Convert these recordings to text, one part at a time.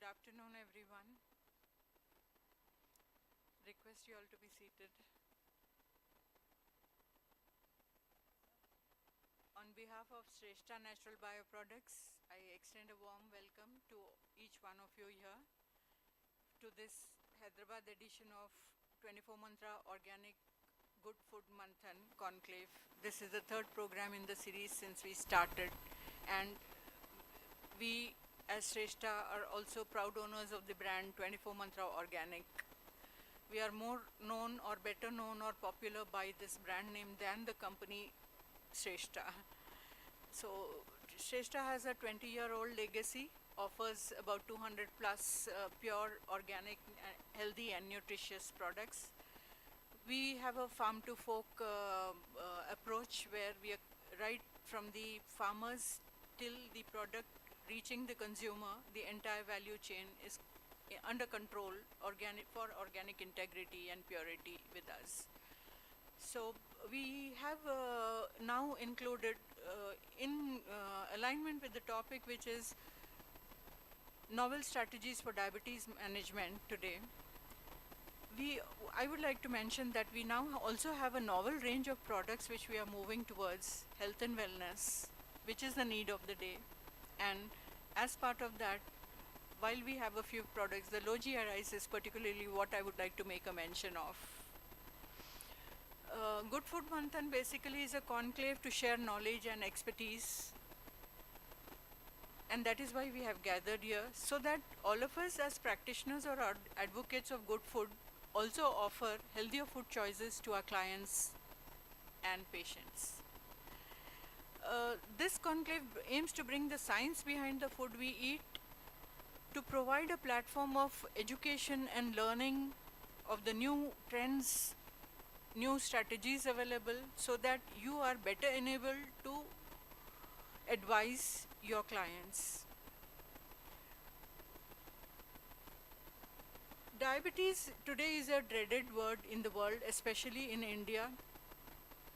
afternoon, everyone. Request you all to be seated. On behalf of Shrestha Natural Bioproducts, I extend a warm welcome to each one of you here to this Hyderabad edition of 24 Mantra Organic Good Food Manthan Conclave. This is the third program in the series since we started, and we as Shrestha are also proud owners of the brand 24 Mantra Organic. We are more known or better known or popular by this brand name than the company Shrestha. So Shrestha has a 20-year-old legacy, offers about 200 plus pure, organic, healthy and nutritious products. We have a farm to fork approach where we are right from the farmers till the product reaching the consumer, the entire value chain is under control for organic integrity and purity with us. So we have now included in alignment with the topic, which is novel strategies for diabetes management today. I would like to mention that we now also have a novel range of products which we are moving towards health and wellness, which is the need of the day. And as part of that, while we have a few products, the low GI rice is particularly what I would like to make a mention of. Good Food Manthan basically is a conclave to share knowledge and expertise, and that is why we have gathered here, so that all of us as practitioners or advocates of good food also offer healthier food choices to our clients and patients. This conclave aims to bring the science behind the food we eat, to provide a platform of education and learning of the new trends, new strategies available, so that you are better enabled to advise your clients. Diabetes today is a dreaded word in the world, especially in India,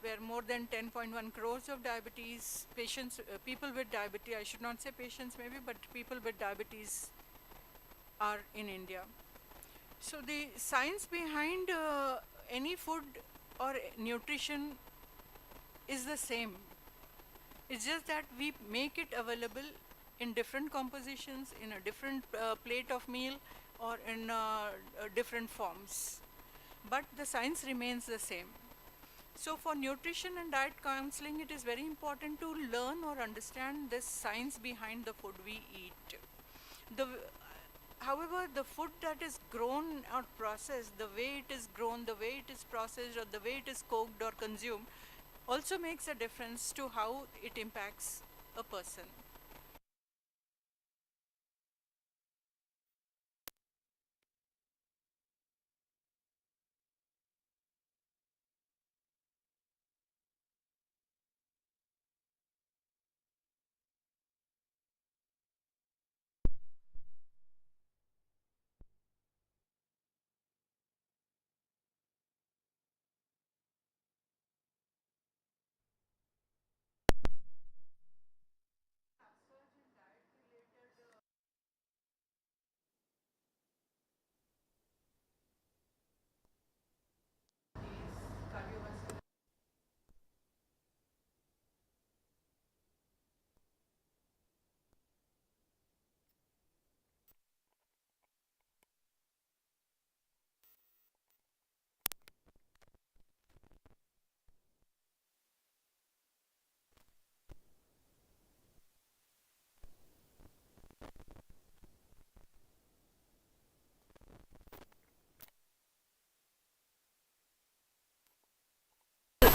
where more than 10.1 crores of diabetes patients, people with diabetes, I should not say patients maybe, but people with diabetes are in India. So the science behind any food or nutrition is the same. It's just that we make it available in different compositions, in a different plate of meal, or in different forms. But the science remains the same. So for nutrition and diet counseling, it is very important to learn or understand this science behind the food we eat. However, the food that is grown or processed, the way it is grown, the way it is processed, or the way it is cooked or consumed, also makes a difference to how it impacts a person.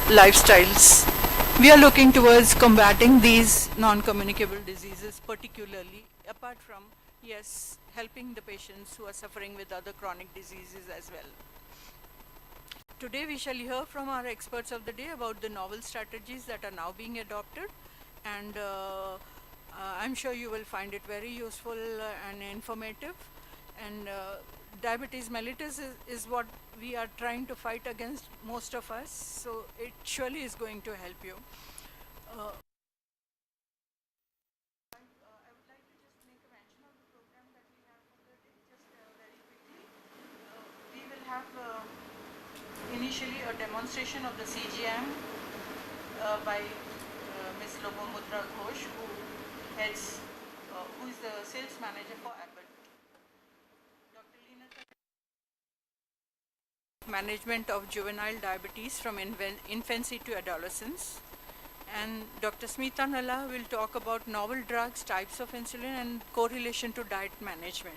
Lifestyles. We are looking towards combating these non-communicable diseases, particularly, apart from, yes, helping the patients who are suffering with other chronic diseases as well. Today we shall hear from our experts of the day about the novel strategies that are now being adopted, and I'm sure you will find it very useful and informative. And diabetes mellitus is what we are trying to fight against, most of us, so it surely is going to help you. I would like to just make a mention of the program that we have for have initially a demonstration of the CGM by Ms. Lopamudra Ghosh, who is the sales manager for Abbott. Dr. Lina management of juvenile diabetes from infancy to adolescence. And Dr. Smita Nalla will talk about novel drugs, types of insulin, and correlation to diet management,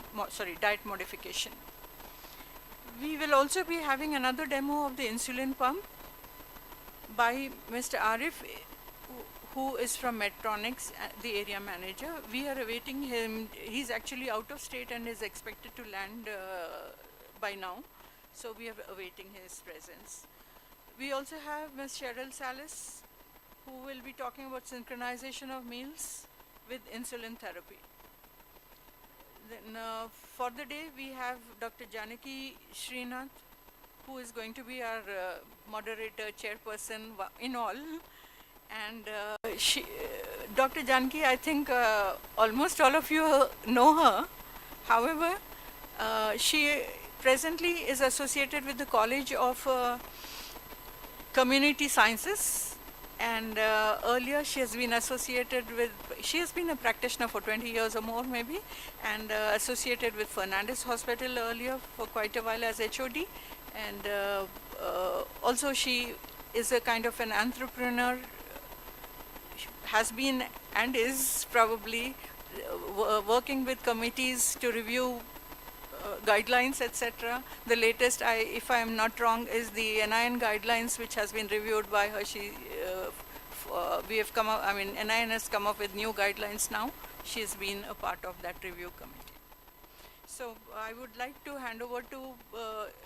diet modification. We will also be having another demo of the insulin pump by Mr. Arif, who is from Medtronics, the area manager. We are awaiting him. He's actually out of state and is expected to land by now. So we are awaiting his presence. We also have Ms. Cheryl Salis, who will be talking about synchronization of meals with insulin therapy. Then for the day, we have Dr. Janaki Srinath, who is going to be our moderator, chairperson in all. And Dr. Janaki, I think almost all of you know her. However, she presently is associated with the College of Community Sciences, and earlier she has been a practitioner for 20 years or more maybe, and associated with Fernandez Hospital earlier for quite a while as HOD, and also she is a kind of an entrepreneur, has been and is probably working with committees to review guidelines, etc. The latest, if I am not wrong, is the NIN guidelines, which has been reviewed by her. We have come up, NIN has come up with new guidelines now. She has been a part of that review committee. So I would like to hand over to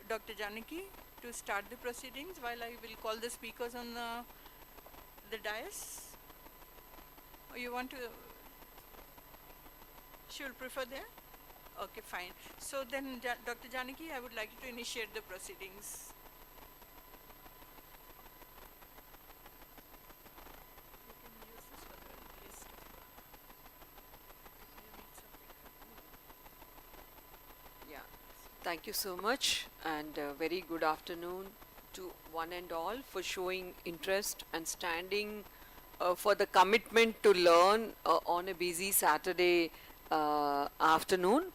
Dr. Janaki to start the proceedings, while I will call the speakers on the dais. Or you want to? She will prefer there? Okay, fine. So then, Dr. Janaki, I would like you to initiate the proceedings. You can use this for the list. Yeah, thank you so much, and very good afternoon to one and all for showing interest and standing for the commitment to learn on a busy Saturday afternoon.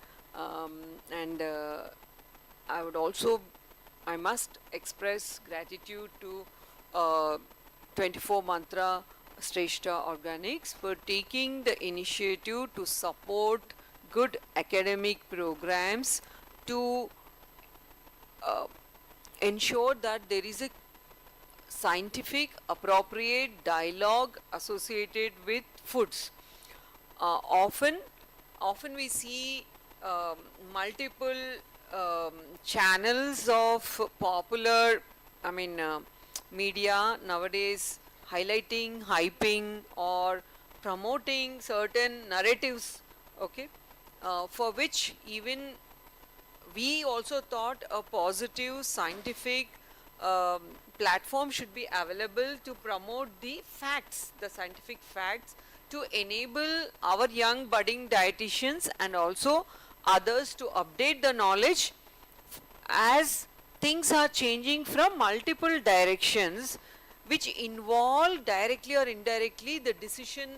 And I must express gratitude to 24 Mantra Shrestha Organics for taking the initiative to support good academic programs to ensure that there is a scientific appropriate dialogue associated with foods. Often we see multiple channels of popular media nowadays highlighting, hyping or promoting certain narratives, okay, for which even we also thought a positive scientific platform should be available to promote the facts, the scientific facts, to enable our young budding dietitians and also others to update the knowledge as things are changing from multiple directions, which involve directly or indirectly the decision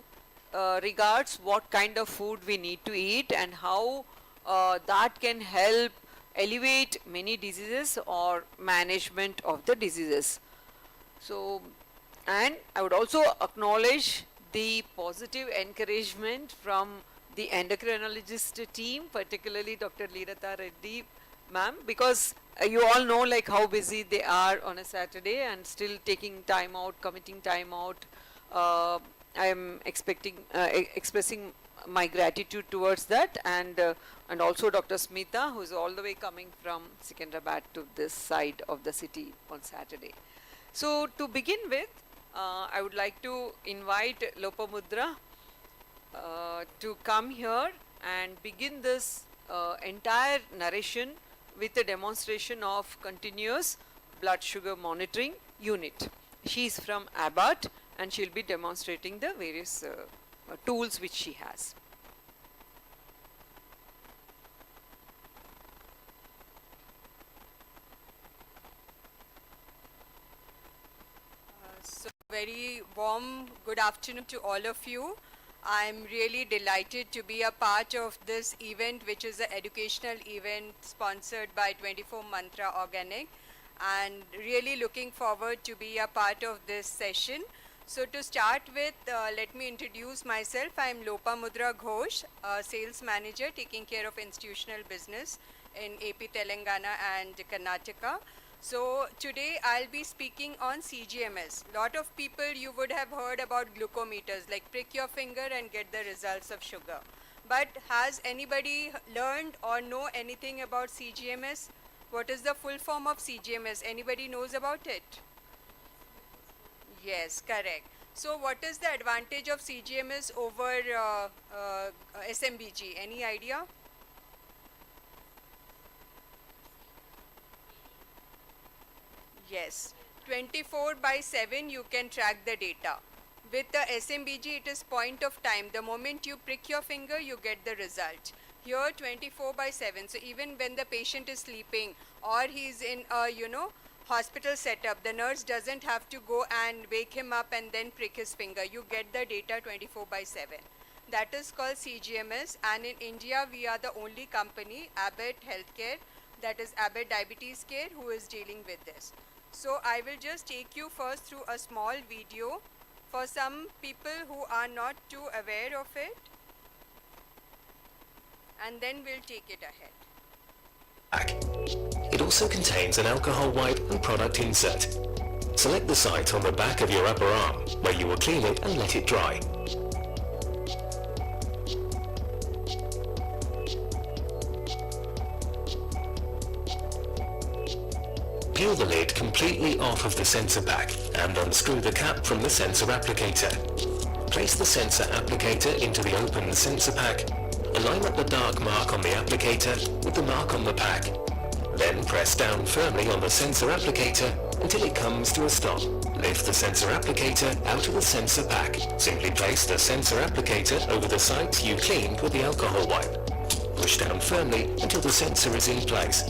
regards what kind of food we need to eat and how that can help elevate many diseases or management of the diseases. So, and I would also acknowledge the positive encouragement from the endocrinologist team, particularly Dr. Leeratha Reddy ma'am, because you all know like how busy they are on a Saturday and still taking time out, committing time out. I am expressing my gratitude towards that, and also Dr. Smita, who is all the way coming from Secunderabad to this side of the city on Saturday. So to begin with, I would like to invite Lopamudra to come here and begin this entire narration with a demonstration of continuous blood sugar monitoring unit. She is from Abbott and she will be demonstrating the various tools which she has. very warm good afternoon to all of you. I'm really delighted to be a part of this event, which is an educational event sponsored by 24 Mantra Organic, and really looking forward to be a part of this session. So to start with, let me introduce myself. I'm Lopamudra Ghosh, a sales manager taking care of institutional business in AP, Telangana and Karnataka. So today I'll be speaking on CGMS. Lot of people you would have heard about glucometers, like prick your finger and get the results of sugar. But has anybody learned or know anything about CGMS? What is the full form of CGMS? Anybody knows about it? Yes, correct. So what is the advantage of CGMS over SMBG? Any idea? Yes, 24 by 7 you can track the data. With the SMBG it is point of time. The moment you prick your finger you get the result. Here 24 by 7. So even when the patient is sleeping or he's in a hospital setup, the nurse doesn't have to go and wake him up and then prick his finger. You get the data 24 by 7. That is called CGMS, and in India we are the only company, Abbott Healthcare, that is Abbott Diabetes Care, who is dealing with this. So I will just take you first through a small video for some people who are not too aware of it, and then we'll take it ahead. It also contains an alcohol wipe and product insert. Select the site on the back of your upper arm where you will clean it and let it dry. Peel the lid completely off of the sensor pack and unscrew the cap from the sensor applicator. Place the sensor applicator into the open sensor pack and line up the dark mark on the applicator with the mark on the pack. Then press down firmly on the sensor applicator until it comes to a stop. Lift the sensor applicator out of the sensor pack. Simply place the sensor applicator over the site you cleaned with the alcohol wipe. Push down firmly until the sensor is in place.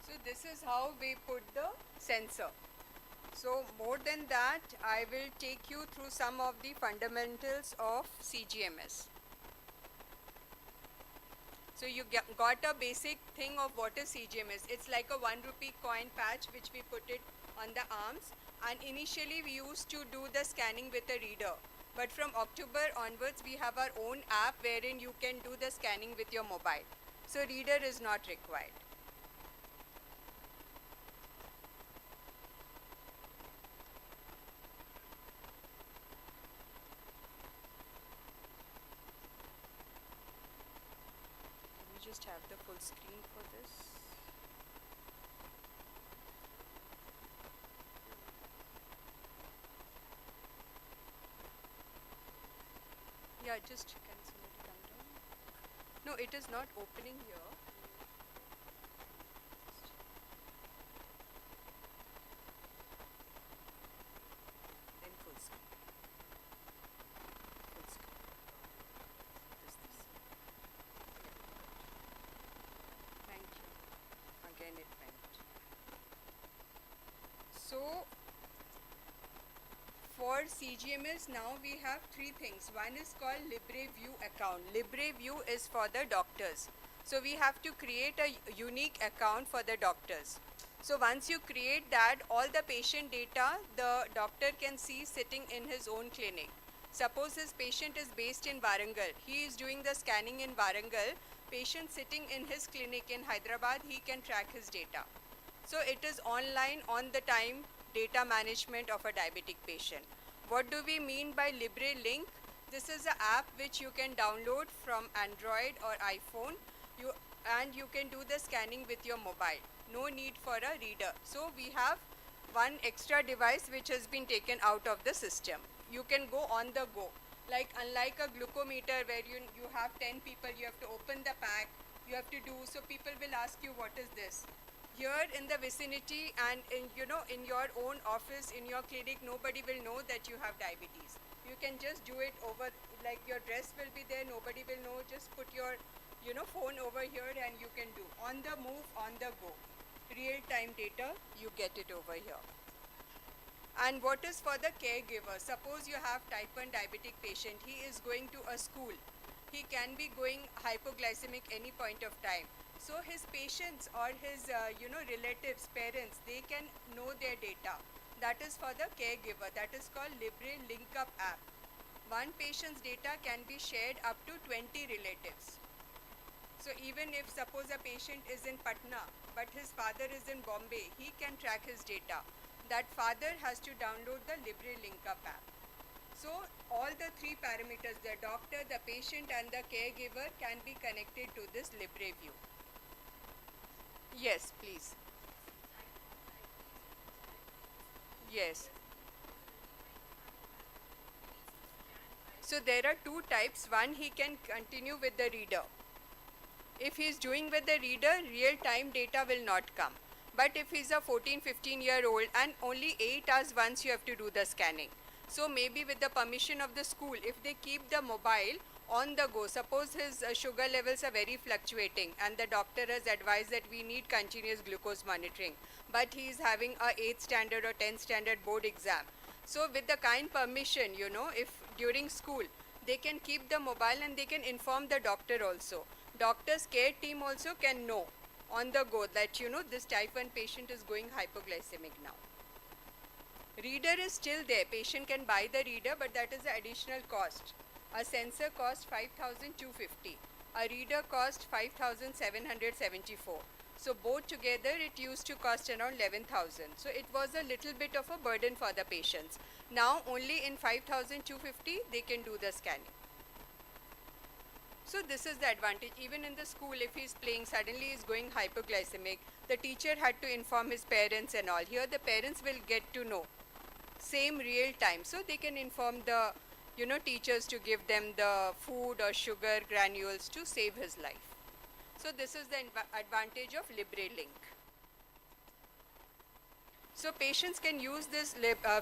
So this is how we put the sensor. So more than that, I will take you through some of the fundamentals of CGMS. So you got a basic thing of what is CGMS. It's like a 1 rupee coin patch which we put it on the arms, and initially we used to do the scanning with a reader. But from October onwards we have our own app wherein you can do the scanning with your mobile. So reader is not required. Just have the full screen for this. Yeah, just can somebody come down? No, it is not opening here. Then full screen. Full screen. This. Thank you. Again it went. So for CGMS now we have three things. One is called LibreView account. LibreView is for the doctors. So we have to create a unique account for the doctors. So once you create that, all the patient data the doctor can see sitting in his own clinic. Suppose his patient is based in Warangal. He is doing the scanning in Warangal. Patient sitting in his clinic in Hyderabad, he can track his data. So it is online on the time data management of a diabetic patient. What do we mean by Libre Link? This is an app which you can download from Android or iPhone, and you can do the scanning with your mobile. No need for a reader. So we have one extra device which has been taken out of the system. You can go on the go. Like unlike a glucometer where you have 10 people, you have to open the pack, you have to do, so people will ask you what is this. Here in the vicinity and in your own office, in your clinic, nobody will know that you have diabetes. You can just do it over, like your dress will be there, nobody will know, just put your phone over here and you can do. On the move, on the go. Real time data, you get it over here. And what is for the caregiver? Suppose you have type 1 diabetic patient, he is going to a school. He can be going hypoglycemic any point of time. So his patients or his relatives, parents, they can know their data. That is for the caregiver. That is called Libre Link Up app. One patient's data can be shared up to 20 relatives. So even if suppose a patient is in Patna, but his father is in Bombay, he can track his data. That father has to download the Libre Link Up app. So all the three parameters, the doctor, the patient and the caregiver can be connected to this Libre view. Yes, please. Yes. So there are two types. One, he can continue with the reader. If he is doing with the reader, real-time data will not come. But if he's a 14-15-year-old and only 8 hours once you have to do the scanning. So maybe with the permission of the school, if they keep the mobile on the go, suppose his sugar levels are very fluctuating and the doctor has advised that we need continuous glucose monitoring, but he is having a 8th standard or 10th standard board exam. So with the kind permission, if during school, they can keep the mobile and they can inform the doctor also. Doctor's care team also can know on the go that this type 1 patient is going hypoglycemic now. Reader is still there. Patient can buy the reader, but that is the additional cost. A sensor costs 5,250. A reader costs 5,774. So both together it used to cost around 11,000. So it was a little bit of a burden for the patients. Now only in 5,250 they can do the scanning. So this is the advantage. Even in the school, if he is playing, suddenly he is going hypoglycemic, the teacher had to inform his parents and all. Here the parents will get to know same real time. So they can inform the teachers to give them the food or sugar granules to save his life. So this is the advantage of Libre Link. So patients can use this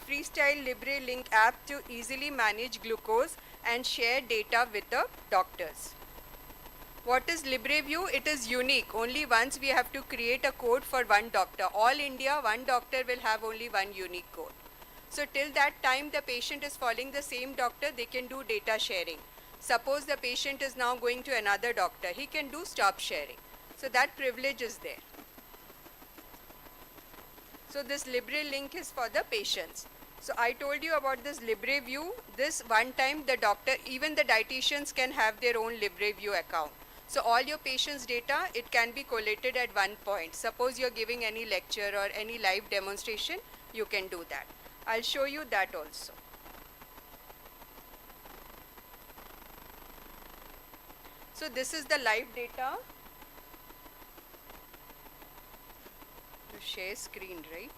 Freestyle Libre Link app to easily manage glucose and share data with the doctors. What is Libre View? It is unique. Only once we have to create a code for one doctor. All India, one doctor will have only one unique code. So till that time the patient is following the same doctor, they can do data sharing. Suppose the patient is now going to another doctor, he can do stop sharing. So that privilege is there. So this Libre Link is for the patients. So I told you about this Libre View. This one time the doctor, even the dietitians can have their own Libre View account. So all your patients' data, it can be collated at one point. Suppose you're giving any lecture or any live demonstration, you can do that. I'll show you that also. So this is the live data. To share screen, right?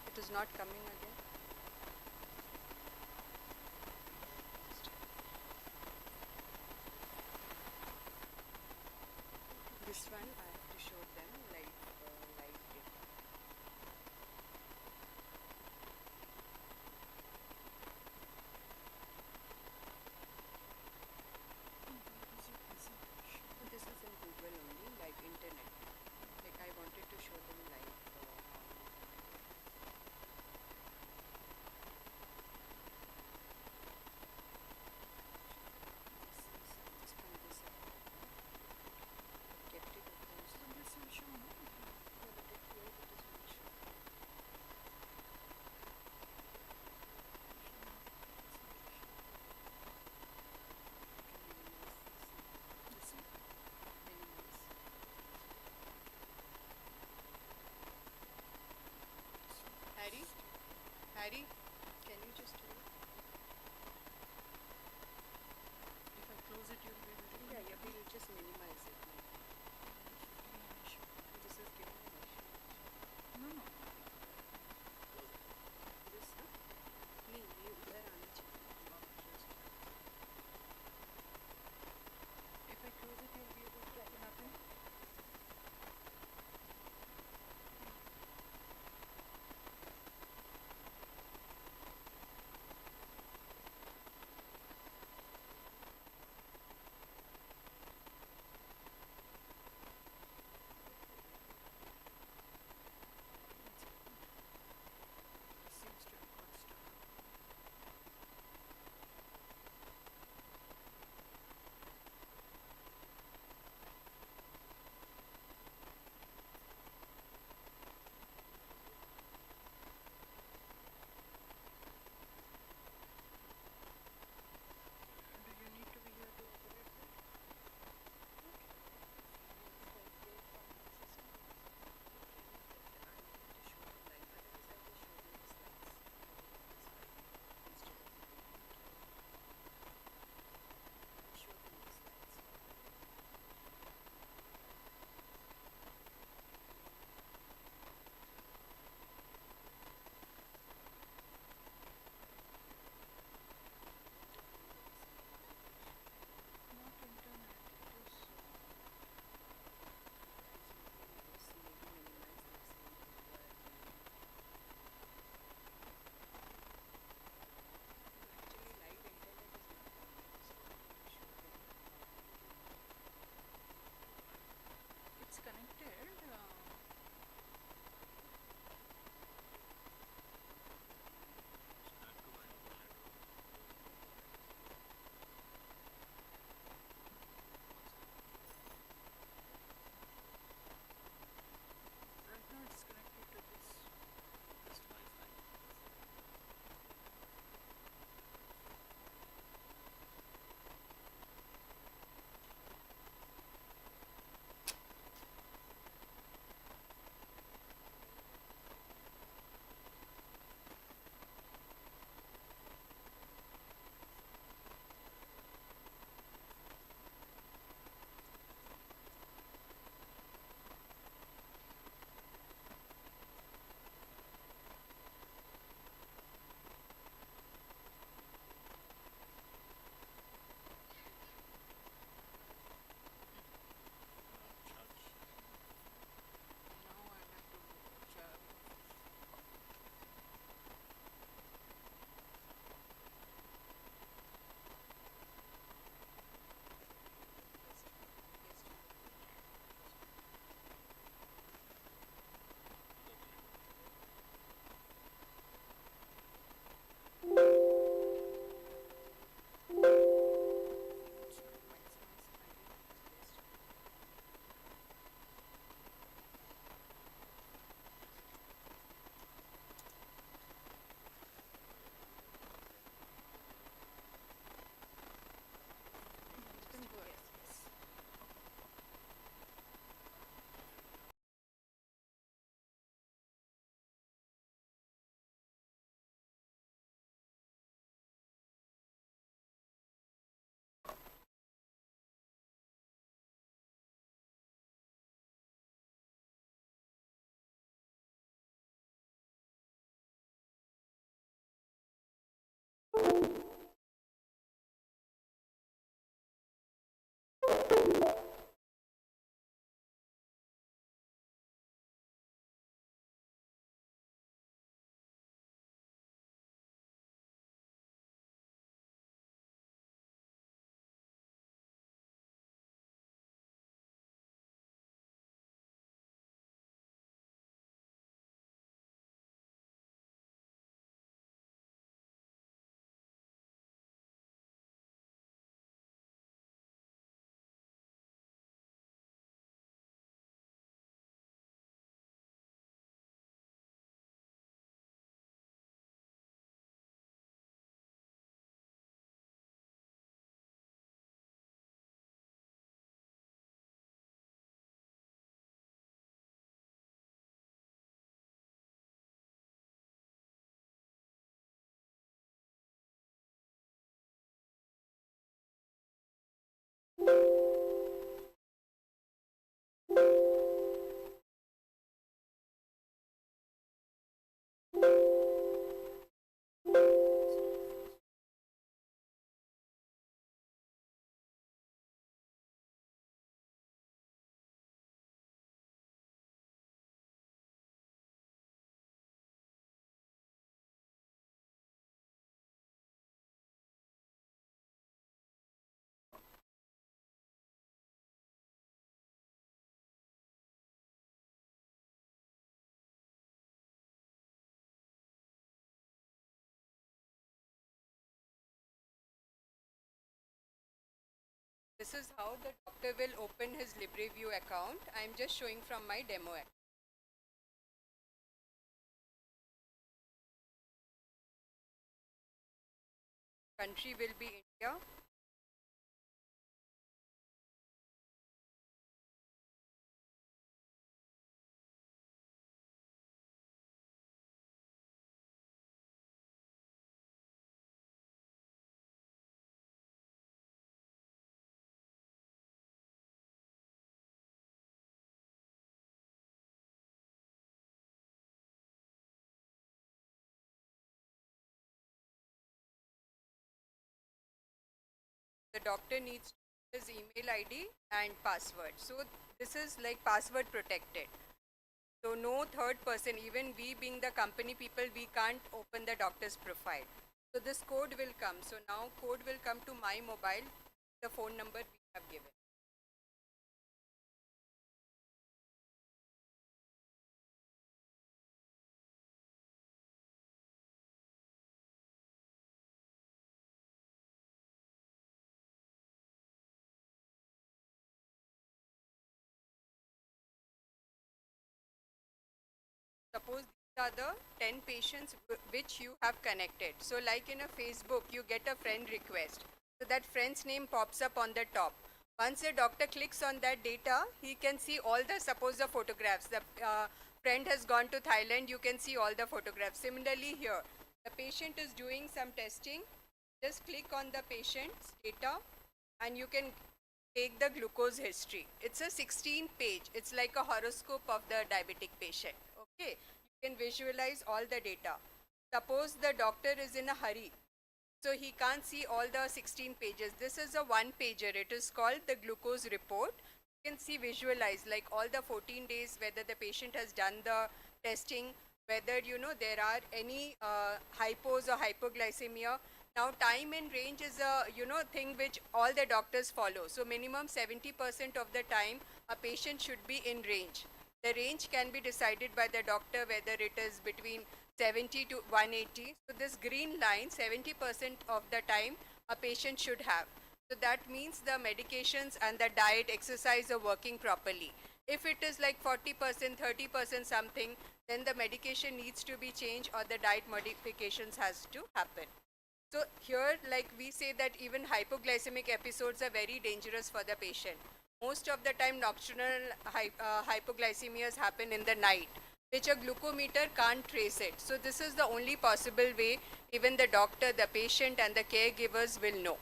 It is not coming again. This one I have to show them live data. This is in Google only, like internet. Like I wanted to show them live. Harry, can you just do it? If I close it, you'll be able to. Yeah, we'll just minimize it. This is giving an issue. No. This, huh? नहीं, ये उधर आना चाहिए. If I close it, you'll be able to open up it. This is how the doctor will open his LibreView account. I am just showing from my demo account. Country will be India. The doctor needs his email ID and password. So this is like password protected. So no third person, even we being the company people, we can't open the doctor's profile. So this code will come. So now code will come to my mobile, the phone number we have given. Suppose these are the 10 patients which you have connected. So like in a Facebook, you get a friend request. So that friend's name pops up on the top. Once the doctor clicks on that data, he can see all the, suppose the photographs. The friend has gone to Thailand, you can see all the photographs. Similarly here, the patient is doing some testing. Just click on the patient's data and you can take the glucose history. It's a 16 page. It's like a horoscope of the diabetic patient. Okay, you can visualize all the data. Suppose the doctor is in a hurry, so he can't see all the 16 pages. This is a one pager. It is called the glucose report. You can see, visualize like all the 14 days, whether the patient has done the testing, whether there are any hypos or hypoglycemia. Now time and range is a thing which all the doctors follow. So minimum 70% of the time a patient should be in range. The range can be decided by the doctor whether it is between 70 to 180. So this green line, 70% of the time a patient should have. So that means the medications and the diet, exercise are working properly. If it is like 40%, 30% something, then the medication needs to be changed or the diet modifications has to happen. So here, like we say that even hypoglycemic episodes are very dangerous for the patient. Most of the time nocturnal hypoglycemias happen in the night, which a glucometer can't trace it. So this is the only possible way even the doctor, the patient and the caregivers will know.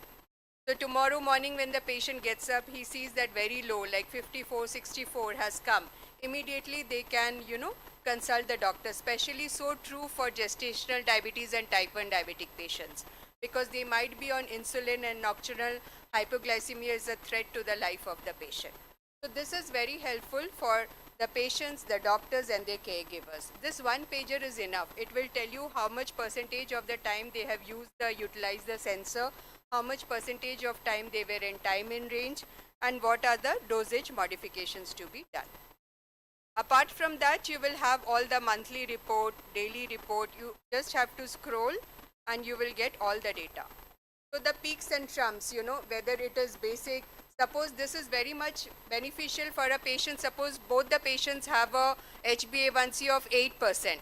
So tomorrow morning when the patient gets up, he sees that very low, like 54, 64 has come. Immediately they can, consult the doctor, especially so true for gestational diabetes and type 1 diabetic patients. because they might be on insulin, and nocturnal hypoglycemia is a threat to the life of the patient. So this is very helpful for the patients, the doctors and their caregivers. This one pager is enough. It will tell you how much percentage of the time they have utilized the sensor, how much percentage of time they were in time in range, and what are the dosage modifications to be done. Apart from that, you will have all the monthly report, daily report. You just have to scroll and you will get all the data. So the peaks and trumps, whether it is basic, suppose this is very much beneficial for a patient. Suppose both the patients have a HbA1c of 8%,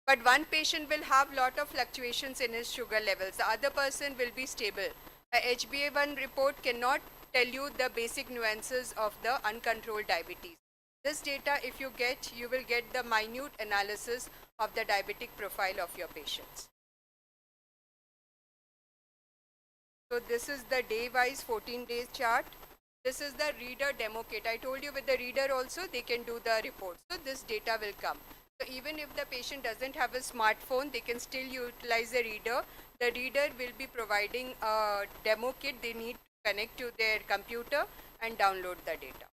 but one patient will have lot of fluctuations in his sugar levels. The other person will be stable. A HbA1 report cannot tell you the basic nuances of the uncontrolled diabetes. This data, if you get, you will get the minute analysis of the diabetic profile of your patients. So this is the day-wise 14 days chart. This is the reader demo kit. I told you with the reader also they can do the report. So this data will come. So even if the patient doesn't have a smartphone, they can still utilize the reader. The reader will be providing a demo kit. They need to connect to their computer and download the data.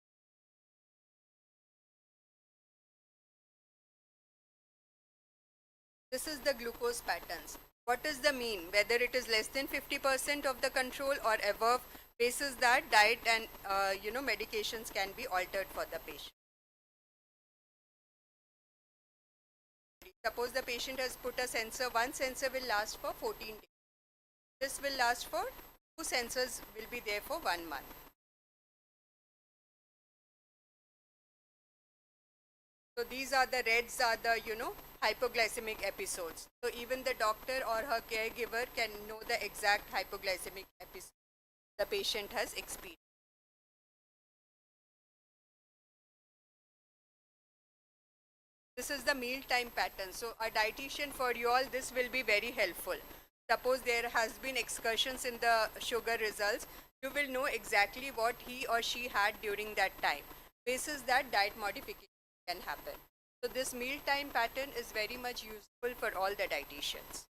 This is the glucose patterns. What is the mean? Whether it is less than 50% of the control or above, basis that diet and medications can be altered for the patient. Suppose the patient has put a sensor. One sensor will last for 14 days. This will last for 2 sensors will be there for 1 month. So these are the reds are the hypoglycemic episodes. So even the doctor or her caregiver can know the exact hypoglycemic episode the patient has experienced. This is the mealtime pattern. So a dietitian for you all, this will be very helpful. Suppose there has been excursions in the sugar results, you will know exactly what he or she had during that time. Basis that diet modification can happen. So this mealtime pattern is very much useful for all the dietitians.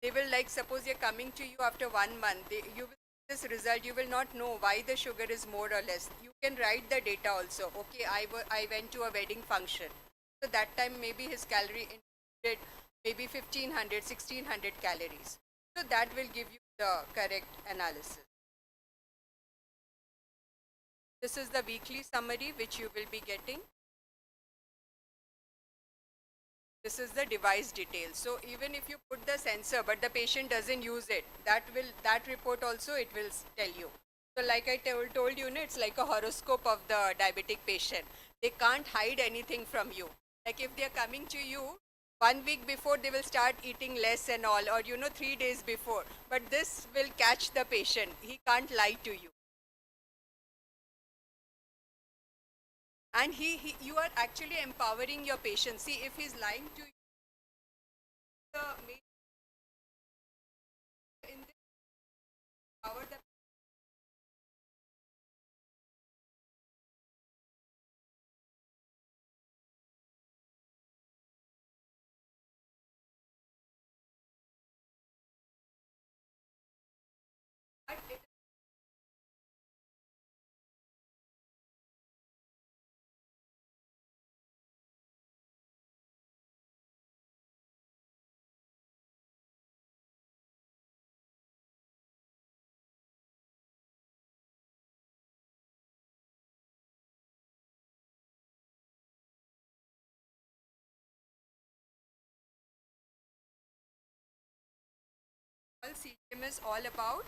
They will, like, suppose you're coming to you after 1 month, you will this result, you will not know why the sugar is more or less. You can write the data also. Okay, I went to a wedding function. So that time maybe his calorie intake maybe 1500, 1600 calories. So that will give you the correct analysis. This is the weekly summary which you will be getting. This is the device details. So even if you put the sensor but the patient doesn't use it, that report also it will tell you. So like I told you, it's like a horoscope of the diabetic patient. They can't hide anything from you. Like if they are coming to you 1 week before, they will start eating less and all, or 3 days before. But this will catch the patient. He can't lie to you. And you are actually empowering your patient. See, if he's lying to you, in this power the all CGM is all about.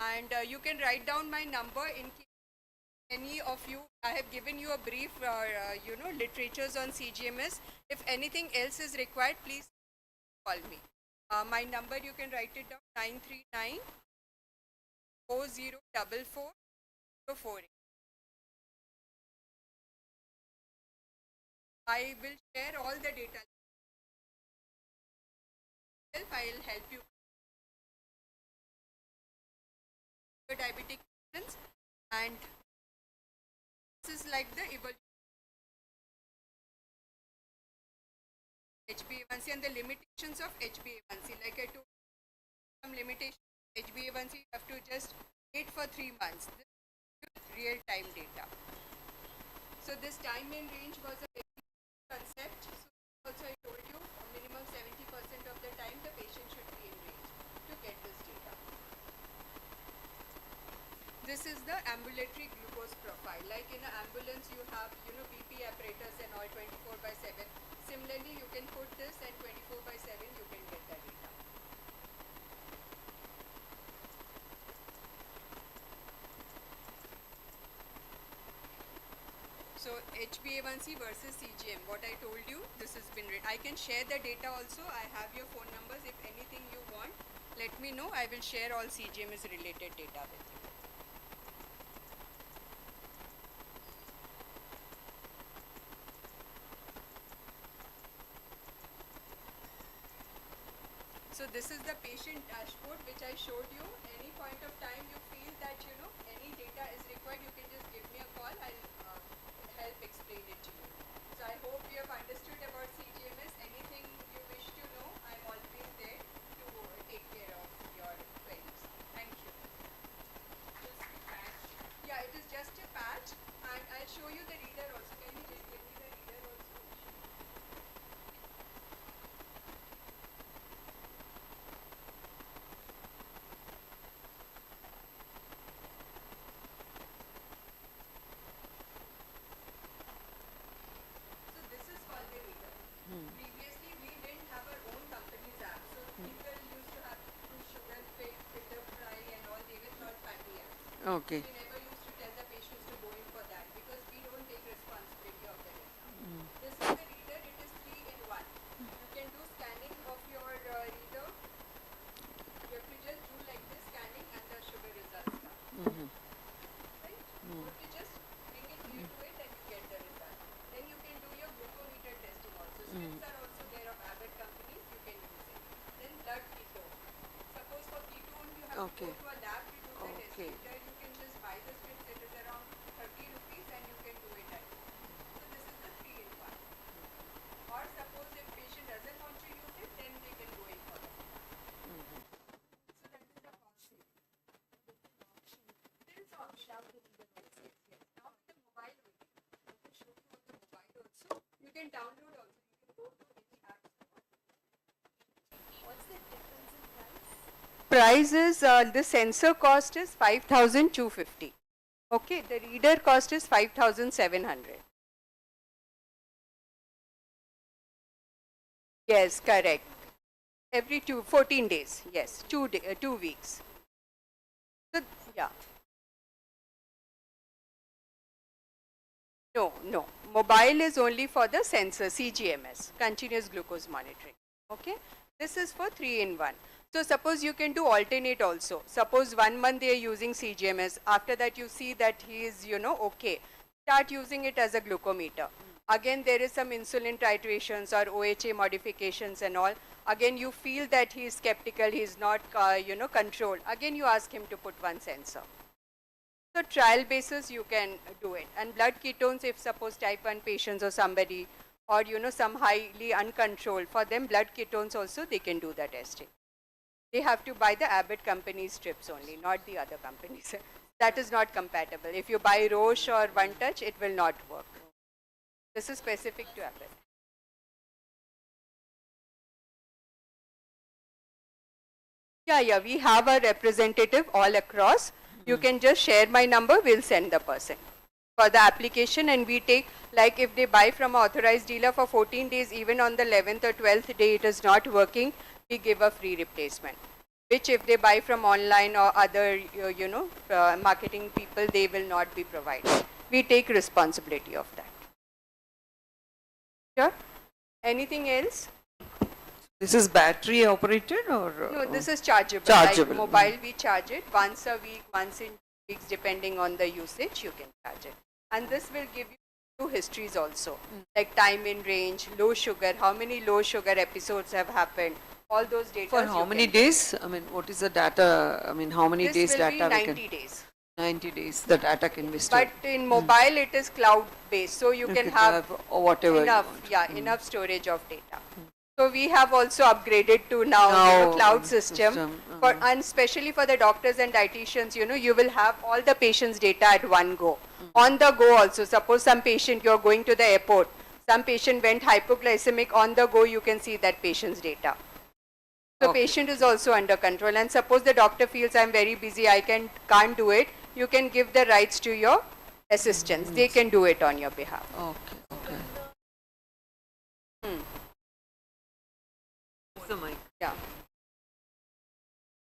And you can write down my number in case any of you, I have given you a brief, literatures on CGMS. If anything else is required, please call me. My number, you can write it down, 939 4044 48. I will share all the data. I will help you. Your diabetic patients, and this is like the evolution HbA1c and the limitations of HbA1c. Like I told some limitation. HbA1c, you have to just wait for 3 months. This is real time data. So this time in range was a very concept. So also I told you, a minimum 70% of the time the patient should be in range to get this data. This is the ambulatory glucose profile. Like in an ambulance you have, BP apparatus and all 24/7. Similarly, you can put this and 24/7 you can get that data. So HbA1c versus CGM, what I told you, this has been written. I can share the data also. I have your phone numbers. If anything you want, let me know. I will share all CGMS related data with you. So this is the patient dashboard which I showed you. Any point of time you feel that any data is required, you can just give me a call. I'll help explain it to you. So I hope you have understood about CGMS. Anything you wish to know, I'm always there to take care of your queries. Thank you. Just a patch. Yeah, it is just a patch, and I'll show you the reader also. Can you just give me the reader also? So this is called the reader. Previously, we didn't have our own company's app. So people used to have to sugar fit, bitter fry, and all. They were not family apps. Okay. We never used to tell the patients to go in for that because we don't take responsibility of the data. This is the reader. It is 3-in-1. You can do scanning of your reader. You have to just do like this scanning and the sugar results come. Right? You have to just bring it here to it and you get the result. Then you can do your glucometer testing also. Strips are also there of Abbott companies. You can use it. Then blood ketone. Suppose for ketone you have Okay. to go to a lab to do the Okay. testing. There you can just buy the strips. It is around 30 rupees and you can do it at home. So this is the 3-in-1. Or suppose if patient doesn't want to use it, then they can go in for it. So that is the option. There is option. Yes. Now with the mobile only. I can show you on the mobile also. You can download also. You can go to any apps. What's the difference in price? Price is the sensor cost is 5,250. Okay, the reader cost is 5,700. Yes, correct. Every 14 days. Yes, 2 weeks. So yeah. No. Mobile is only for the sensor, CGMS, continuous glucose monitoring. Okay. This is for 3-in-1. So suppose you can do alternate also. Suppose 1 month they are using CGMS. After that you see that he is, okay. Start using it as a glucometer. Again there is some insulin titrations or OHA modifications and all. Again you feel that he is skeptical, he is not, controlled. Again you ask him to put one sensor. So trial basis you can do it. And blood ketones, if suppose type 1 patients or somebody, or some highly uncontrolled, for them blood ketones also they can do the testing. They have to buy the Abbott company strips only, not the other companies. That is not compatible. If you buy Roche or One Touch, it will not work. This is specific to Abbott. Yeah, we have a representative all across. You can just share my number, we'll send the person for the application, and we take, like if they buy from an authorized dealer for 14 days, even on the 11th or 12th day it is not working, we give a free replacement. Which if they buy from online or other, marketing people, they will not be provided. We take responsibility of that. Sure? Anything else? This is battery operated or? No, this is chargeable. Chargeable. Like mobile, we charge it once a week, once in 2 weeks, depending on the usage, you can charge it. And this will give you 2 histories also, like time in range, low sugar, how many low sugar episodes have happened, all those data. For how many days? I mean, what is the data? I mean, how many days This will data be we 90 can? days. 90 days. The data can be stored. But in mobile, it is cloud based, so you can have whatever you enough, want. enough storage of data. So we have also upgraded to now, cloud system. For, and especially for the doctors and dietitians, you will have all the patient's data at one go. On the go also, suppose some patient, you're going to the airport, some patient went hypoglycemic, on the go you can see that patient's data. So patient is also under control, and suppose the doctor feels I'm very busy, I can't do it, you can give the rights to your assistants. They can do it on your behalf. Okay. The mic. Yeah.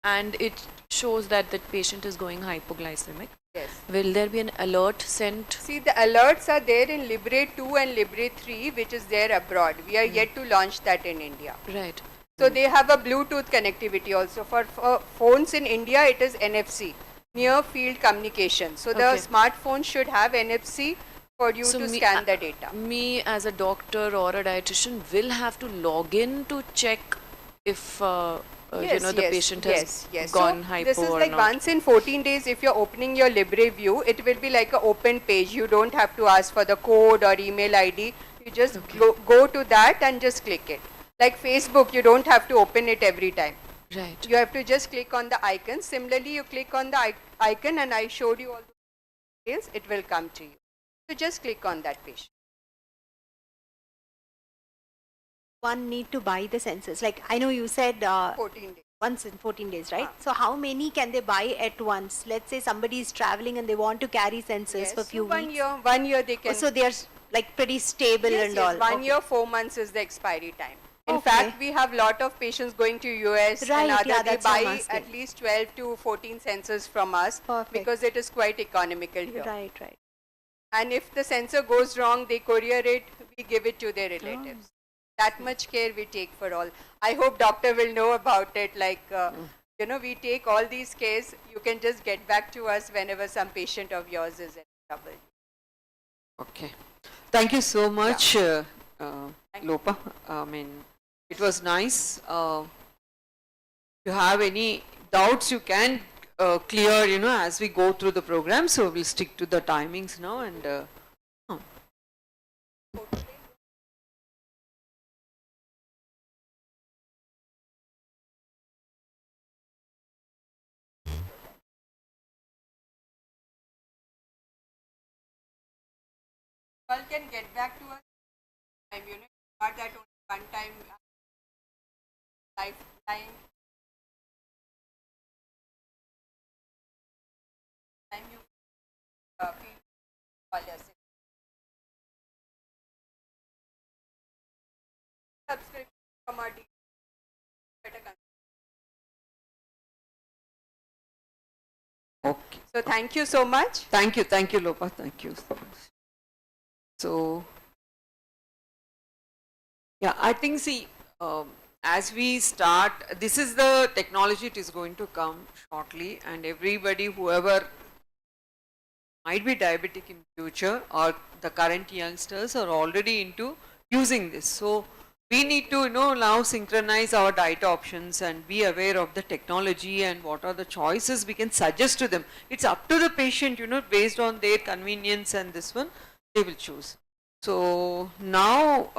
And it shows that the patient is going hypoglycemic. Yes. Will there be an alert sent? See, the alerts are there in Libre 2 and Libre 3, which is there abroad. We are yet to launch that in India. Right. So they have a Bluetooth connectivity also. For phones in India, it is NFC, near field communication. So the smartphone should have NFC for you to scan the data. Me as a doctor or a dietitian will have to log in to check if the patient has gone hypo this is or like not. once in 14 days, if you're opening your Libre view, it will be like an open page. You don't have to ask for the code or email ID. You just go to that and just click it. Like Facebook, you don't have to open it every time. Right. You have to just click on the icon. Similarly, you click on the icon, and I showed you all the details, it will come to you. So just click on that patient. One need to buy the sensors. Like I know you said 14 days. once in 14 days, right? So how many can they buy at once? Let's say somebody is traveling and they want to carry sensors for a few weeks. 1 year they can. So they are like pretty stable and all. 1 year, 4 months is the expiry time. In fact, we have lot of patients going to US and other. They buy at least 12 to 14 sensors from us because it is quite economical here. Right. And if the sensor goes wrong, they courier it, we give it to their relatives. That much care we take for all. I hope doctor will know about it. Like, we take all these cares. You can just get back to us whenever some patient of yours is in trouble. Okay. Thank you so much, Lopa. I mean, it was nice. If you have any doubts, you can clear, as we go through the program. So we'll stick to the timings now and. All can get back to us. Not that only one time lifetime. Time you feel call us. Subscription from our better. Okay. So thank you so much. Thank you, Lopa. Thank you so much. So, yeah, I think, as we start, this is the technology, it is going to come shortly, and everybody, whoever might be diabetic in future or the current youngsters are already into using this. So, we need to, now synchronize our diet options and be aware of the technology and what are the choices we can suggest to them. It's up to the patient, based on their convenience and this one. They will choose. So now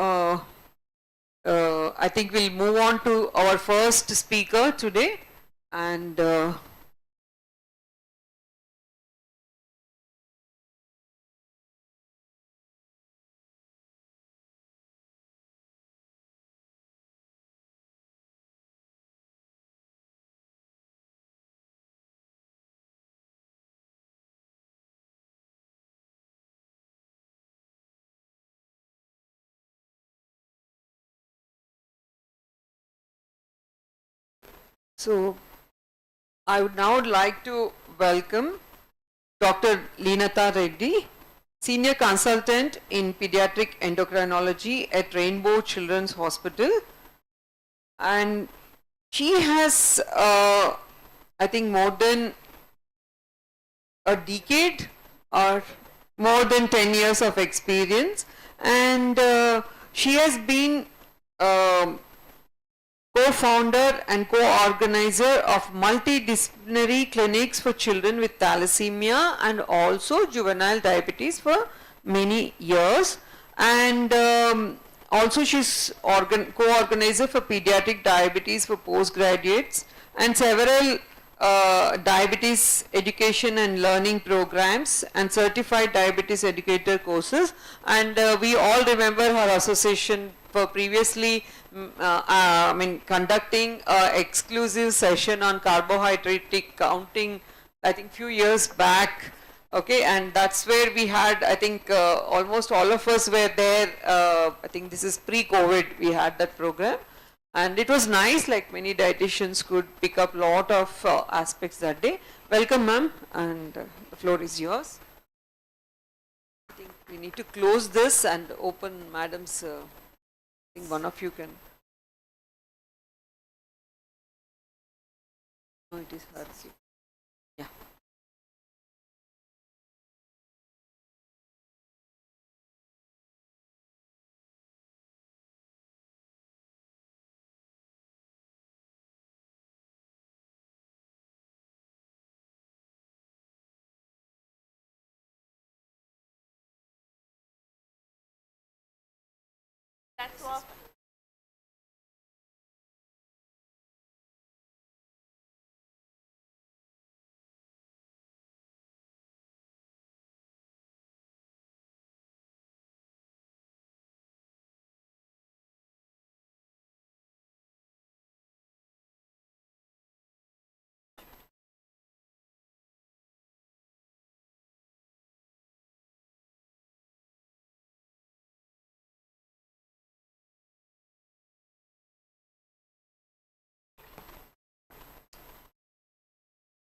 I think we'll move on to our first speaker today, and so I would now like to welcome Dr. Leenata Reddy, Senior Consultant in Pediatric Endocrinology at Rainbow Children's Hospital, and she has I think more than a decade or more than 10 years of experience, and she has been co-founder and co-organizer of multidisciplinary clinics for children with thalassemia and also juvenile diabetes for many years, and also she's co-organizer for pediatric diabetes for postgraduates and several diabetes education and learning programs and certified diabetes educator courses, and we all remember her association for previously conducting an exclusive session on carbohydrate counting, I think few years back. Okay, and that's where we had, I think almost all of us were there. I think this is pre-COVID, we had that program. And it was nice, like many dietitians could pick up lot of aspects that day. Welcome, ma'am, and the floor is yours. I think we need to close this and open madam's, I think one of you can. No, it is her. Yeah. That's what.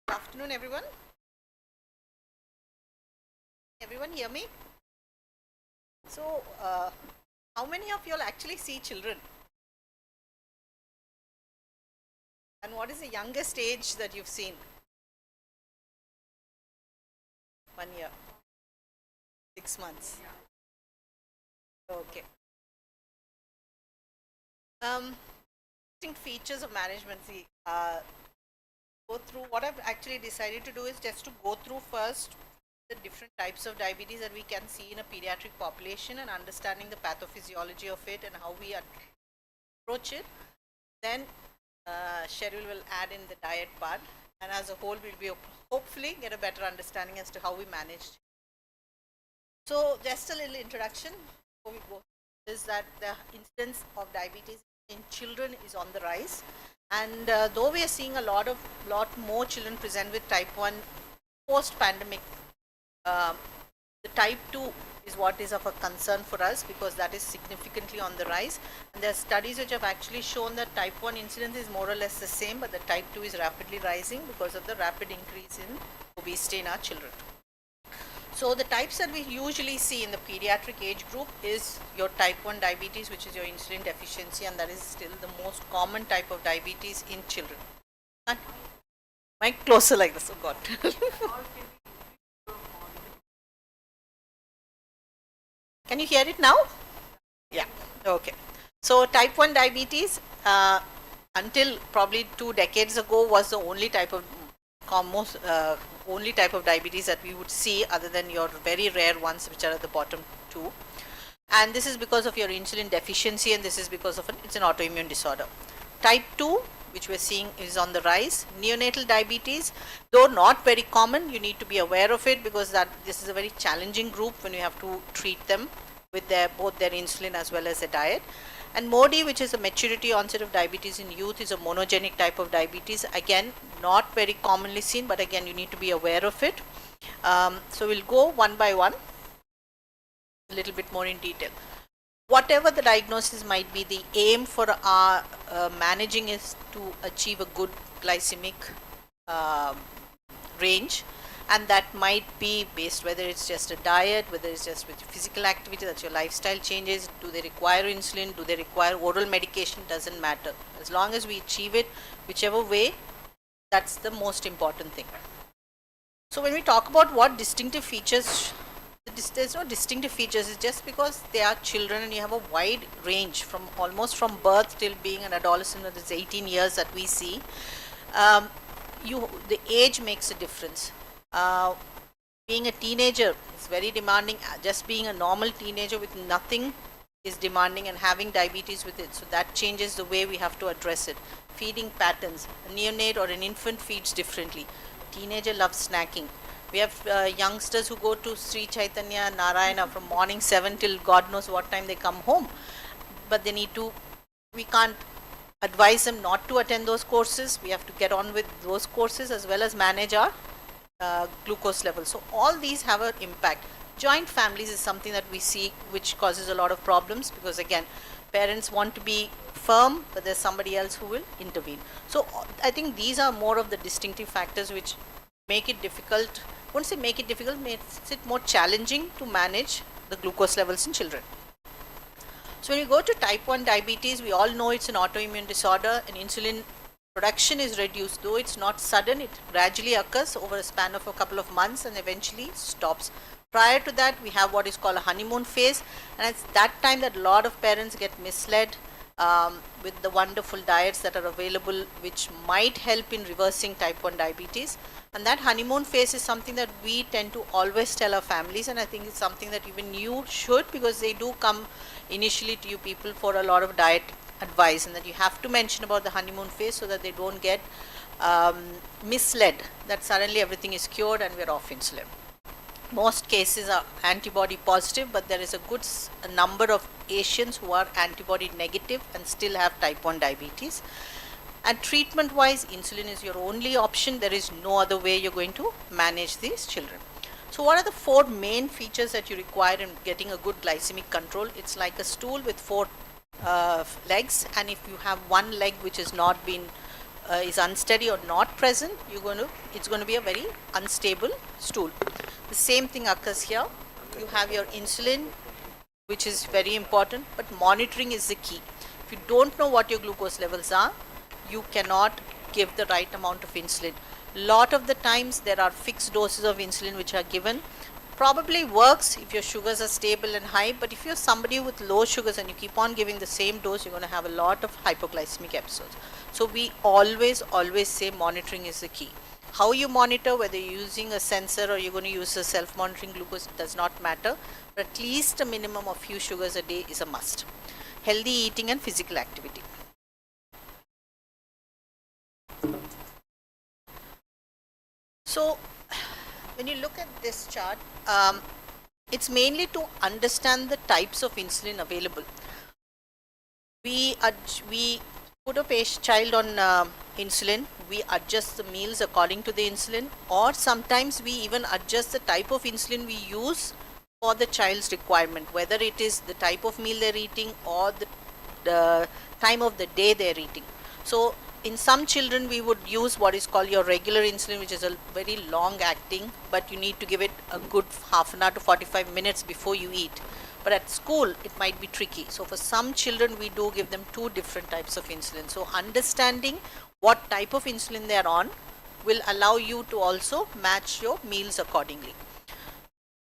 Good afternoon, everyone. Everyone hear me? So, how many of you all actually see children? And what is the youngest age that you've seen? 1 year. 6 months. Okay. Distinct features of management. See, go through what I've actually decided to do is just to go through first the different types of diabetes that we can see in a pediatric population and understanding the pathophysiology of it and how we approach it. Then Cheryl will add in the diet part, and as a whole we'll be hopefully get a better understanding as to how we manage. So just a little introduction before we go is that the incidence of diabetes in children is on the rise. And though we are seeing a lot more children present with type 1 post-pandemic, the type 2 is what is of a concern for us because that is significantly on the rise. And there are studies which have actually shown that type 1 incidence is more or less the same, but the type 2 is rapidly rising because of the rapid increase in obesity in our children. So the types that we usually see in the pediatric age group is your type 1 diabetes, which is your insulin deficiency, and that is still the most common type of diabetes in children. Mic closer like this, oh God. Can you hear it now? Yeah, okay. So type 1 diabetes, until probably 2 decades ago, was the only type of only type of diabetes that we would see, other than your very rare ones which are at the bottom 2, and this is because of your insulin deficiency, and this is because of it's an autoimmune disorder. Type 2, which we're seeing, is on the rise. Neonatal diabetes, though not very common, you need to be aware of it because this is a very challenging group when you have to treat them with both their insulin as well as their diet. And MODY, which is a maturity onset of diabetes in youth, is a monogenic type of diabetes. Again, not very commonly seen, but again, you need to be aware of it. So we'll go one by one, a little bit more in detail. Whatever the diagnosis might be, the aim for our managing is to achieve a good glycemic range. And that might be based whether it's just a diet, whether it's just with physical activity, that's your lifestyle changes, do they require insulin, do they require oral medication, doesn't matter. As long as we achieve it, whichever way, that's the most important thing. So when we talk about what distinctive features, there's no distinctive features, it's just because they are children and you have a wide range from almost from birth till being an adolescent, that is 18 years that we see. The age makes a difference. Being a teenager is very demanding. Just being a normal teenager with nothing is demanding and having diabetes with it. So that changes the way we have to address it. Feeding patterns. A neonate or an infant feeds differently. Teenager loves snacking. We have youngsters who go to Sri Chaitanya, Narayana from morning 7 till God knows what time they come home. But they need to, we can't advise them not to attend those courses. We have to get on with those courses as well as manage our glucose levels. So all these have an impact. Joint families is something that we see which causes a lot of problems, because again, parents want to be firm, but there's somebody else who will intervene. So I think these are more of the distinctive factors which make it difficult. I won't say make it difficult, makes it more challenging to manage the glucose levels in children. So when you go to type 1 diabetes, we all know it's an autoimmune disorder, and insulin production is reduced. Though it's not sudden, it gradually occurs over a span of a couple of months and eventually stops. Prior to that, we have what is called a honeymoon phase, and it's that time that a lot of parents get misled with the wonderful diets that are available, which might help in reversing type 1 diabetes. And that honeymoon phase is something that we tend to always tell our families, and I think it's something that even you should, because they do come initially to you people for a lot of diet advice, and that you have to mention about the honeymoon phase so that they don't get misled that suddenly everything is cured and we're off insulin. Most cases are antibody positive, but there is a good number of Asians who are antibody negative and still have type 1 diabetes. And treatment wise, insulin is your only option. There is no other way you're going to manage these children. So what are the 4 main features that you require in getting a good glycemic control? It's like a stool with 4 legs, and if you have one leg which is not been is unsteady or not present, it's going to be a very unstable stool. The same thing occurs here. You have your insulin, which is very important, but monitoring is the key. If you don't know what your glucose levels are, you cannot give the right amount of insulin. Lot of the times there are fixed doses of insulin which are given. Probably works if your sugars are stable and high, but if you're somebody with low sugars and you keep on giving the same dose, you're going to have a lot of hypoglycemic episodes. So we always say monitoring is the key. How you monitor, whether you're using a sensor or you're going to use a self-monitoring glucose, does not matter, but at least a minimum of few sugars a day is a must. Healthy eating and physical activity. So when you look at this chart, it's mainly to understand the types of insulin available. We put a child on insulin, we adjust the meals according to the insulin, or sometimes we even adjust the type of insulin we use for the child's requirement, whether it is the type of meal they're eating or the time of the day they're eating. So in some children we would use what is called your regular insulin, which is a very long acting, but you need to give it a good half an hour to 45 minutes before you eat. But at school it might be tricky. So for some children we do give them 2 different types of insulin. So understanding what type of insulin they are on will allow you to also match your meals accordingly.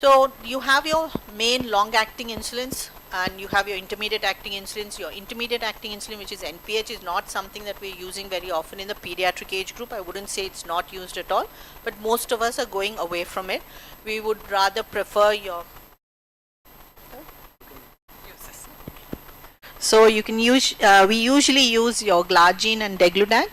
So you have your main long acting insulins and you have your intermediate acting insulins. Your intermediate acting insulin, which is NPH, is not something that we're using very often in the pediatric age group. I wouldn't say it's not used at all, but most of us are going away from it. We would rather prefer your So you can use, we usually use your Glargine and Degludec,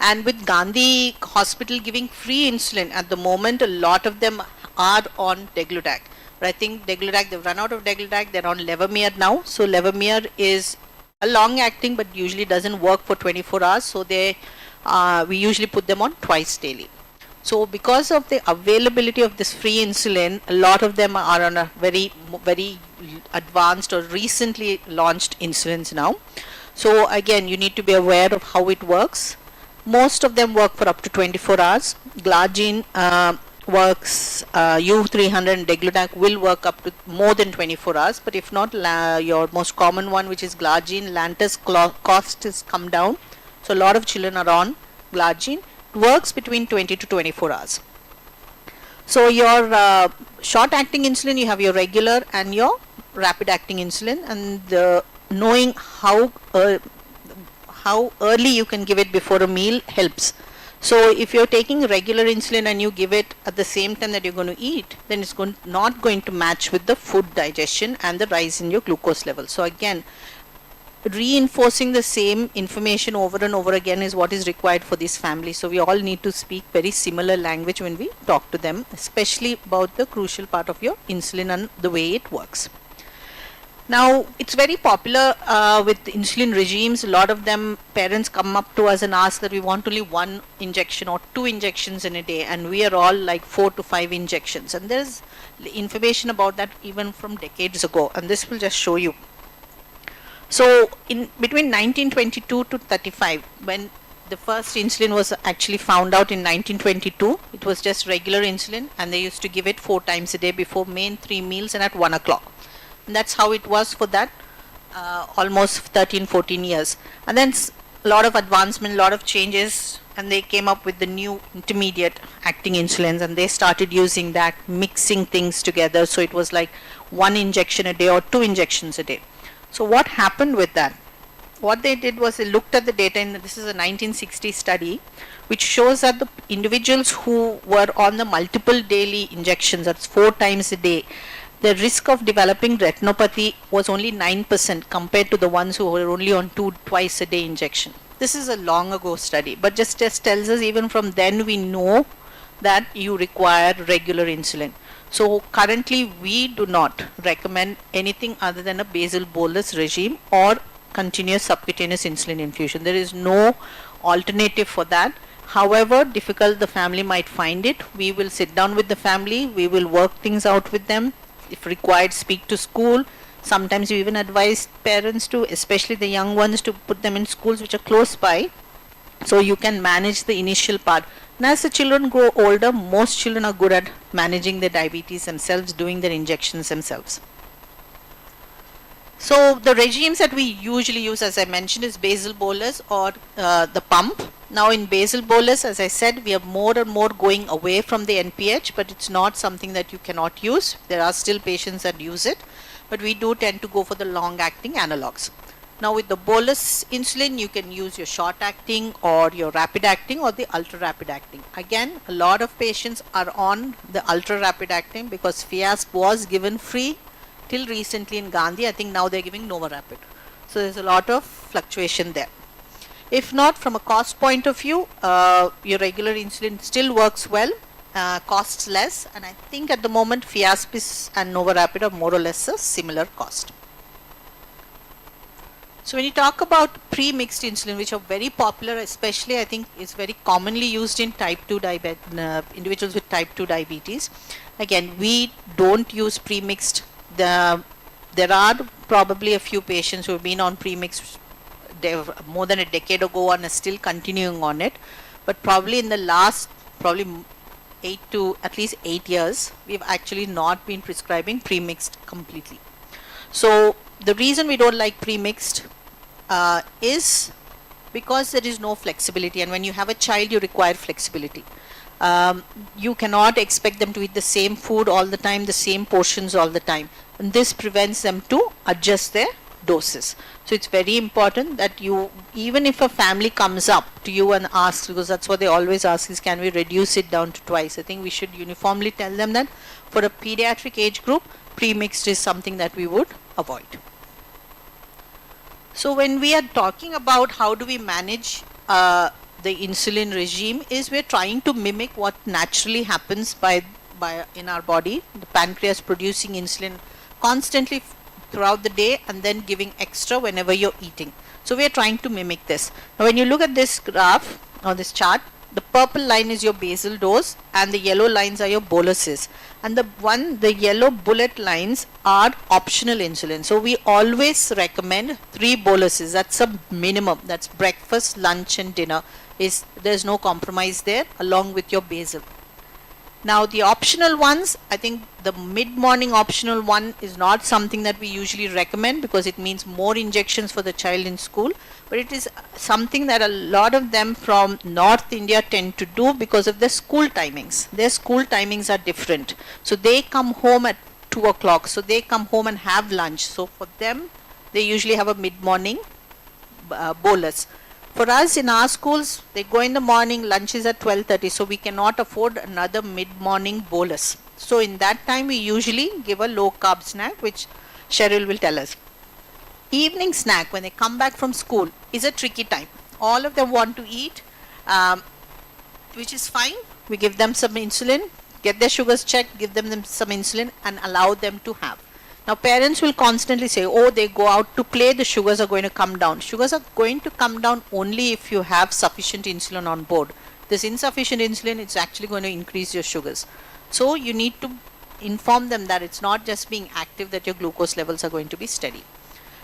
and with Gandhi Hospital giving free insulin at the moment, a lot of them are on Degludec. But I think Degludec, they've run out of Degludec, they're on Levemir now. So Levemir is a long acting but usually doesn't work for 24 hours. So they, we usually put them on twice daily. So because of the availability of this free insulin, a lot of them are on a very advanced or recently launched insulins now. So again, you need to be aware of how it works. Most of them work for up to 24 hours. Glargine works, U300 and Degludec will work up to more than 24 hours. But if not, your most common one, which is Glargine, Lantus cost has come down. So a lot of children are on Glargine. Works between 20 to 24 hours. So your short acting insulin, you have your regular and your rapid acting insulin, and knowing how early you can give it before a meal helps. So if you're taking regular insulin and you give it at the same time that you're going to eat, then it's not going to match with the food digestion and the rise in your glucose level. So again, reinforcing the same information over and over again is what is required for this family. So we all need to speak very similar language when we talk to them, especially about the crucial part of your insulin and the way it works. Now, it's very popular with insulin regimes. A lot of them, parents come up to us and ask that we want only 1 injection or 2 injections in a day, and we are all like 4 to 5 injections. And there's information about that even from decades ago, and this will just show you. So, in between 1922 to 35, when the first insulin was actually found out in 1922, it was just regular insulin, and they used to give it 4 times a day before main 3 meals and at 1 o'clock. And that's how it was for that almost 13-14 years. And then a lot of advancement, a lot of changes, and they came up with the new intermediate acting insulins, and they started using that, mixing things together. So it was like 1 injection a day or 2 injections a day. So what happened with that? What they did was they looked at the data, and this is a 1960 study, which shows that the individuals who were on the multiple daily injections, that's 4 times a day, the risk of developing retinopathy was only 9% compared to the ones who were only on twice a day injection. This is a long ago study, but just tells us even from then we know that you require regular insulin. So currently we do not recommend anything other than a basal bolus regime or continuous subcutaneous insulin infusion. There is no alternative for that. However difficult the family might find it, we will sit down with the family, we will work things out with them. If required, speak to school. Sometimes we even advise parents to, especially the young ones, to put them in schools which are close by, so you can manage the initial part. And as the children grow older, most children are good at managing their diabetes themselves, doing their injections themselves. So the regimes that we usually use, as I mentioned, is basal bolus or the pump. Now in basal bolus, as I said, we are more and more going away from the NPH, but it's not something that you cannot use. There are still patients that use it, but we do tend to go for the long-acting analogs. Now with the bolus insulin, you can use your short-acting or your rapid-acting or the ultra-rapid-acting. Again, a lot of patients are on the ultra-rapid-acting because Fiasp was given free till recently in Gandhi. I think now they're giving Nova Rapid. So there's a lot of fluctuation there. If not, from a cost point of view, your regular insulin still works well, costs less, and I think at the moment Fiaspis and Nova Rapid are more or less a similar cost. So when you talk about pre-mixed insulin, which are very popular, especially I think is very commonly used in type 2 individuals with type 2 diabetes. Again, we don't use pre-mixed. There are probably a few patients who have been on pre-mixed more than a decade ago and are still continuing on it, but probably in the last at least 8 years, we've actually not been prescribing pre-mixed completely. So the reason we don't like pre-mixed is because there is no flexibility, and when you have a child you require flexibility. You cannot expect them to eat the same food all the time, the same portions all the time, and this prevents them to adjust their doses. So it's very important that you, even if a family comes up to you and asks, because that's what they always ask is, can we reduce it down to twice? I think we should uniformly tell them that for a pediatric age group, pre-mixed is something that we would avoid. So when we are talking about how do we manage the insulin regime, is we're trying to mimic what naturally happens in our body, the pancreas producing insulin constantly throughout the day and then giving extra whenever you're eating. So we are trying to mimic this. Now when you look at this graph or this chart, the purple line is your basal dose and the yellow lines are your boluses, and the yellow bullet lines are optional insulin. So we always recommend 3 boluses. That's a minimum. That's breakfast, lunch and dinner. There's no compromise there, along with your basal. Now the optional ones, I think the mid-morning optional one is not something that we usually recommend because it means more injections for the child in school, but it is something that a lot of them from North India tend to do because of their school timings. Their school timings are different. So they come home at 2 o'clock, so they come home and have lunch. So for them, they usually have a mid-morning bolus. For us in our schools, they go in the morning, lunch is at 12:30, so we cannot afford another mid-morning bolus. So in that time, we usually give a low-carb snack, which Cheryl will tell us. Evening snack, when they come back from school, is a tricky time. All of them want to eat, which is fine. We give them some insulin, get their sugars checked, give them some insulin, and allow them to have. Now parents will constantly say, oh, they go out to play, the sugars are going to come down. Sugars are going to come down only if you have sufficient insulin on board. This insufficient insulin, it's actually going to increase your sugars. So you need to inform them that it's not just being active, that your glucose levels are going to be steady.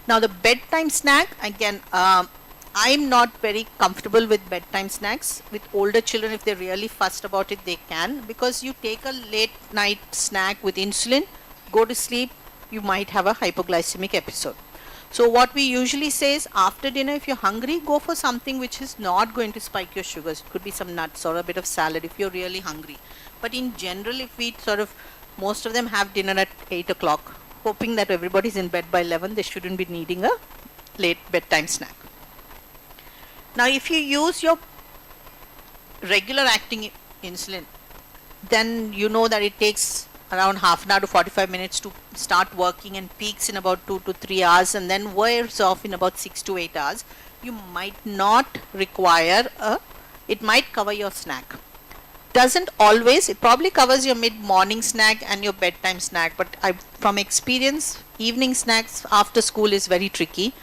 Now the bedtime snack, again, I'm not very comfortable with bedtime snacks. With older children, if they're really fussed about it, they can, because you take a late night snack with insulin, go to sleep, you might have a hypoglycemic episode. So what we usually say is, after dinner, if you're hungry, go for something which is not going to spike your sugars. It could be some nuts or a bit of salad if you're really hungry. But in general, if we most of them have dinner at 8 o'clock, hoping that everybody's in bed by 11, they shouldn't be needing a late bedtime snack. Now if you use your regular acting insulin, then you know that it takes around half an hour to 45 minutes to start working and peaks in about 2 to 3 hours and then wears off in about 6 to 8 hours. You might not require it might cover your snack. Doesn't always, it probably covers your mid-morning snack and your bedtime snack, but from experience, evening snacks after school is very tricky,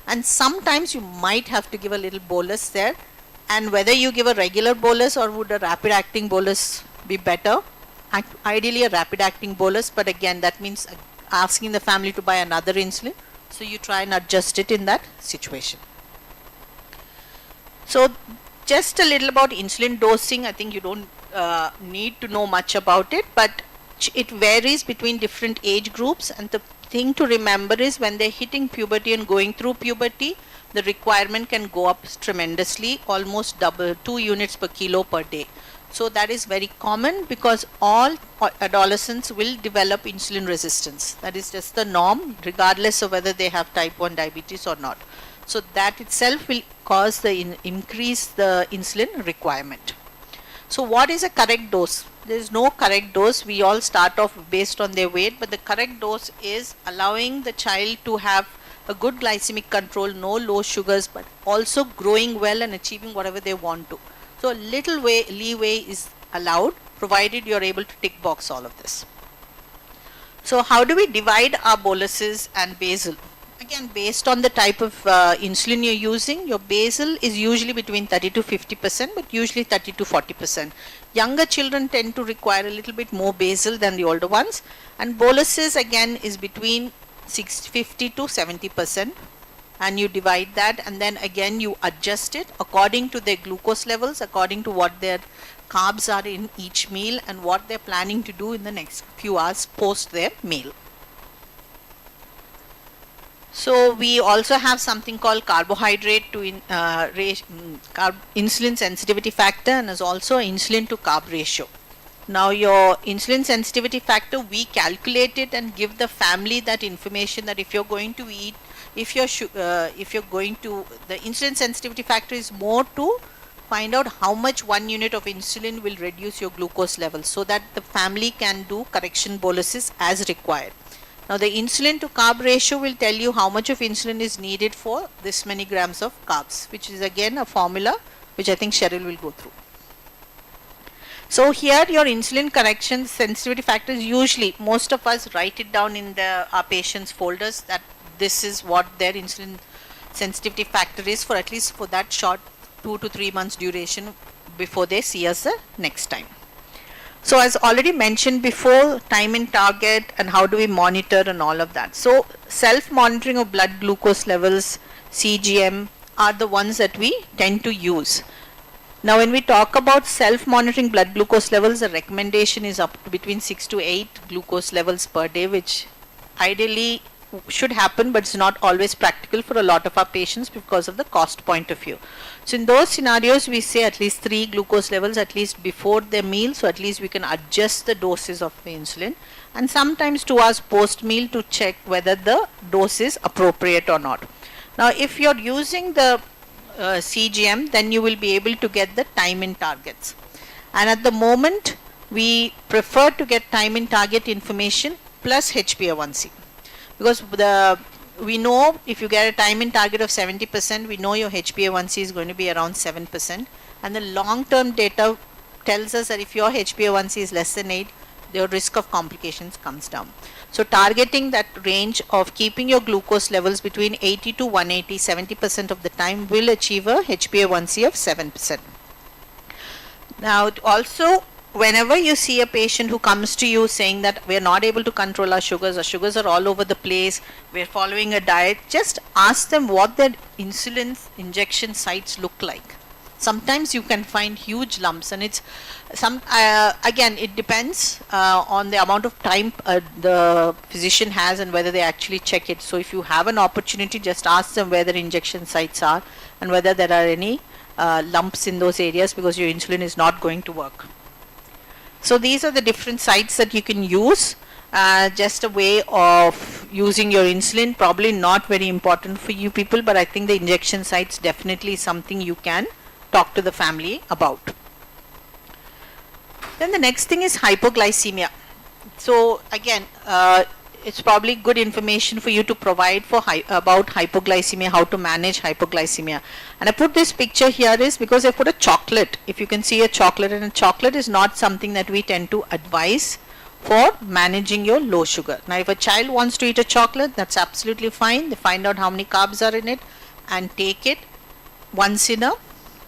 and sometimes you might have to give a little bolus there, and whether you give a regular bolus or would a rapid acting bolus be better? Ideally a rapid acting bolus, but again that means asking the family to buy another insulin, so you try and adjust it in that situation. So just a little about insulin dosing. I think you don't need to know much about it, but it varies between different age groups, and the thing to remember is when they're hitting puberty and going through puberty, the requirement can go up tremendously, almost double, 2 units per kilo per day. So that is very common because all adolescents will develop insulin resistance. That is just the norm, regardless of whether they have type 1 diabetes or not. So that itself will cause the increase the insulin requirement. So what is a correct dose? There is no correct dose. We all start off based on their weight, but the correct dose is allowing the child to have a good glycemic control, no low sugars, but also growing well and achieving whatever they want to. So a little leeway is allowed, provided you're able to tick box all of this. So how do we divide our boluses and basal? Again, based on the type of insulin you're using, your basal is usually between 30 to 50%, but usually 30 to 40%. Younger children tend to require a little bit more basal than the older ones, and boluses again is between 50 to 70%. And you divide that, and then again you adjust it according to their glucose levels, according to what their carbs are in each meal and what they're planning to do in the next few hours post their meal. So we also have something called carbohydrate to insulin sensitivity factor, and is also insulin to carb ratio. Now your insulin sensitivity factor, we calculate it and give the family that information that if you're going to eat, if you're going to, the insulin sensitivity factor is more to find out how much 1 unit of insulin will reduce your glucose levels, so that the family can do correction boluses as required. Now the insulin to carb ratio will tell you how much of insulin is needed for this many grams of carbs, which is again a formula which I think Cheryl will go through. So here your insulin correction sensitivity factor is usually, most of us write it down in our patients' folders that this is what their insulin sensitivity factor is for at least for that short 2 to 3 months duration before they see us the next time. So as already mentioned before, time in target and how do we monitor and all of that. So self-monitoring of blood glucose levels, CGM, are the ones that we tend to use. Now when we talk about self-monitoring blood glucose levels, the recommendation is up to between 6 to 8 glucose levels per day, which ideally should happen, but it's not always practical for a lot of our patients because of the cost point of view. So in those scenarios, we say at least 3 glucose levels at least before their meal, so at least we can adjust the doses of the insulin, and sometimes 2 hours post meal to check whether the dose is appropriate or not. Now if you're using the CGM, then you will be able to get the time in targets. And at the moment, we prefer to get time in target information plus HbA1c, because we know if you get a time in target of 70%, we know your HbA1c is going to be around 7%, and the long-term data tells us that if your HbA1c is less than 8, your risk of complications comes down. So targeting that range of keeping your glucose levels between 80 to 180, 70% of the time will achieve a HbA1c of 7%. Now also, whenever you see a patient who comes to you saying that we're not able to control our sugars are all over the place, we're following a diet, just ask them what their insulin injection sites look like. Sometimes you can find huge lumps, and it's again it depends on the amount of time the physician has and whether they actually check it. So if you have an opportunity, just ask them where their injection sites are and whether there are any lumps in those areas, because your insulin is not going to work. So these are the different sites that you can use. Just a way of using your insulin, probably not very important for you people, but I think the injection sites definitely is something you can talk to the family about. Then the next thing is hypoglycemia. So again, it's probably good information for you to provide for about hypoglycemia, how to manage hypoglycemia. And I put this picture here is because I put a chocolate. If you can see a chocolate, and a chocolate is not something that we tend to advise for managing your low sugar. Now if a child wants to eat a chocolate, that's absolutely fine. They find out how many carbs are in it and take it once in a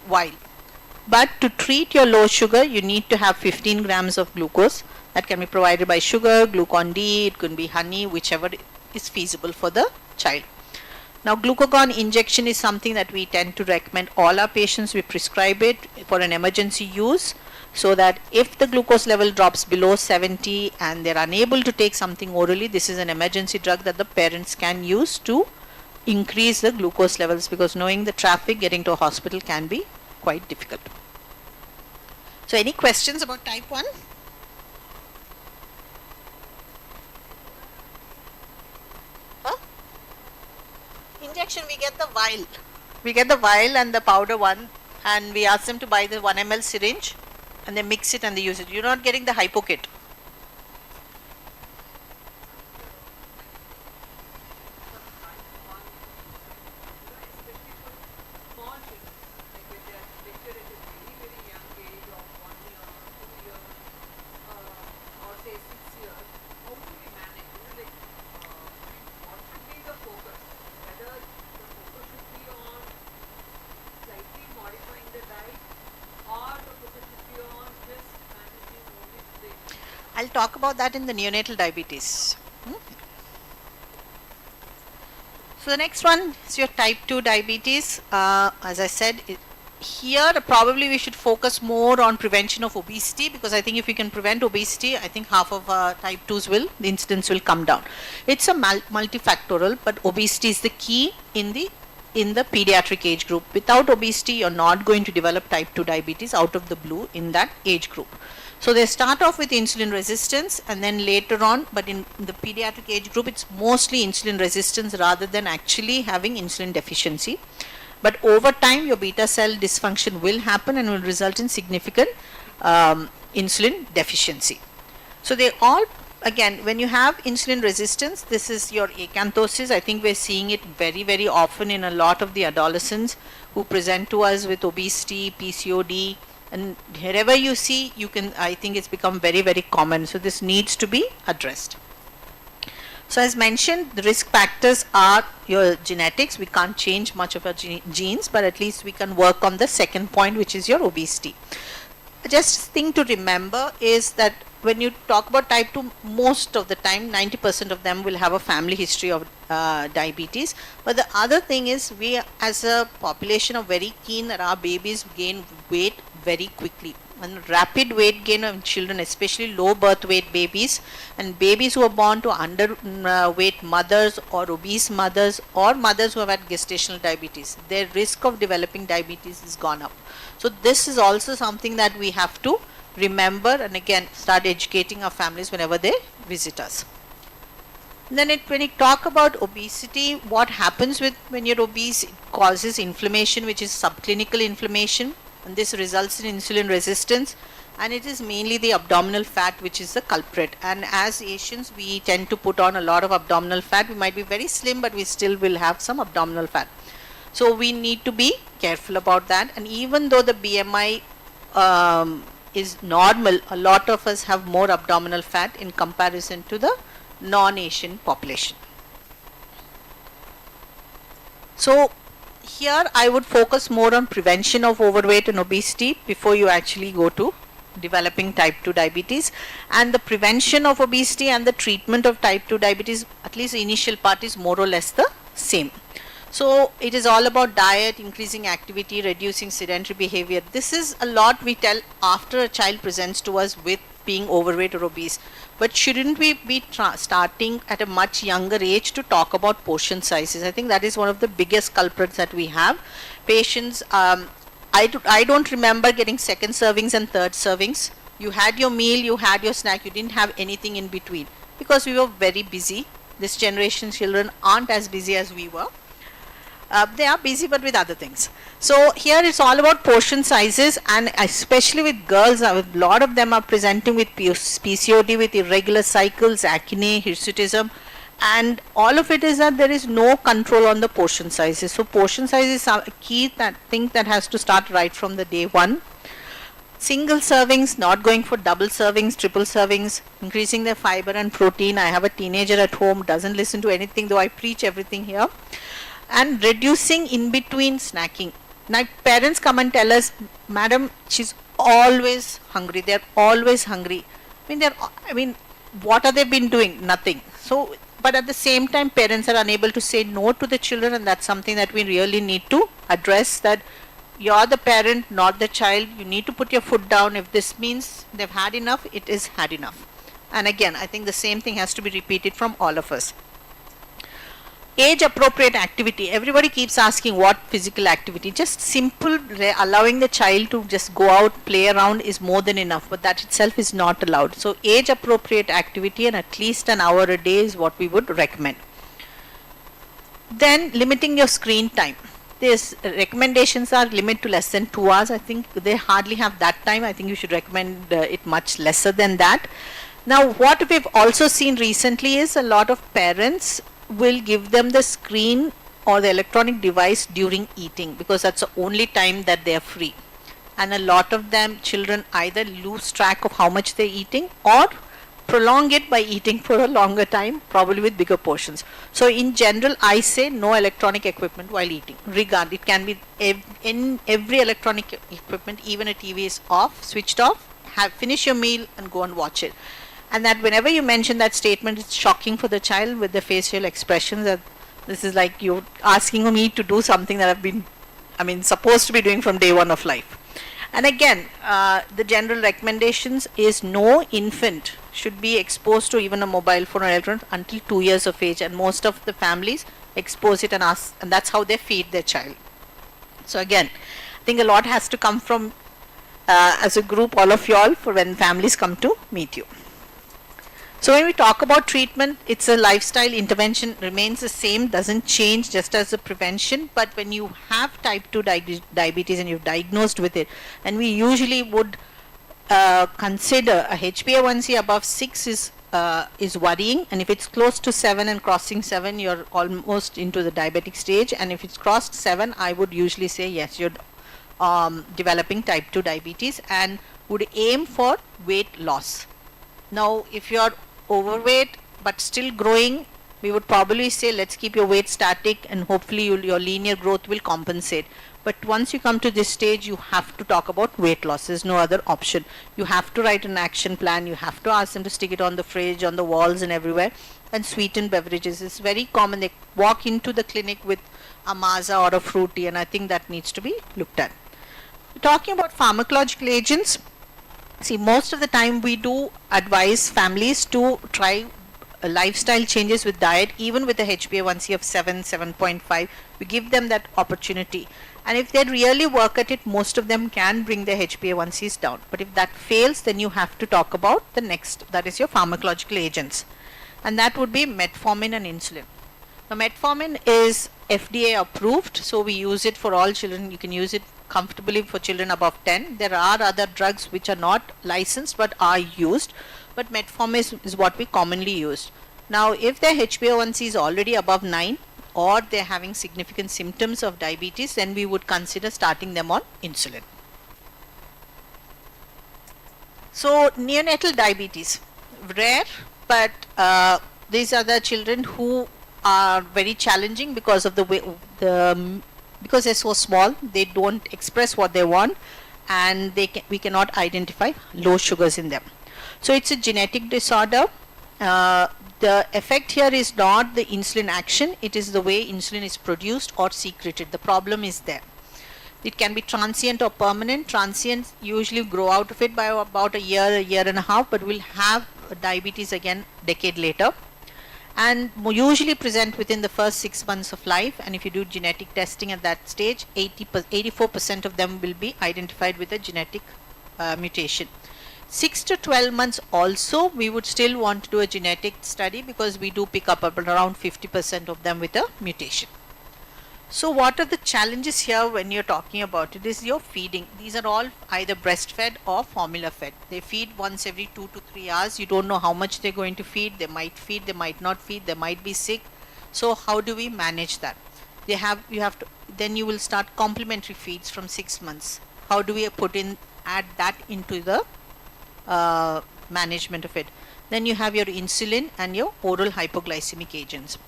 while. But to treat your low sugar, you need to have 15 grams of glucose. That can be provided by sugar, glucon-D, it could be honey, whichever is feasible for the child. Now glucagon injection is something that we tend to recommend all our patients. We prescribe it for an emergency use, so that if the glucose level drops below 70 and they're unable to take something orally, this is an emergency drug that the parents can use to increase the glucose levels, because knowing the traffic, getting to a hospital can be quite difficult. So any questions about type 1? Injection, we get the vial. We get the vial and the powder one, and we ask them to buy the 1 ml syringe and they mix it and they use it. You're not getting the hypo kit. I'll talk about that in the neonatal diabetes. So the next one is your type 2 diabetes. As I said, here probably we should focus more on prevention of obesity, because I think if we can prevent obesity, I think half of type 2s the incidence will come down. It's a multifactorial, but obesity is the key in the pediatric age group. Without obesity, you're not going to develop type 2 diabetes out of the blue in that age group. So they start off with insulin resistance, and then later on, but in the pediatric age group, it's mostly insulin resistance rather than actually having insulin deficiency. But over time, your beta cell dysfunction will happen and will result in significant insulin deficiency. So they all, again, when you have insulin resistance, this is your acanthosis. I think we're seeing it very, very often in a lot of the adolescents who present to us with obesity, PCOD, and wherever you see, I think it's become very, very common. So this needs to be addressed. So as mentioned, the risk factors are your genetics. We can't change much of our genes, but at least we can work on the second point, which is your obesity. Just thing to remember is that when you talk about type 2, most of the time, 90% of them will have a family history of diabetes. But the other thing is, we as a population are very keen that our babies gain weight very quickly. And rapid weight gain of children, especially low birth weight babies, and babies who are born to underweight mothers or obese mothers, or mothers who have had gestational diabetes, their risk of developing diabetes has gone up. So this is also something that we have to remember, and again start educating our families whenever they visit us. Then when you talk about obesity, what happens when you're obese, it causes inflammation, which is subclinical inflammation, and this results in insulin resistance, and it is mainly the abdominal fat which is the culprit. And as Asians, we tend to put on a lot of abdominal fat. We might be very slim, but we still will have some abdominal fat. So we need to be careful about that. And even though the BMI is normal, a lot of us have more abdominal fat in comparison to the non-Asian population. So here I would focus more on prevention of overweight and obesity before you actually go to developing type 2 diabetes. And the prevention of obesity and the treatment of type 2 diabetes, at least the initial part, is more or less the same. So it is all about diet, increasing activity, reducing sedentary behavior. This is a lot we tell after a child presents to us with being overweight or obese. But shouldn't we be starting at a much younger age to talk about portion sizes? I think that is one of the biggest culprits that we have. Patients, I don't remember getting second servings and third servings. You had your meal, you had your snack, you didn't have anything in between because we were very busy. This generation's children aren't as busy as we were. They are busy but with other things. So here it's all about portion sizes, and especially with girls, a lot of them are presenting with PCOD, with irregular cycles, acne, hirsutism, and all of it is that there is no control on the portion sizes. So portion size is a key thing that has to start right from the day one. Single servings, not going for double servings, triple servings, increasing their fiber and protein. I have a teenager at home, doesn't listen to anything, though I preach everything here. And reducing in between snacking. Now parents come and tell us, madam, she's always hungry, they're always hungry. I mean, what have they been doing? Nothing. So, but at the same time, parents are unable to say no to the children, and that's something that we really need to address, that you're the parent, not the child. You need to put your foot down. If this means they've had enough, it is had enough. And again, I think the same thing has to be repeated from all of us. Age appropriate activity. Everybody keeps asking what physical activity. Just simple allowing the child to just go out, play around is more than enough, but that itself is not allowed. So age appropriate activity and at least an hour a day is what we would recommend. Then limiting your screen time. These recommendations are limit to less than 2 hours. I think they hardly have that time. I think you should recommend it much lesser than that. Now what we've also seen recently is a lot of parents will give them the screen or the electronic device during eating because that's the only time that they are free. And a lot of them, children, either lose track of how much they're eating or prolong it by eating for a longer time, probably with bigger portions. So in general, I say no electronic equipment while eating. It can be in every electronic equipment, even a TV is off, switched off, finish your meal and go and watch it. And that whenever you mention that statement, it's shocking for the child with the facial expressions that this is like you asking me to do something that I've been, supposed to be doing from day one of life. And again, the general recommendations is no infant should be exposed to even a mobile phone or electronic until 2 years of age, and most of the families expose it and that's how they feed their child. So again, I think a lot has to come from as a group, all of y'all, for when families come to meet you. So when we talk about treatment, it's a lifestyle intervention, remains the same, doesn't change, just as a prevention. But when you have type 2 diabetes and you're diagnosed with it, and we usually would consider a HbA1c above 6 is worrying, and if it's close to 7 and crossing 7, you're almost into the diabetic stage, and if it's crossed 7, I would usually say yes, you're developing type 2 diabetes and would aim for weight loss. Now if you're overweight but still growing, we would probably say let's keep your weight static and hopefully your linear growth will compensate. But once you come to this stage, you have to talk about weight loss. There's no other option. You have to write an action plan. You have to ask them to stick it on the fridge, on the walls and everywhere. And sweetened beverages is very common. They walk into the clinic with a maza or a fruity, and I think that needs to be looked at. Talking about pharmacological agents, see, most of the time we do advise families to try lifestyle changes with diet, even with a HbA1c of 7, 7.5. We give them that opportunity. And if they really work at it, most of them can bring their HbA1cs down. But if that fails, then you have to talk about the next, that is your pharmacological agents. and that would be metformin and insulin. Now metformin is FDA approved, so we use it for all children. You can use it comfortably for children above 10. There are other drugs which are not licensed but are used, but metformin is what we commonly use. Now if their HbA1c is already above 9 or they're having significant symptoms of diabetes, then we would consider starting them on insulin. So neonatal diabetes, rare, but these are the children who are very challenging because of the way because they're so small, they don't express what they want, and we cannot identify low sugars in them. So it's a genetic disorder. The effect here is not the insulin action, it is the way insulin is produced or secreted. The problem is there. It can be transient or permanent. Transient usually grow out of it by about a year and a half, but will have diabetes again decade later, and usually present within the first 6 months of life. And if you do genetic testing at that stage, 84% of them will be identified with a genetic mutation. 6 to 12 months also we would still want to do a genetic study, because we do pick up around 50% of them with a mutation. So what are the challenges here when you're talking about it is your feeding. These are all either breastfed or formula fed. They feed once every 2 to 3 hours. You don't know how much they're going to feed. They might feed, they might not feed, they might be sick. So how do we manage that? Then you will start complementary feeds from 6 months. How do we add that into the management of it? Then you have your insulin and your oral hypoglycemic agents.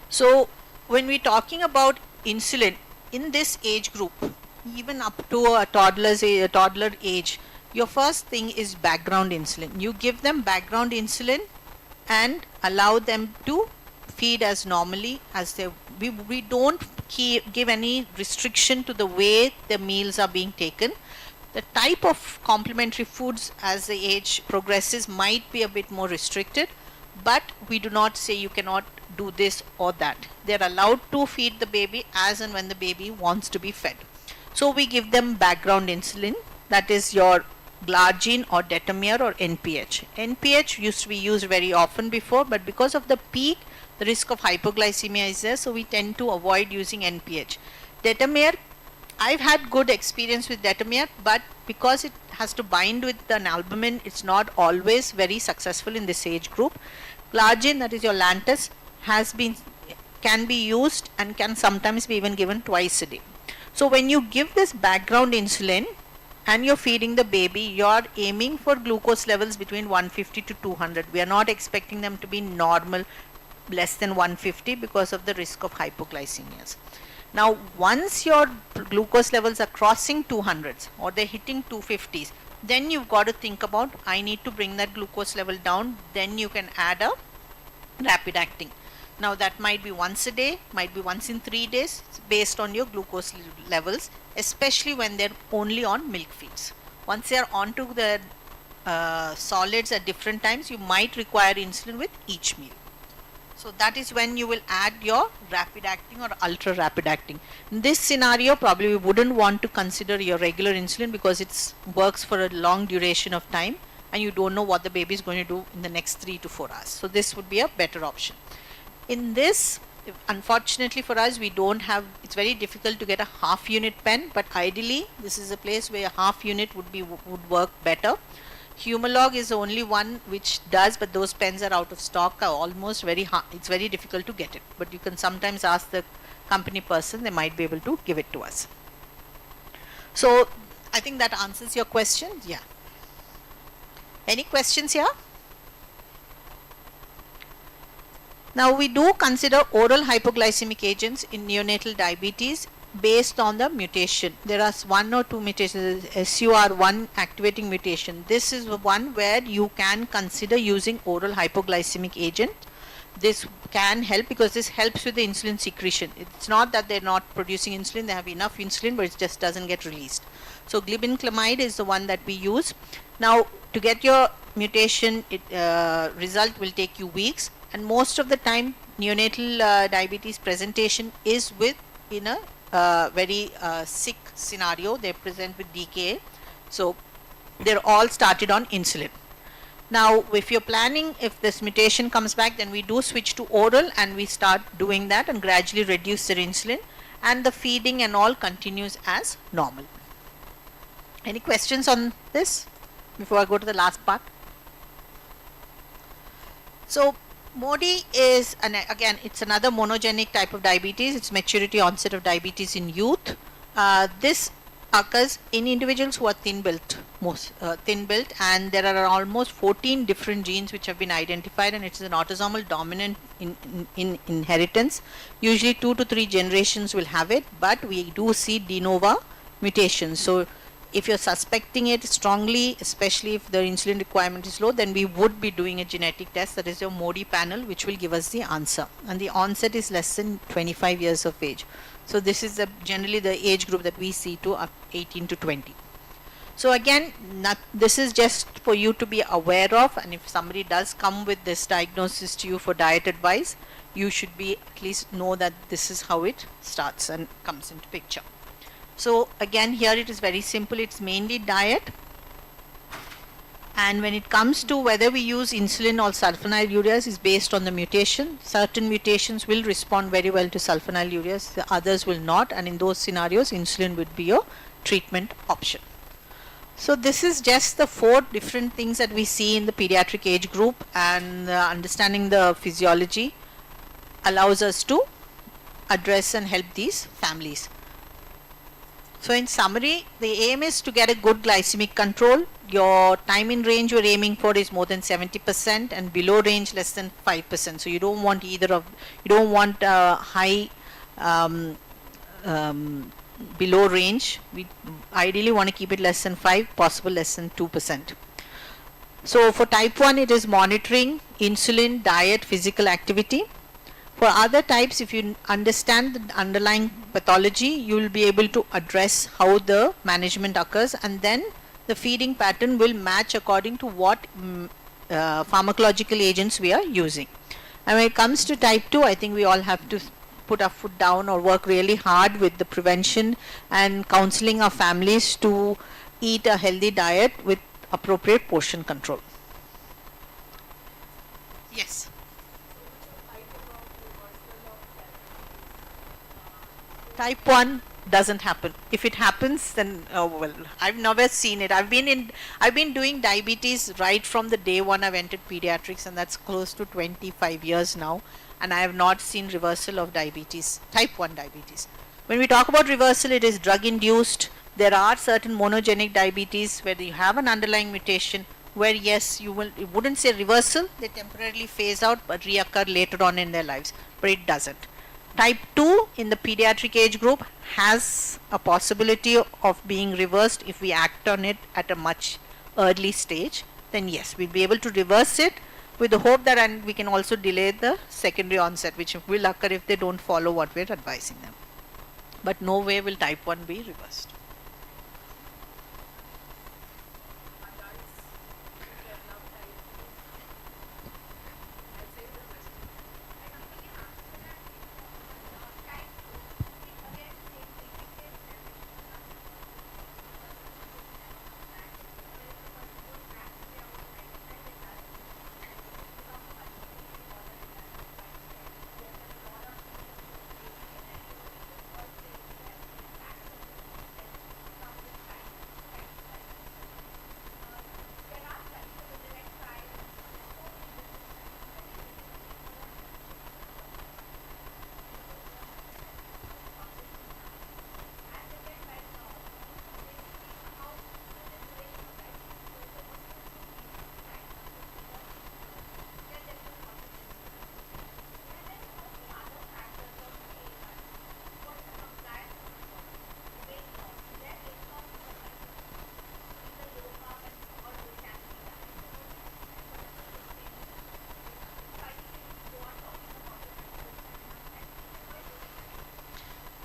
So when we're talking about insulin in this age group, even up to a toddler age, your first thing is background insulin. You give them background insulin and allow them to feed as normally as we don't give any restriction to the way the meals are being taken. The type of complementary foods as the age progresses might be a bit more restricted, but we do not say you cannot do this or that. They're allowed to feed the baby as and when the baby wants to be fed. So we give them background insulin, that is your glargine or detamere or NPH. NPH used to be used very often before, but because of the peak, the risk of hypoglycemia is there, so we tend to avoid using NPH. Detamere, I've had good experience with detamere, but because it has to bind with an albumin, it's not always very successful in this age group. Glargine, that is your Lantus, can be used and can sometimes be even given twice a day. So when you give this background insulin and you're feeding the baby, you're aiming for glucose levels between 150 to 200. We are not expecting them to be normal less than 150 because of the risk of hypoglycemias. Now once your glucose levels are crossing 200s or they're hitting 250s, then you've got to think about, I need to bring that glucose level down. Then you can add a rapid acting. Now that might be once a day, might be once in 3 days, based on your glucose levels, especially when they're only on milk feeds. Once they're onto the solids at different times, you might require insulin with each meal. So that is when you will add your rapid acting or ultra rapid acting. In this scenario, probably we wouldn't want to consider your regular insulin because it works for a long duration of time and you don't know what the baby is going to do in the next 3 to 4 hours. So this would be a better option. In this, unfortunately for us, we don't have, it's very difficult to get a half unit pen, but ideally this is a place where a half unit would work better. Humalog is the only one which does, but those pens are out of stock, are almost very hard. It's very difficult to get it, but you can sometimes ask the company person, they might be able to give it to us. So I think that answers your question. Yeah. Any questions here? Now we do consider oral hypoglycemic agents in neonatal diabetes based on the mutation. There are 1 or 2 mutations, SUR1 activating mutation. This is one where you can consider using oral hypoglycemic agent. This can help because this helps with the insulin secretion. It's not that they're not producing insulin, they have enough insulin, but it just doesn't get released. So glibenclamide is the one that we use. Now to get your mutation result will take you weeks, and most of the time neonatal diabetes presentation is in a very sick scenario. They present with DKA, so they're all started on insulin. Now, if you're planning, if this mutation comes back, then we do switch to oral and we start doing that and gradually reduce their insulin, and the feeding and all continues as normal. Any questions on this before I go to the last part? So, MODY is, again, it's another monogenic type of diabetes. It's maturity onset of diabetes in youth. This occurs in individuals who are thin built, and there are almost 14 different genes which have been identified, and it's an autosomal dominant in inheritance. Usually 2 to 3 generations will have it, but we do see de novo mutations. So if you're suspecting it strongly, especially if the insulin requirement is low, then we would be doing a genetic test, that is your MODY panel, which will give us the answer, and the onset is less than 25 years of age. So this is generally the age group that we see to 18 to 20. So again, this is just for you to be aware of, and if somebody does come with this diagnosis to you for diet advice, you should be at least know that this is how it starts and comes into picture. So again, here it is very simple. It's mainly diet. And when it comes to whether we use insulin or sulfonylureas is based on the mutation. Certain mutations will respond very well to sulfonylureas, the others will not, and in those scenarios insulin would be your treatment option. So this is just the 4 different things that we see in the pediatric age group, and understanding the physiology allows us to address and help these families. So in summary, the aim is to get a good glycemic control. Your time in range you're aiming for is more than 70% and below range less than 5%. So you don't want either of, you don't want high below range. We ideally want to keep it less than 5, possible less than 2%. So for type 1 it is monitoring, insulin, diet, physical activity. For other types, if you understand the underlying pathology, you will be able to address how the management occurs, and then the feeding pattern will match according to what pharmacological agents we are using. And when it comes to type 2, I think we all have to put our foot down or work really hard with the prevention and counseling our families to eat a healthy diet with appropriate portion control. Yes. Type 1 doesn't happen. If it happens, then well, I've never seen it. I've been doing diabetes right from the day one I've entered pediatrics, and that's close to 25 years now, and I have not seen reversal of diabetes, type 1 diabetes. When we talk about reversal, it is drug induced. There are certain monogenic diabetes where you have an underlying mutation where yes, you wouldn't say reversal, they temporarily phase out but reoccur later on in their lives, but it doesn't. Type 2 in the pediatric age group has a possibility of being reversed if we act on it at a much early stage. Then yes, we'll be able to reverse it with the hope that, and we can also delay the secondary onset, which will occur if they don't follow what we're advising them. But no way will type 1 be reversed.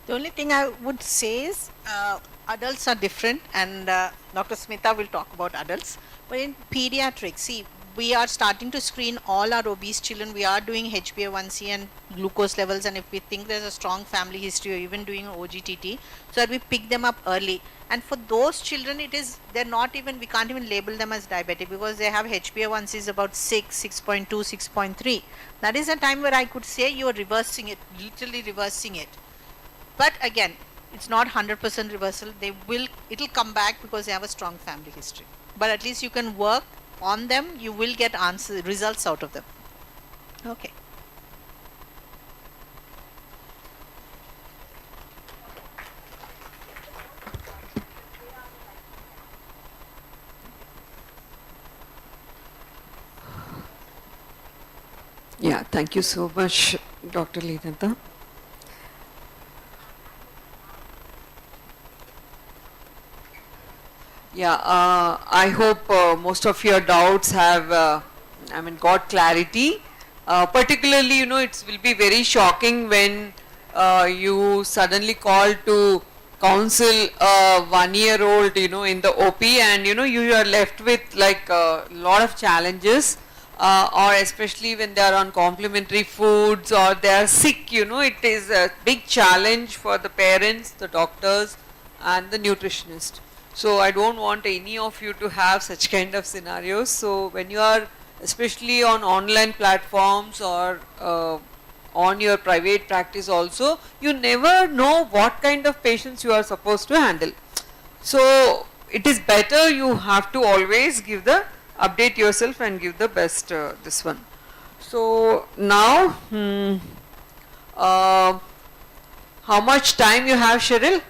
The only thing I would say is adults are different, and Dr. Smita will talk about adults. But in pediatrics, see, we are starting to screen all our obese children. We are doing HbA1c and glucose levels, and if we think there's a strong family history or even doing OGTT, so that we pick them up early. And for those children, they're not even, we can't even label them as diabetic because they have HbA1c is about 6, 6.2, 6.3. That is a time where I could say you are reversing it, literally reversing it. But again, it's not 100% reversal. It'll come back because they have a strong family history. But at least you can work on them, you will get results out of them. Okay. Yeah, thank you so much, Dr. Leenata. Yeah, I hope most of your doubts have, got clarity. Particularly, it will be very shocking when you suddenly call to counsel a 1-year-old, in the OP, and you are left with like a lot of challenges. Or especially when they are on complementary foods or they are sick, it is a big challenge for the parents, the doctors, and the nutritionist. So I don't want any of you to have such kind of scenarios. So when you are especially on online platforms or on your private practice also, you never know what kind of patients you are supposed to handle. So it is better you have to always give the update yourself and give the best this one. So now how much time you have, Cheryl?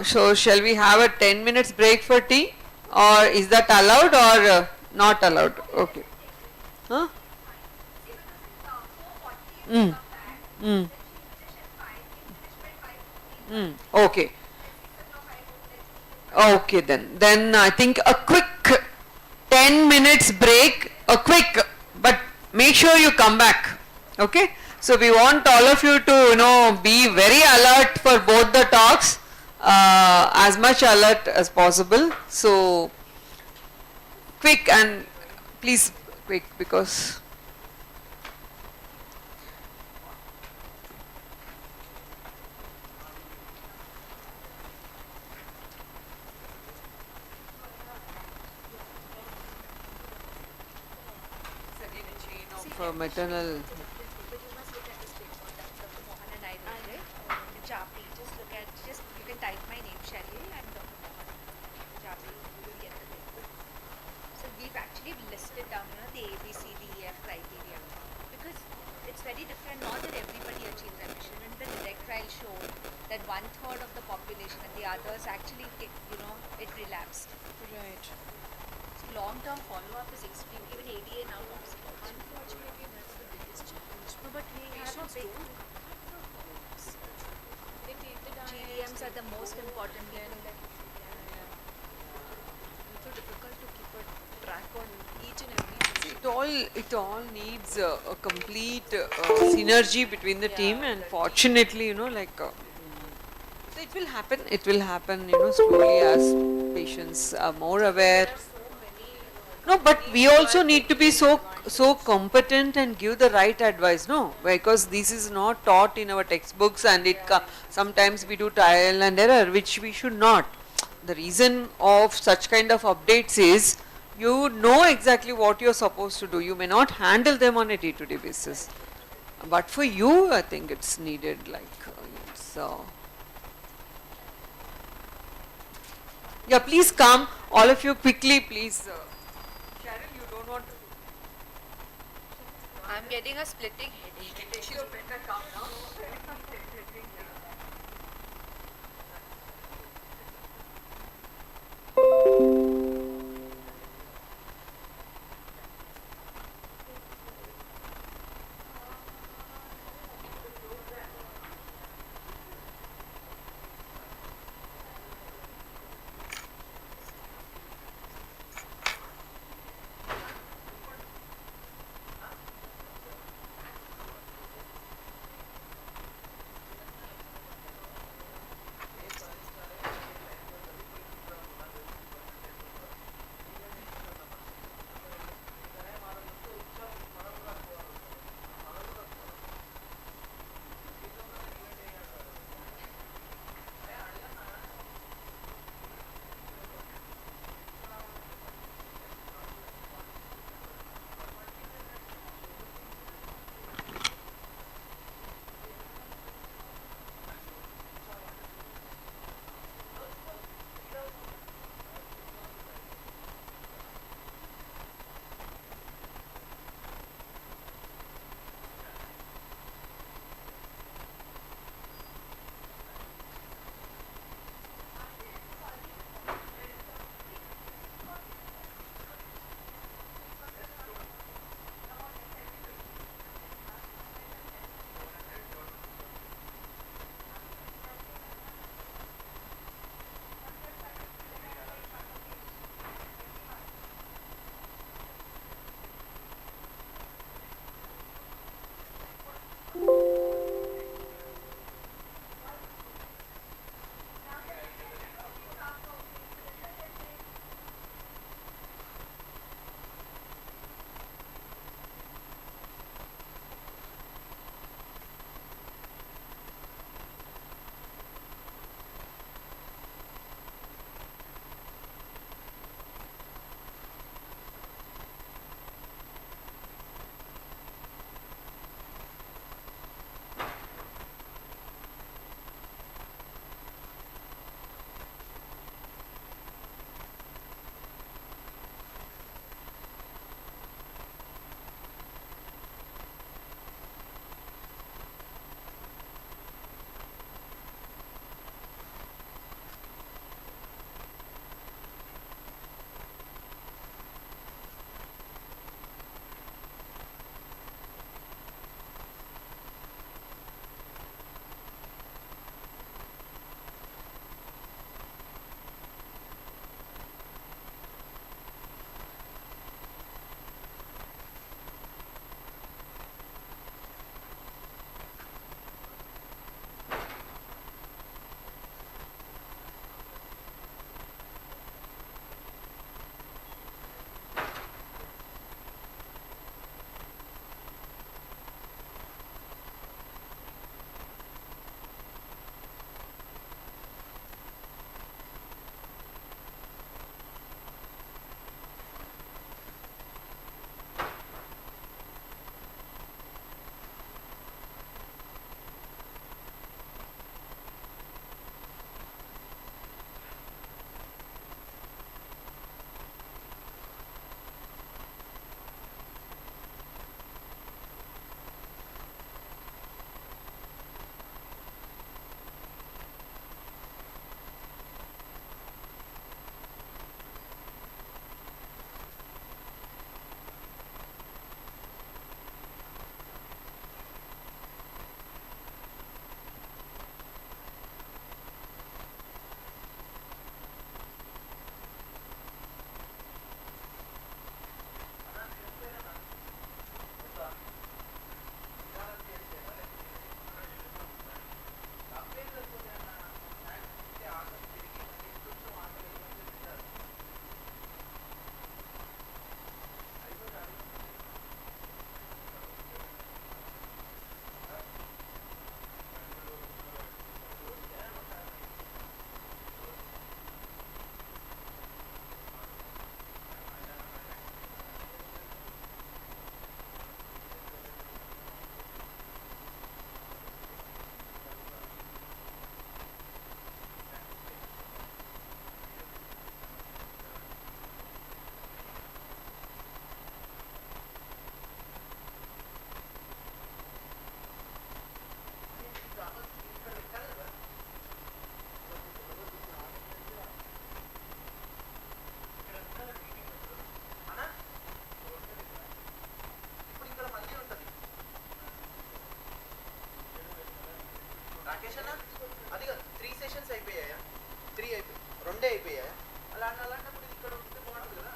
So shall we have a 10 minutes break for tea, or is that allowed or not allowed? Okay. Huh? Okay. Okay, then I think a quick 10 minutes break, but make sure you come back. Okay, so we want all of you to be very alert for both the talks, as much alert as possible. So quick, and please quick, because maternal. You can type my name, Shelly, and Dr. Mohan Jabi, you will get the paper. So we've actually listed down, the A, B, C, D, E, F criteria, because it's very different. Not that everybody achieves remission. And the direct trial showed that 1/3 of the population and the others actually, it relapsed. Right. So long-term follow-up is extreme. Even ADA now talks about it. Unfortunately, that's the biggest challenge. No, but we have a big. They take the diet. GDMs are the most important. It's so difficult to keep a track on each and every patient. It all needs a complete synergy between the team, and fortunately, so it will happen, slowly as patients are more aware. No, but we also need to be so competent and give the right advice, no? Because this is not taught in our textbooks, and sometimes we do trial and error, which we should not. The reason of such kind of updates is you know exactly what you're supposed to do. You may not handle them on a day-to-day basis, but for you, I think it's needed. Yeah, please come, all of you, quickly, please. Sharon, you don't want to. I'm getting a splitting headache. You better come now. Rakesh అన్న అది 3 sessions అయిపోయాయా 3 అయిపోయి 2 అయిపోయాయా అలాంటప్పుడు ఇక్కడ ఉంటే బాగుంటుంది కదా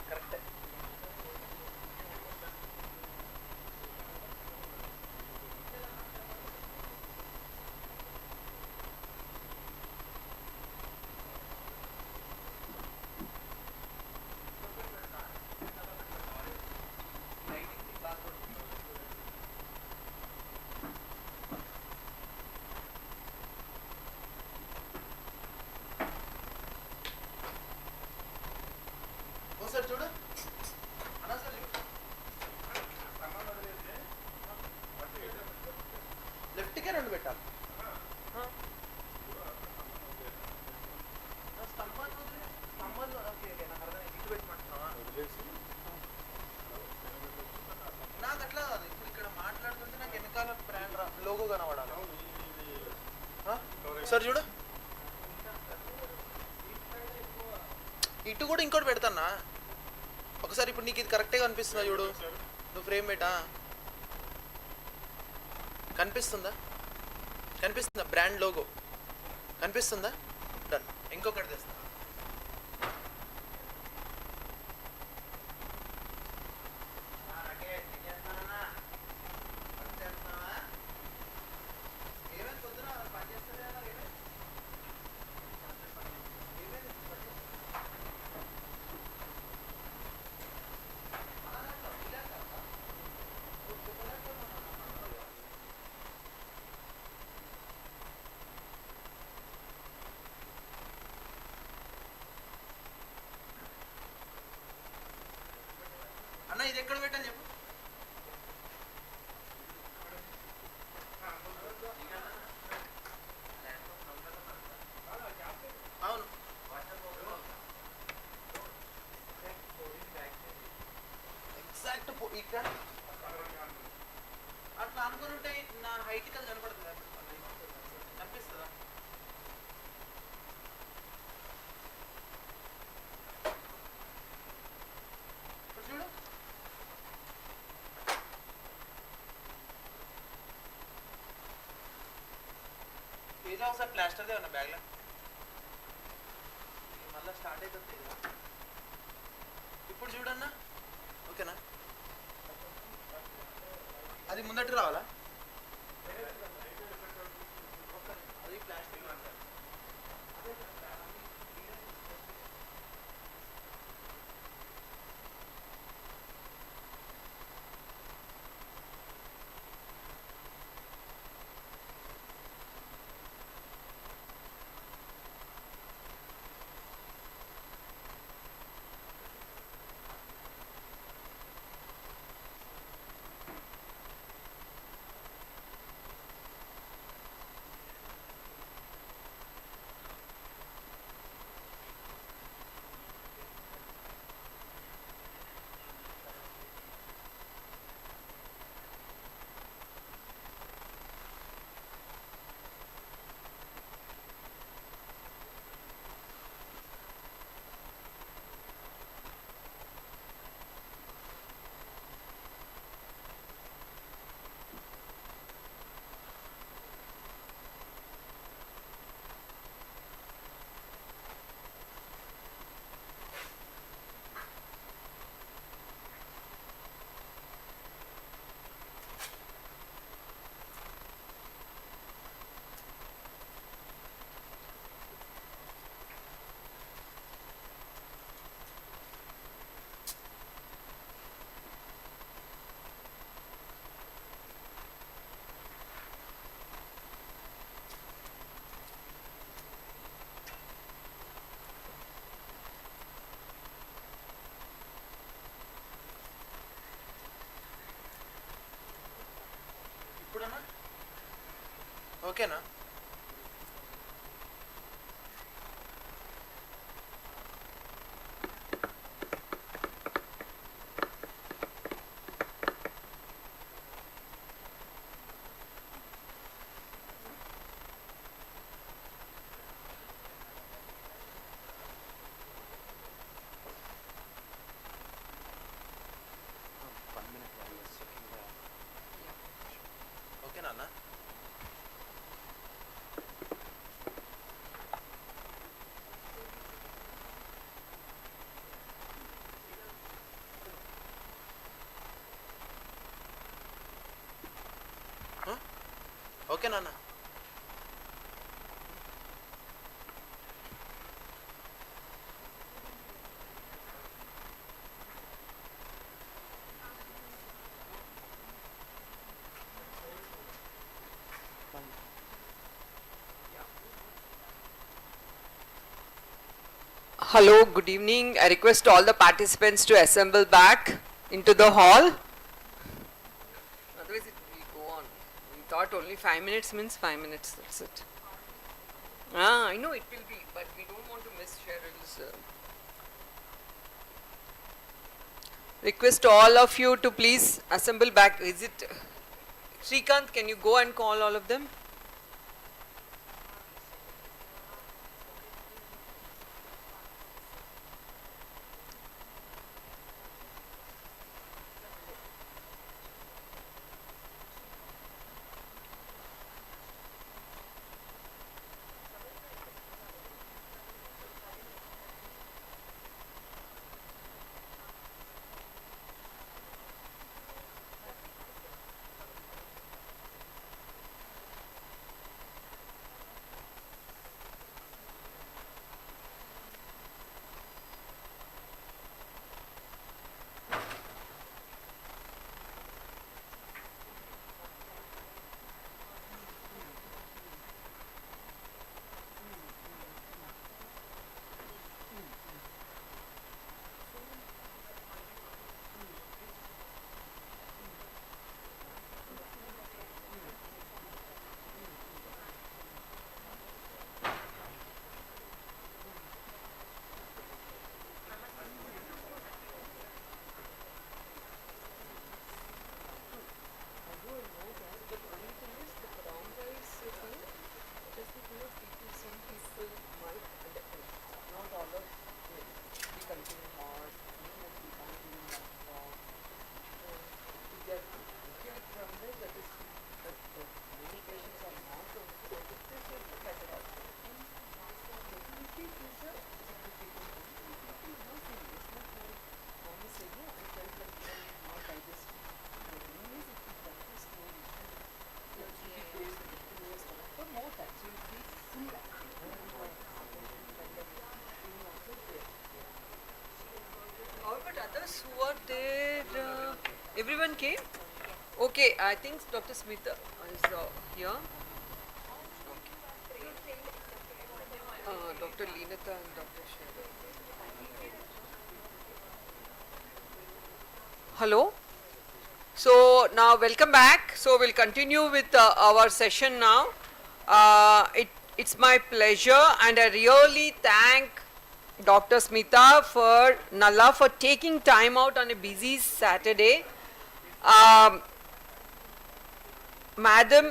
కరెక్టే సార్ చూడు అన్నా సార్ లెఫ్ట్కే 2 పెట్టాలి స్తంభాలు ఓకే నాకు అర్థం ఇటు పెట్టమంటున్నావా నాకు అట్లా కాదు ఇప్పుడు ఇక్కడ మాట్లాడుతుంటే నాకు వెనకాల బ్రాండ్ లోగో కనబడాలి సార్ చూడు ఇటు కూడా ఇంకోటి పెడతానా ఒకసారి ఇప్పుడు నీకు ఇది కరెక్ట్గా కనిపిస్తుందా చూడు నువ్వు ఫ్రేమ్ పెట్టా కనిపిస్తుందా బ్రాండ్ లోగో కనిపిస్తుందా డన్ ఇంకొకటి తెస్తా అన్న ఇది ఎక్కడ పెట్టాలి చెప్పు అవును ఎగ్జాక్ట్ ఇక్కడ అట్లా అనుకుంటే నా హైట్ అది కనపడుతుందా కనిపిస్తుందా చూడు తేజ ఒకసారి ప్లాస్టర్దే ఉన్నా బ్యాగ్లో మళ్ళీ స్టార్ట్ అవుతుంది తేజ ఇప్పుడు చూడన్నా ఓకేనా అది ముందట్టు రావాలా అది ప్లాస్టిక్ అంటారు ఇప్పుడన్నా ఓకేనా ఓకే నాన్న. Hello, good evening. I request all the participants to assemble back into the hall. Otherwise, it will go on. We thought only 5 minutes means 5 minutes. That's it. I know it will be, but we don't want to miss Cheryl's. Request all of you to please assemble back. Is it Srikanth? Can you go and call all of them? Who are there? Everyone came? Okay, I think Dr. Smita is here. Dr. Leenata and Dr. Sheila. Hello. So now welcome back. So we'll continue with our session now. It's my pleasure, and I really thank Dr. Smita for Nalla for taking time out on a busy Saturday. Madam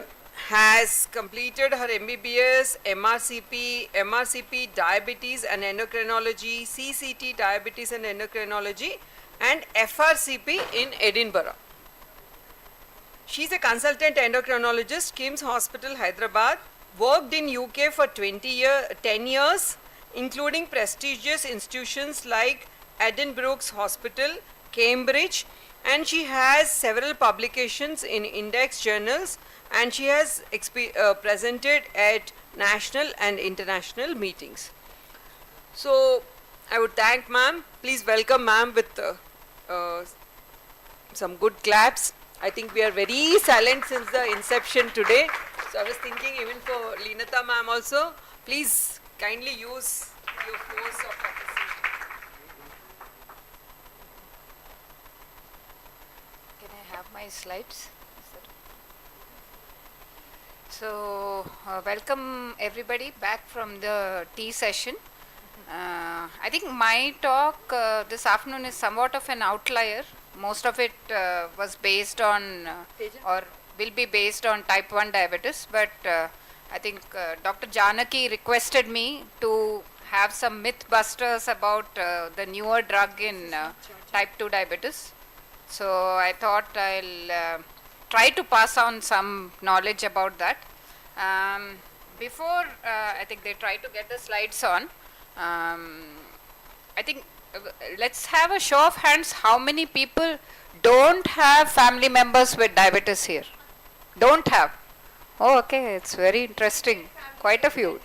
has completed her MBBS, MRCP Diabetes and Endocrinology, CCT Diabetes and Endocrinology, and FRCP in Edinburgh. She is a consultant endocrinologist, KIMS Hospital, Hyderabad, worked in UK for 10 years, including prestigious institutions like Edinburgh's Hospital, Cambridge, and she has several publications in index journals, and she has presented at national and international meetings. So I would thank ma'am. Please welcome ma'am with some good claps. I think we are very silent since the inception today. So I was thinking even for Leenata ma'am also, please kindly use your force of participation. Can I have my slides? So, welcome everybody back from the tea session. I think my talk this afternoon is somewhat of an outlier. Most of it was based on or will be based on type 1 diabetes, but I think Dr. Janaki requested me to have some myth busters about the newer drug in type 2 diabetes. So I thought I'll try to pass on some knowledge about that. Before I think they try to get the slides on, I think let's have a show of hands. How many people don't have family members with diabetes here? Don't have. Oh, okay, it's very interesting. Quite a few.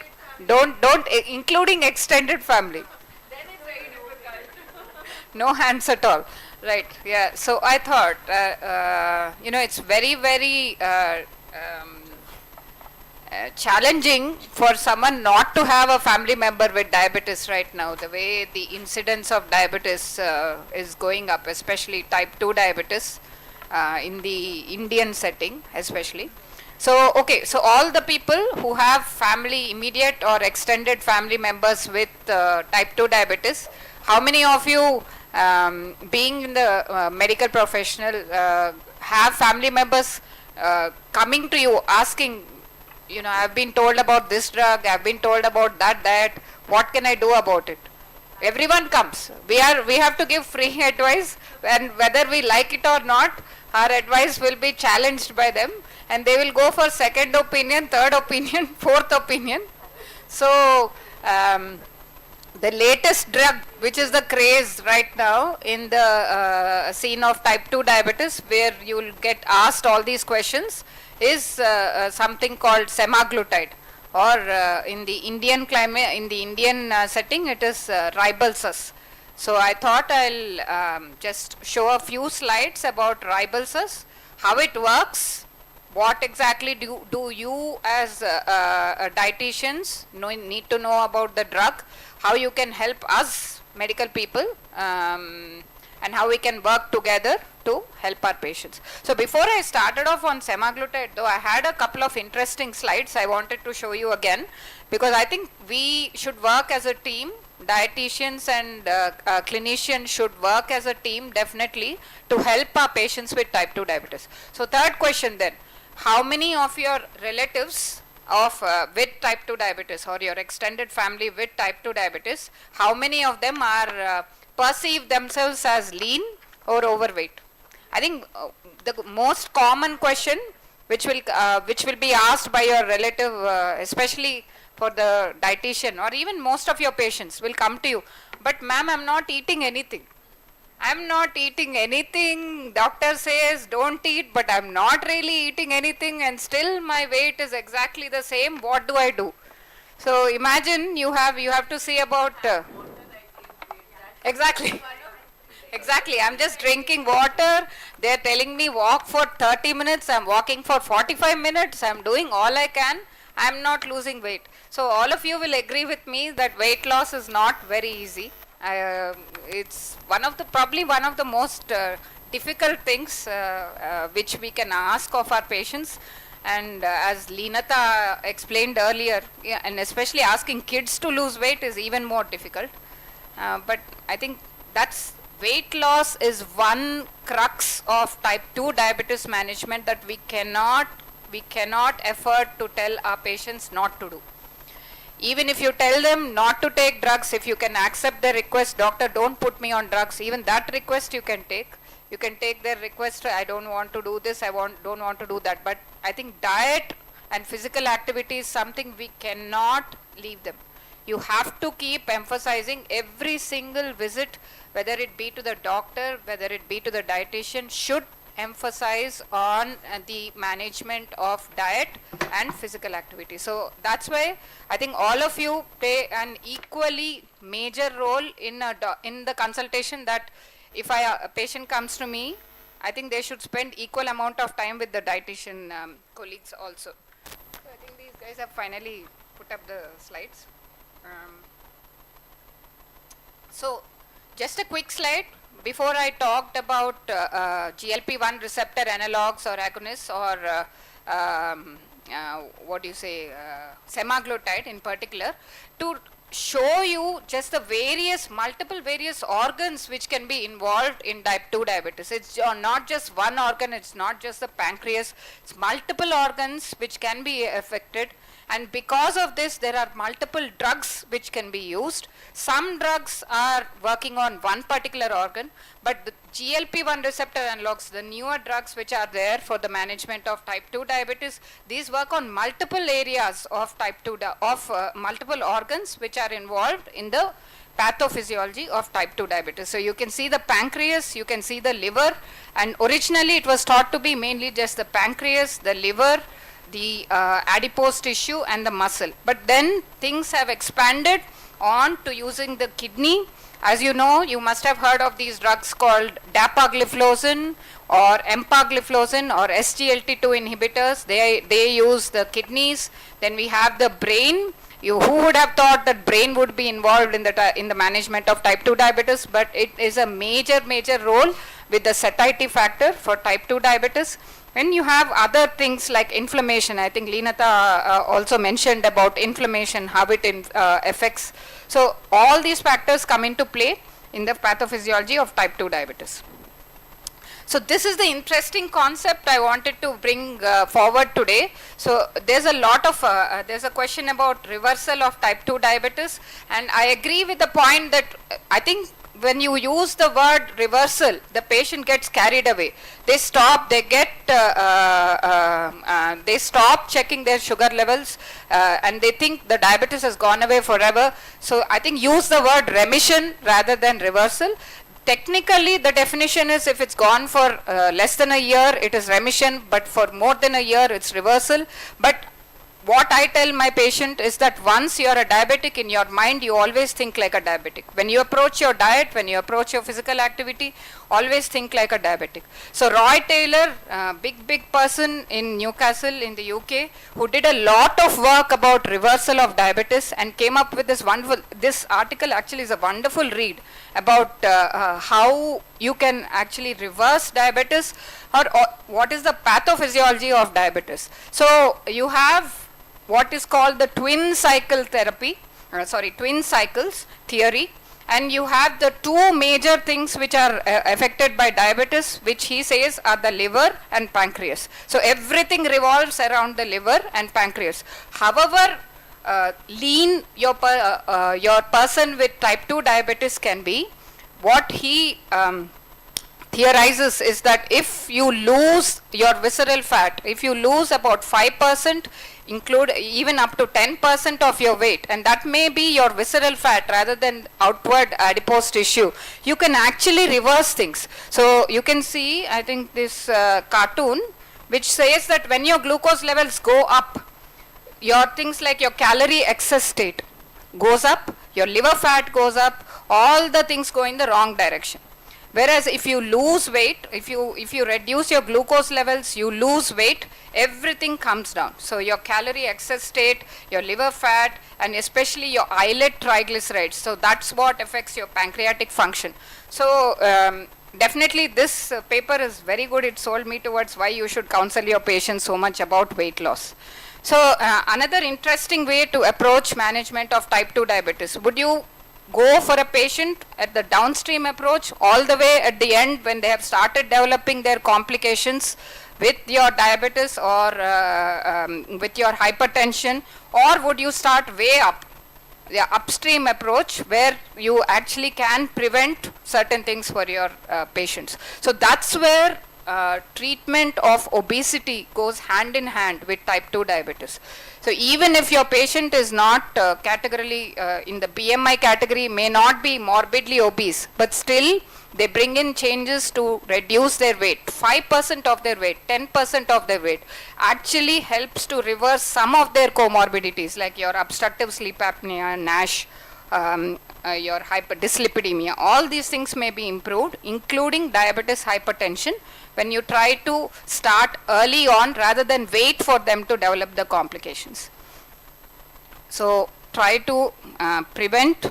Including extended family. No hands at all. Right, yeah. So I thought, it's very, very challenging for someone not to have a family member with diabetes right now. The way the incidence of diabetes is going up, especially type 2 diabetes in the Indian setting, especially. So, okay, so all the people who have family, immediate or extended family members with type 2 diabetes, how many of you, being in the medical professional, have family members coming to you asking, I've been told about this drug, I've been told about that diet, what can I do about it? Everyone comes. We have to give free advice, and whether we like it or not, our advice will be challenged by them, and they will go for second opinion, third opinion, fourth opinion. So, the latest drug, which is the craze right now in the scene of type 2 diabetes, where you will get asked all these questions, is something called semaglutide, or in the Indian climate, in the Indian setting, it is Ribelsus. So I thought I'll just show a few slides about Ribelsus, how it works, what exactly do you as dietitians need to know about the drug, how you can help us medical people, and how we can work together to help our patients. So before I started off on semaglutide, though, I had a couple of interesting slides I wanted to show you again, because I think we should work as a team. Dietitians and clinicians should work as a team, definitely, to help our patients with type 2 diabetes. So third question then, how many of your relatives of with type 2 diabetes, or your extended family with type 2 diabetes, how many of them are perceive themselves as lean or overweight? I think the most common question which will be asked by your relative, especially for the dietitian, or even most of your patients will come to you, but ma'am, I'm not eating anything. I'm not eating anything. Doctor says don't eat, but I'm not really eating anything, and still my weight is exactly the same. What do I do? So imagine you have to see about exactly. Exactly. I'm just drinking water. They're telling me walk for 30 minutes. I'm walking for 45 minutes. I'm doing all I can. I'm not losing weight. So all of you will agree with me that weight loss is not very easy. It's probably one of the most difficult things which we can ask of our patients. And as Leenata explained earlier, yeah, and especially asking kids to lose weight is even more difficult. But I think weight loss is one crux of type 2 diabetes management that we cannot afford to tell our patients not to do. Even if you tell them not to take drugs, if you can accept their request, doctor, don't put me on drugs, even that request you can take. You can take their request, I don't want to do this, don't want to do that. But I think diet and physical activity is something we cannot leave them. You have to keep emphasizing every single visit, whether it be to the doctor, whether it be to the dietitian, should emphasize on the management of diet and physical activity. So that's why I think all of you play an equally major role in the consultation, that if a patient comes to me, I think they should spend equal amount of time with the dietitian colleagues also. So I think these guys have finally put up the slides. So just a quick slide before I talked about GLP-1 receptor analogs or agonists, or semaglutide in particular, to show you just the multiple various organs which can be involved in type 2 diabetes. It's not just one organ, it's not just the pancreas, it's multiple organs which can be affected. And because of this, there are multiple drugs which can be used. Some drugs are working on one particular organ, but the GLP-1 receptor analogs, the newer drugs which are there for the management of type 2 diabetes, these work on multiple areas of type 2, multiple organs which are involved in the pathophysiology of type 2 diabetes. So you can see the pancreas, you can see the liver, and originally it was thought to be mainly just the pancreas, the liver, the adipose tissue and the muscle. But then things have expanded on to using the kidney. As you know, you must have heard of these drugs called dapagliflozin or empagliflozin or SGLT2 inhibitors. They use the kidneys. Then we have the brain. Who would have thought that brain would be involved in the management of type 2 diabetes? But it is a major role with the satiety factor for type 2 diabetes. When you have other things like inflammation, I think Leenata also mentioned about inflammation, how it affects. So all these factors come into play in the pathophysiology of type 2 diabetes. So this is the interesting concept I wanted to bring forward today. So there's a lot of, there's a question about reversal of type 2 diabetes, and I agree with the point that I think when you use the word reversal, the patient gets carried away. They stop, they stop checking their sugar levels and they think the diabetes has gone away forever. So I think use the word remission rather than reversal. Technically, the definition is if it's gone for less than a year, it is remission, but for more than a year, it's reversal. But what I tell my patient is that once you are a diabetic, in your mind, you always think like a diabetic. When you approach your diet, when you approach your physical activity, always think like a diabetic. So Roy Taylor, big person in Newcastle in the UK, who did a lot of work about reversal of diabetes and came up with this wonderful, this article actually is a wonderful read about how you can actually reverse diabetes or what is the pathophysiology of diabetes. So you have what is called the twin cycle therapy, twin cycles theory, and you have the two major things which are affected by diabetes, which he says are the liver and pancreas. So everything revolves around the liver and pancreas. However lean your person with type 2 diabetes can be, what he theorizes is that if you lose your visceral fat, if you lose about 5%, include even up to 10% of your weight, and that may be your visceral fat rather than outward adipose tissue, you can actually reverse things. So you can see, I think this cartoon which says that when your glucose levels go up, your things like your calorie excess state goes up, your liver fat goes up, all the things go in the wrong direction. Whereas if you lose weight, if you reduce your glucose levels, you lose weight, everything comes down. So your calorie excess state, your liver fat, and especially your islet triglycerides. So that's what affects your pancreatic function. So definitely this paper is very good. It sold me towards why you should counsel your patients so much about weight loss. So another interesting way to approach management of type 2 diabetes, would you go for a patient at the downstream approach all the way at the end when they have started developing their complications with your diabetes or with your hypertension, or would you start way up, the upstream approach where you actually can prevent certain things for your patients? So that's where treatment of obesity goes hand in hand with type 2 diabetes. So even if your patient is not categorically in the BMI category, may not be morbidly obese, but still they bring in changes to reduce their weight, 5% of their weight, 10% of their weight, actually helps to reverse some of their comorbidities like your obstructive sleep apnea, NASH, your dyslipidemia. All these things may be improved, including diabetes, hypertension, when you try to start early on rather than wait for them to develop the complications. So try to prevent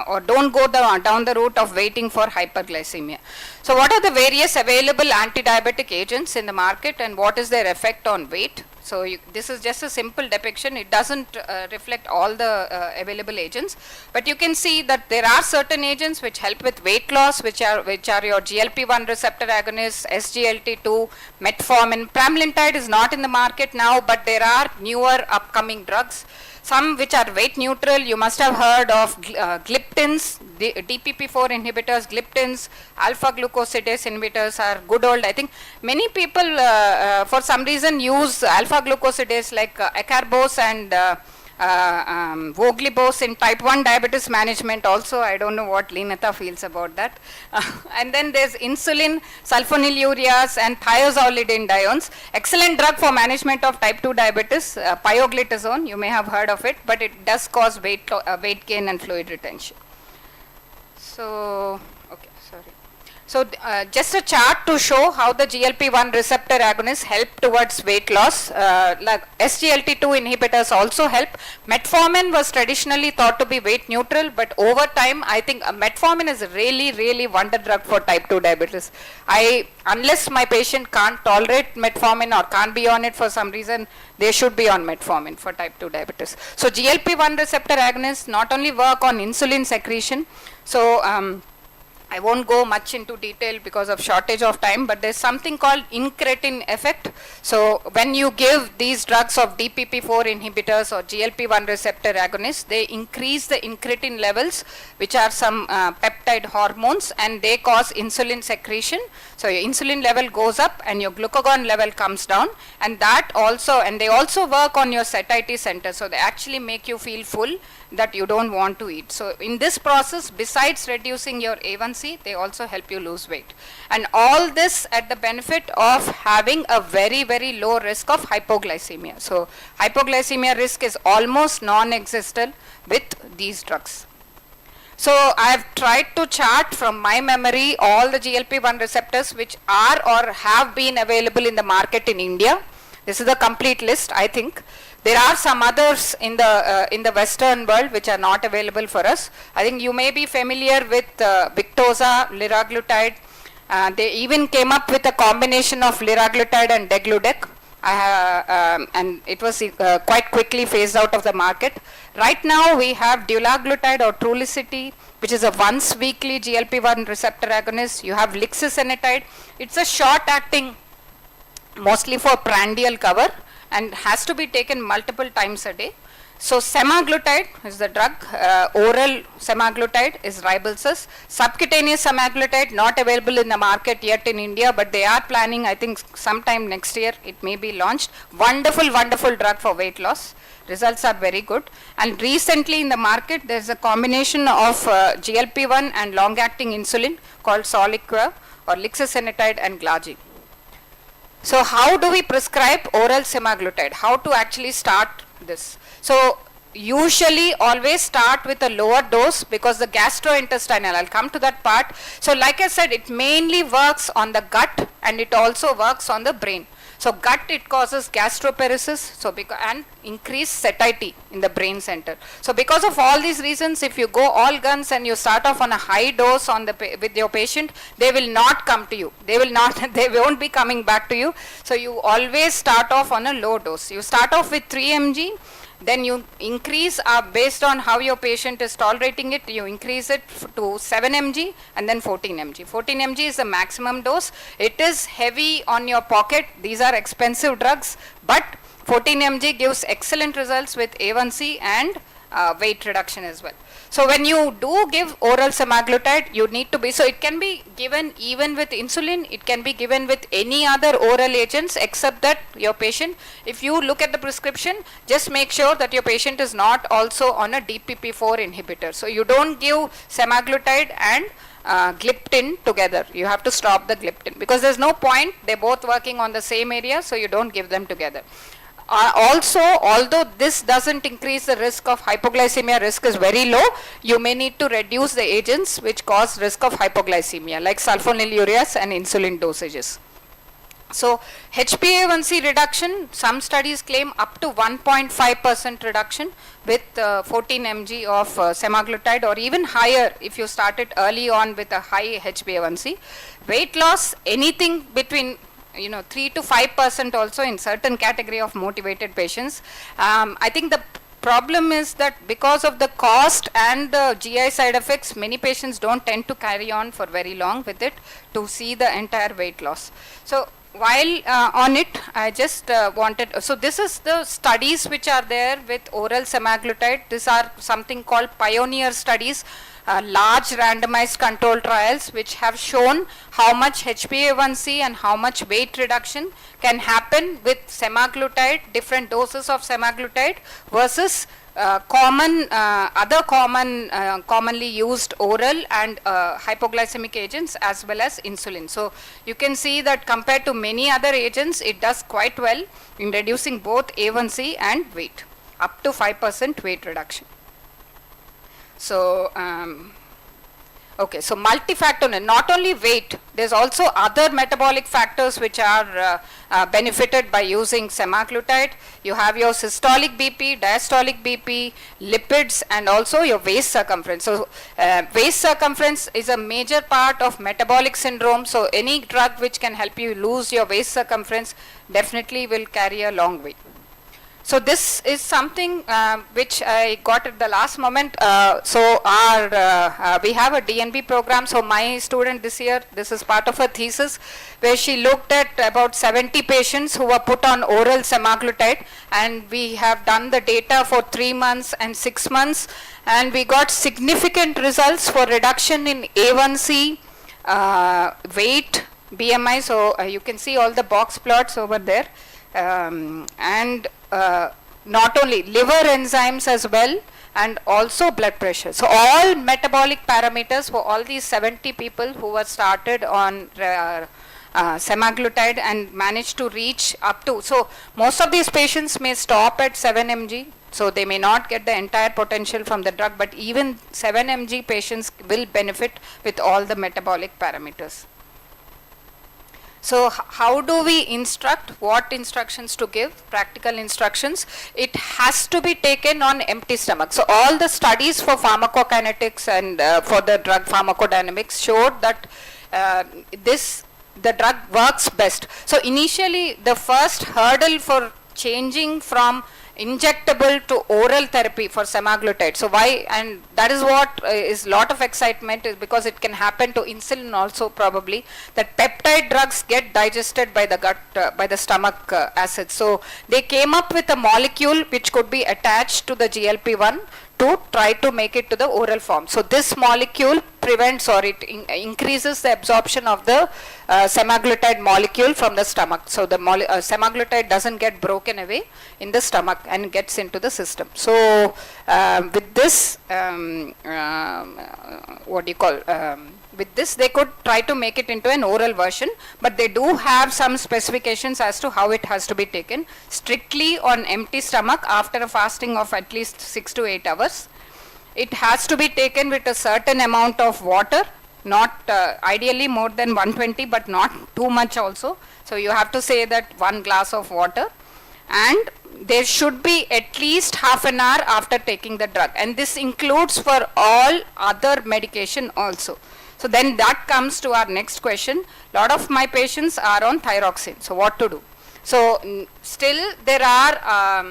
or don't go down the route of waiting for hyperglycemia. So what are the various available anti-diabetic agents in the market and what is their effect on weight? So this is just a simple depiction. It doesn't reflect all the available agents, but you can see that there are certain agents which help with weight loss, which are your GLP-1 receptor agonists, SGLT2, metformin. Pramlintide is not in the market now, but there are newer upcoming drugs. Some which are weight neutral, you must have heard of gliptins, DPP4 inhibitors, gliptins, alpha glucosidase inhibitors are good old. I think many people for some reason use alpha glucosidase like acarbose and Voglibos in type 1 diabetes management also. I don't know what Leenata feels about that. And then there's insulin, sulfonylureas and thiazolidinediones. Excellent drug for management of type 2 diabetes, pioglitazone, you may have heard of it, but it does cause weight gain and fluid retention. So, okay, sorry. So, just a chart to show how the GLP-1 receptor agonists help towards weight loss. Like SGLT2 inhibitors also help. Metformin was traditionally thought to be weight neutral, but over time, I think metformin is a really, really wonder drug for type 2 diabetes. Unless my patient can't tolerate metformin or can't be on it for some reason, they should be on metformin for type 2 diabetes. So, GLP-1 receptor agonists not only work on insulin secretion, so I won't go much into detail because of shortage of time, but there's something called incretin effect. So when you give these drugs of DPP4 inhibitors or GLP-1 receptor agonists, they increase the incretin levels, which are some peptide hormones, and they cause insulin secretion. So your insulin level goes up and your glucagon level comes down, and that also, and they also work on your satiety center. So they actually make you feel full that you don't want to eat. So in this process, besides reducing your A1C, they also help you lose weight. And all this at the benefit of having a very, very low risk of hypoglycemia. So hypoglycemia risk is almost non-existent with these drugs. So I have tried to chart from my memory all the GLP-1 receptors which are or have been available in the market in India. This is the complete list, I think. There are some others in the Western world which are not available for us. I think you may be familiar with Victoza, liraglutide. They even came up with a combination of liraglutide and degludec. And it was quite quickly phased out of the market. Right now we have dulaglutide or Trulicity, which is a once weekly GLP-1 receptor agonist. You have lixisenatide. It's a short acting, mostly for prandial cover, and has to be taken multiple times a day. So semaglutide is the drug, oral semaglutide is Rybelsus. Subcutaneous semaglutide not available in the market yet in India, but they are planning, I think sometime next year it may be launched. Wonderful, wonderful drug for weight loss. Results are very good. And recently in the market there is a combination of GLP-1 and long-acting insulin called Soliqua or lixisenatide and glargine. So how do we prescribe oral semaglutide? How to actually start this? So usually always start with a lower dose because the gastrointestinal, I'll come to that part. So like I said, it mainly works on the gut and it also works on the brain. So gut, it causes gastroparesis, so and increased satiety in the brain center. So because of all these reasons, if you go all guns and you start off on a high dose on with your patient, they will not come to you. They will not, they won't be coming back to you. So you always start off on a low dose. You start off with 3 mg, then you increase based on how your patient is tolerating it, you increase it to 7 mg and then 14 mg. 14 mg is the maximum dose. It is heavy on your pocket. These are expensive drugs, but 14 mg gives excellent results with A1C and weight reduction as well. So when you do give oral semaglutide, you need to be, so it can be given even with insulin, it can be given with any other oral agents except that your patient, if you look at the prescription, just make sure that your patient is not also on a DPP4 inhibitor. So you don't give semaglutide and gliptin together. You have to stop the gliptin because there's no point, they're both working on the same area, so you don't give them together. Also, although this doesn't increase the risk of hypoglycemia, risk is very low, you may need to reduce the agents which cause risk of hypoglycemia like sulfonylureas and insulin dosages. So HbA1c reduction, some studies claim up to 1.5% reduction with 14 mg of semaglutide, or even higher if you start it early on with a high HbA1c. Weight loss, anything between 3 to 5% also in certain category of motivated patients. I think the problem is that because of the cost and the GI side effects, many patients don't tend to carry on for very long with it to see the entire weight loss. So while on it, I just wanted, so this is the studies which are there with oral semaglutide. These are something called pioneer studies. Large randomized control trials which have shown how much HbA1c and how much weight reduction can happen with semaglutide, different doses of semaglutide versus commonly used oral and hypoglycemic agents as well as insulin. So you can see that compared to many other agents, it does quite well in reducing both A1C and weight, up to 5% weight reduction. So okay, so multifactorial, not only weight, there's also other metabolic factors which are benefited by using semaglutide. You have your systolic BP, diastolic BP, lipids, and also your waist circumference. So waist circumference is a major part of metabolic syndrome. So any drug which can help you lose your waist circumference definitely will carry a long way. So this is something which I got at the last moment. So we have a DNB program. So my student this year, this is part of her thesis, where she looked at about 70 patients who were put on oral semaglutide, and we have done the data for 3 months and 6 months, and we got significant results for reduction in A1C, weight, BMI. So you can see all the box plots over there. And not only liver enzymes as well, and also blood pressure. So all metabolic parameters for all these 70 people who were started on semaglutide and managed to reach up to, so most of these patients may stop at 7 mg, so they may not get the entire potential from the drug, but even 7 mg patients will benefit with all the metabolic parameters. So how do we instruct, what instructions to give, practical instructions? It has to be taken on empty stomach. So all the studies for pharmacokinetics and for the drug pharmacodynamics showed that the drug works best. So initially the first hurdle for changing from injectable to oral therapy for semaglutide. So why, and that is what is lot of excitement, is because it can happen to insulin also probably, that peptide drugs get digested by the gut, by the stomach acids. So they came up with a molecule which could be attached to the GLP-1 to try to make it to the oral form. So this molecule prevents, or it increases the absorption of the semaglutide molecule from the stomach. So the semaglutide doesn't get broken away in the stomach and gets into the system. So with this, with this they could try to make it into an oral version, but they do have some specifications as to how it has to be taken. Strictly on empty stomach after a fasting of at least 6 to 8 hours. It has to be taken with a certain amount of water, not ideally more than 120, but not too much also. So you have to say that 1 glass of water, and there should be at least half an hour after taking the drug, and this includes for all other medication also. So then that comes to our next question. Lot of my patients are on thyroxine. So what to do? So still there are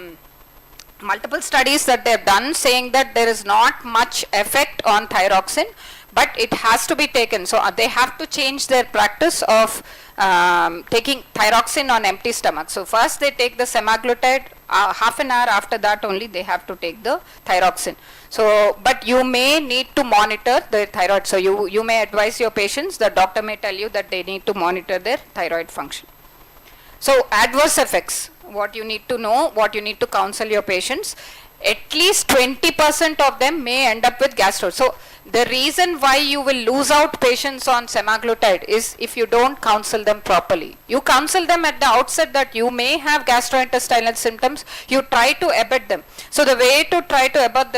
multiple studies that they have done saying that there is not much effect on thyroxine, but it has to be taken. So they have to change their practice of taking thyroxine on empty stomach. So first they take the semaglutide, half an hour after that only they have to take the thyroxine. So, but you may need to monitor the thyroid. So you may advise your patients, the doctor may tell you that they need to monitor their thyroid function. So adverse effects, what you need to know, what you need to counsel your patients, at least 20% of them may end up with gastro. So the reason why you will lose out patients on semaglutide is if you don't counsel them properly. You counsel them at the outset that you may have gastrointestinal symptoms, you try to abet them. So the way to try to abet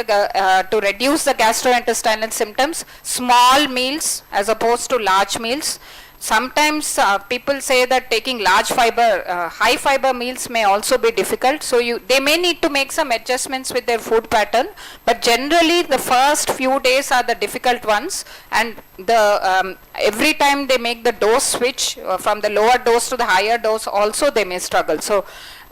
to reduce the gastrointestinal symptoms, small meals as opposed to large meals. Sometimes people say that taking large fiber, high fiber meals may also be difficult. So they may need to make some adjustments with their food pattern. But generally the first few days are the difficult ones, and every time they make the dose switch from the lower dose to the higher dose also they may struggle. So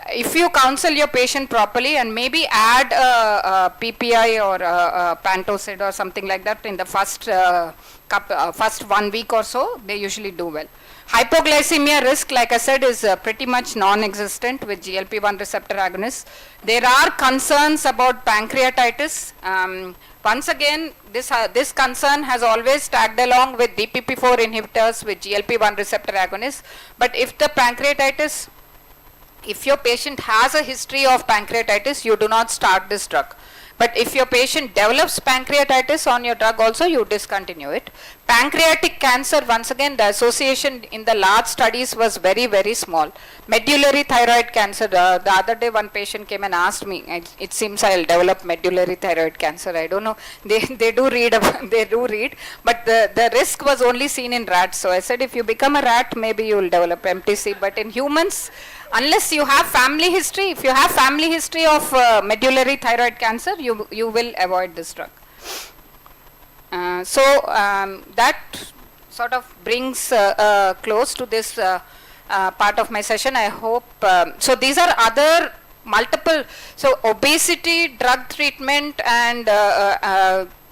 if you counsel your patient properly and maybe add a PPI or a Pantocid or something like that in the first first 1 week or so, they usually do well. Hypoglycemia risk, like I said, is pretty much non-existent with GLP-1 receptor agonists. There are concerns about pancreatitis. Once again, this concern has always tagged along with DPP-4 inhibitors with GLP-1 receptor agonists. But if the pancreatitis if your patient has a history of pancreatitis, you do not start this drug. But if your patient develops pancreatitis on your drug also, you discontinue it. Pancreatic cancer, once again, the association in the large studies was very, very small. Medullary thyroid cancer, the other day one patient came and asked me, it seems I'll develop medullary thyroid cancer. I don't know, they do read, but the risk was only seen in rats. So I said, if you become a rat, maybe you will develop MTC, but in humans, unless you have family history, if you have family history of medullary thyroid cancer, you will avoid this drug. That sort of brings close to this part of my session. I hope, so these are other multiple, so obesity, drug treatment and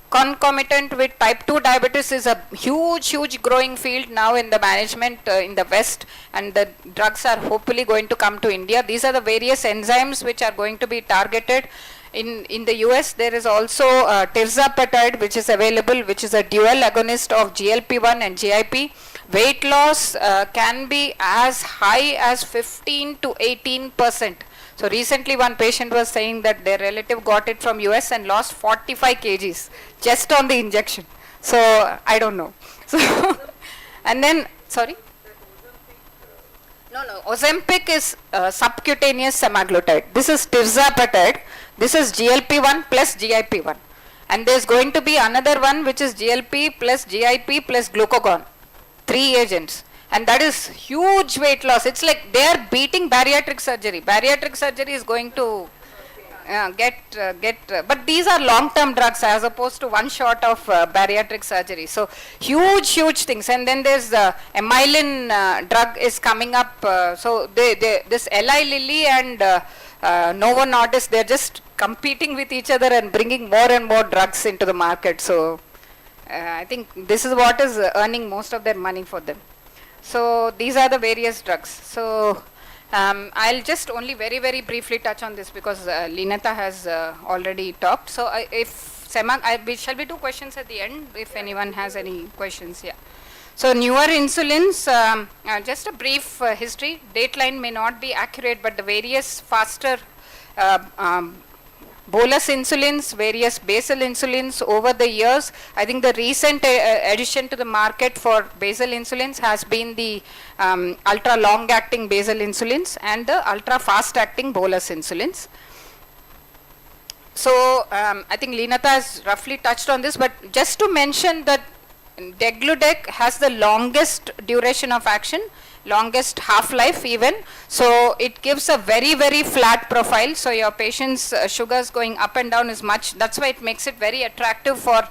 concomitant with type 2 diabetes is a huge growing field now in the management in the West, and the drugs are hopefully going to come to India. These are the various enzymes which are going to be targeted. In the US, there is also tirzepatide, which is available, which is a dual agonist of GLP-1 and GIP. Weight loss can be as high as 15 to 18%. So recently one patient was saying that their relative got it from US and lost 45 kgs just on the injection. So I don't know. So and then, sorry? No, Ozempic is subcutaneous semaglutide. This is tirzepatide. This is GLP-1 plus GIP-1. And there's going to be another one which is GLP plus GIP plus glucagon. 3 agents. And that is huge weight loss. It's like they are beating bariatric surgery. Bariatric surgery is going to but these are long-term drugs as opposed to one shot of bariatric surgery. So huge things. And then there's the amylin drug is coming up. So this Eli Lilly and Novo Nordisk, they're just competing with each other and bringing more and more drugs into the market. So I think this is what is earning most of their money for them. So these are the various drugs. So I'll just only very briefly touch on this because Linata has already talked. So shall we do questions at the end if anyone has any questions? Yeah. So newer insulins, just a brief history. Dateline may not be accurate, but the various faster bolus insulins, various basal insulins over the years. I think the recent addition to the market for basal insulins has been the ultra long acting basal insulins and the ultra fast acting bolus insulins. So I think Linata has roughly touched on this, but just to mention that degludec has the longest duration of action, longest half-life even. So it gives a very flat profile. So your patient's sugars going up and down is much. That's why it makes it very attractive for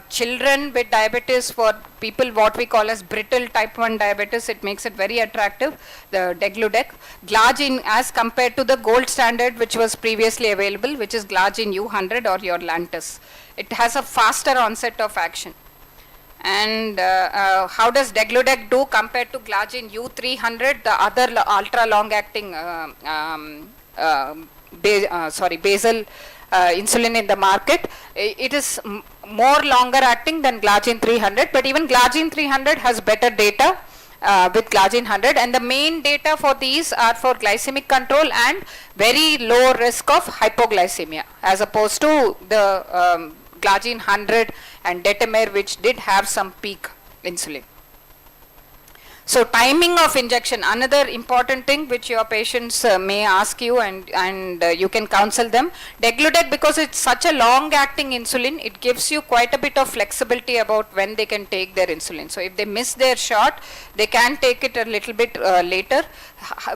children with diabetes, for people what we call as brittle type 1 diabetes. It makes it very attractive, the degludec. Glargine as compared to the gold standard which was previously available, which is Glargine U100 or your Lantus. It has a faster onset of action. And how does degludec do compared to Glargine U300, the other ultra long acting basal insulin in the market? It is more longer acting than Glargine 300, but even Glargine 300 has better data with Glargine 100, and the main data for these are for glycemic control and very low risk of hypoglycemia as opposed to the Glargine 100 and Detamir, which did have some peak insulin. So timing of injection, another important thing which your patients may ask you, and you can counsel them. Degludec, because it's such a long acting insulin, it gives you quite a bit of flexibility about when they can take their insulin. So if they miss their shot, they can take it a little bit later.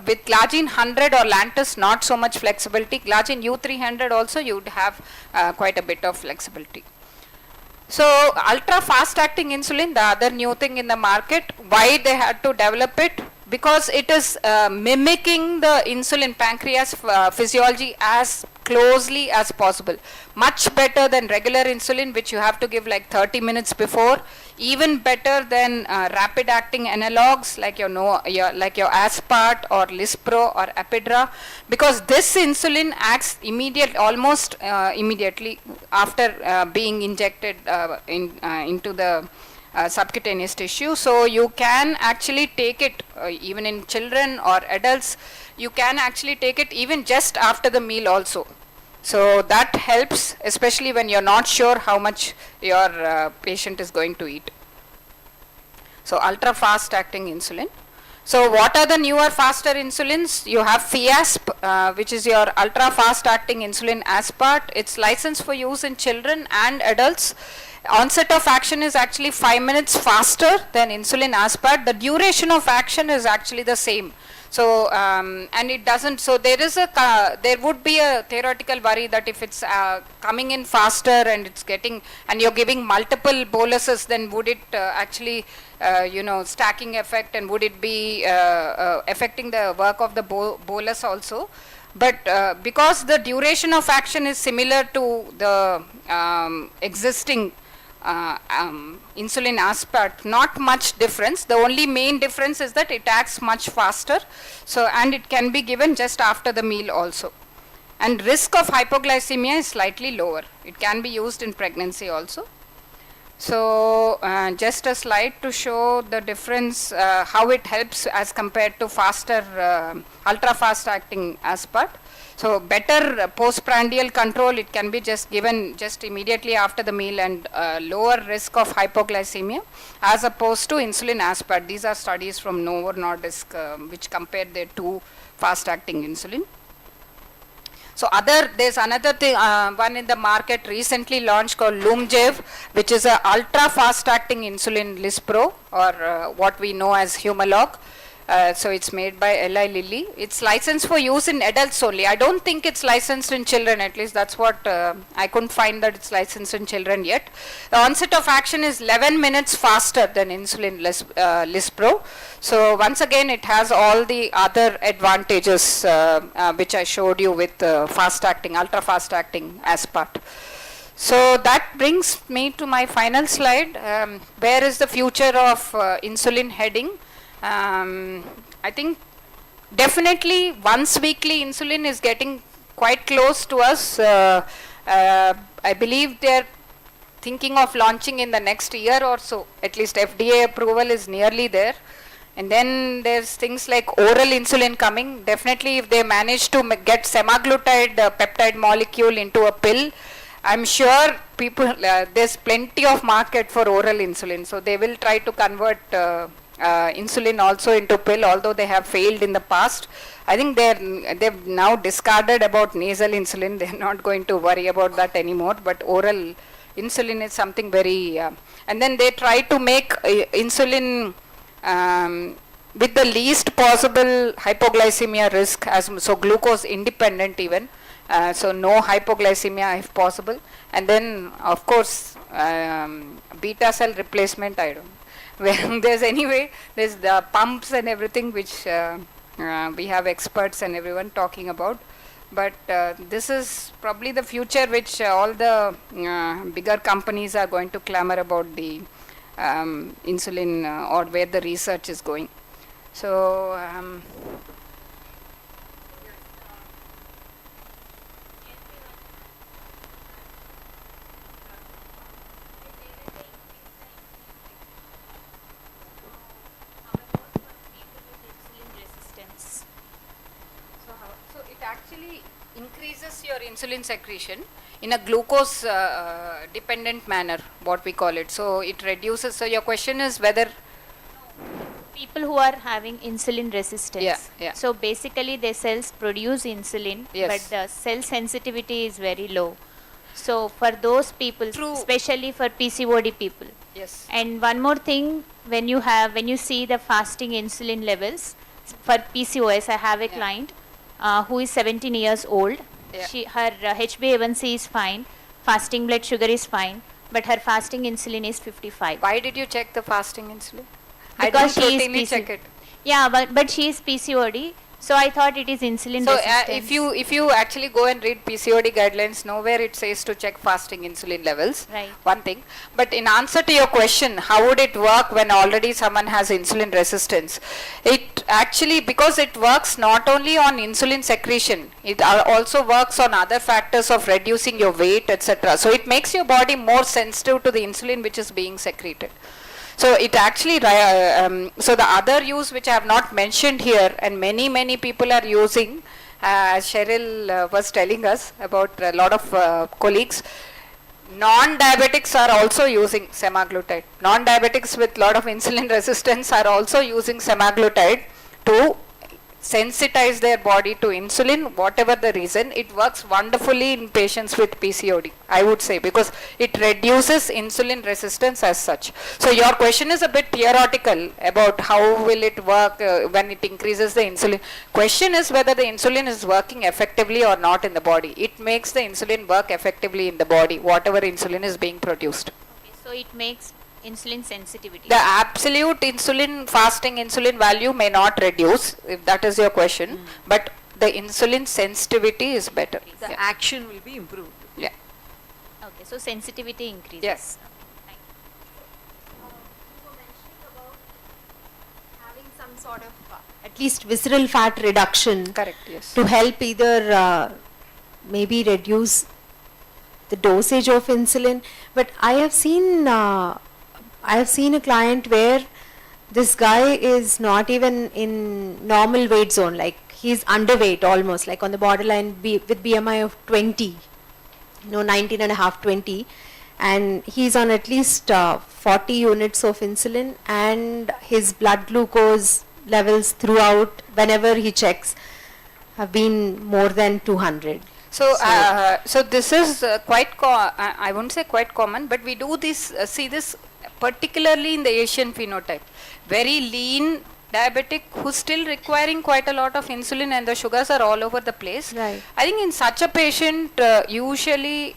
With Glargine 100 or Lantus, not so much flexibility. Glargine U300 also, you would have quite a bit of flexibility. So ultra fast acting insulin, the other new thing in the market, why they had to develop it? Because it is mimicking the insulin pancreas physiology as closely as possible. Much better than regular insulin, which you have to give like 30 minutes before. Even better than rapid acting analogs like your Aspart or Lispro or Apidra, because this insulin acts almost immediately after being injected into the subcutaneous tissue. So you can actually take it even in children or adults you can actually take it even just after the meal also. So that helps, especially when you're not sure how much your patient is going to eat. So ultra fast acting insulin. So what are the newer faster insulins? You have FIASP, which is your ultra fast acting insulin aspart. It's licensed for use in children and adults. Onset of action is actually 5 minutes faster than insulin aspart. The duration of action is actually the same. So and it doesn't, so there is there would be a theoretical worry that if it's coming in faster and it's getting, and you're giving multiple boluses, then would it actually stacking effect, and would it be affecting the work of the bolus also? But because the duration of action is similar to the existing insulin aspart, not much difference. The only main difference is that it acts much faster, so, and it can be given just after the meal also. And risk of hypoglycemia is slightly lower. It can be used in pregnancy also. So just a slide to show the difference, how it helps as compared to faster ultra fast acting aspart. So better postprandial control, it can be just given just immediately after the meal, and lower risk of hypoglycemia as opposed to insulin aspart. These are studies from Novo Nordisk which compared their two fast acting insulin. So there's another thing, one in the market recently launched called Lumjev, which is a ultra fast acting insulin Lispro, or what we know as Humalog. So it's made by Eli Lilly. It's licensed for use in adults only. I don't think it's licensed in children, at least that's what, I couldn't find that it's licensed in children yet. The onset of action is 11 minutes faster than insulin Lispro. So once again, it has all the other advantages which I showed you with fast acting, ultra fast acting aspart. So that brings me to my final slide. Where is the future of insulin heading? I think definitely once weekly insulin is getting quite close to us. I believe they're thinking of launching in the next year or so. At least FDA approval is nearly there. And then there's things like oral insulin coming. Definitely if they manage to get semaglutide peptide molecule into a pill, I'm sure people, there's plenty of market for oral insulin. So they will try to convert insulin also into pill, although they have failed in the past. I think they've now discarded about nasal insulin. They're not going to worry about that anymore, but oral insulin is something very, and then they try to make insulin with the least possible hypoglycemia risk, so glucose independent even, so no hypoglycemia if possible. And then of course beta cell replacement, I don't know. Well, there's the pumps and everything which we have experts and everyone talking about, but this is probably the future which all the bigger companies are going to clamor about, the insulin or where the research is going. So actually increases your insulin secretion in a glucose dependent manner, what we call it. So it reduces. So your question is whether people who are having insulin resistance. Yeah. So basically their cells produce insulin, Yes. but the cell sensitivity is very low. So for those people, especially for PCOD people. Yes. And one more thing, when you see the fasting insulin levels for PCOS, I have a client who is 17 years old. Yeah. Her HbA1c is fine, fasting blood sugar is fine, but her fasting insulin is 55. Why did you check the fasting insulin? Because I she don't routinely is check it. Yeah, but she is PCOD, so I thought it is insulin So resistance. if you actually go and read PCOD guidelines, nowhere it says to check fasting insulin levels. Right. One thing. But in answer to your question, how would it work when already someone has insulin resistance? It actually, because it works not only on insulin secretion, it also works on other factors of reducing your weight, etc. So it makes your body more sensitive to the insulin which is being secreted. So it actually, so the other use which I have not mentioned here, and many people are using, as Cheryl was telling us about a lot of colleagues, non-diabetics are also using semaglutide. Non-diabetics with lot of insulin resistance are also using semaglutide to sensitize their body to insulin, whatever the reason. It works wonderfully in patients with PCOD, I would say, because it reduces insulin resistance as such. So your question is a bit theoretical about how will it work when it increases the insulin. Question is whether the insulin is working effectively or not in the body. It makes the insulin work effectively in the body, whatever insulin is being produced. Okay, so it makes insulin sensitivity. The absolute insulin, fasting insulin value may not reduce, if that is your question, but the insulin sensitivity is better. The action will be improved. Yeah. Okay, so sensitivity increases. Yes. Thank You were mentioning about having some sort of at least visceral fat reduction. Correct, yes. To help either maybe reduce the dosage of insulin. But I have seen a client where this guy is not even in normal weight zone, like he's underweight almost, like on the borderline with BMI of 20, 19 and a half, 20, and he's on at least 40 units of insulin, and his blood glucose levels throughout, whenever he checks, have been more than 200. So, so this is quite, I won't say quite common, but we do this, see this particularly in the Asian phenotype. Very lean diabetic who's still requiring quite a lot of insulin, and the sugars are all over the place. Right. I think in such a patient, usually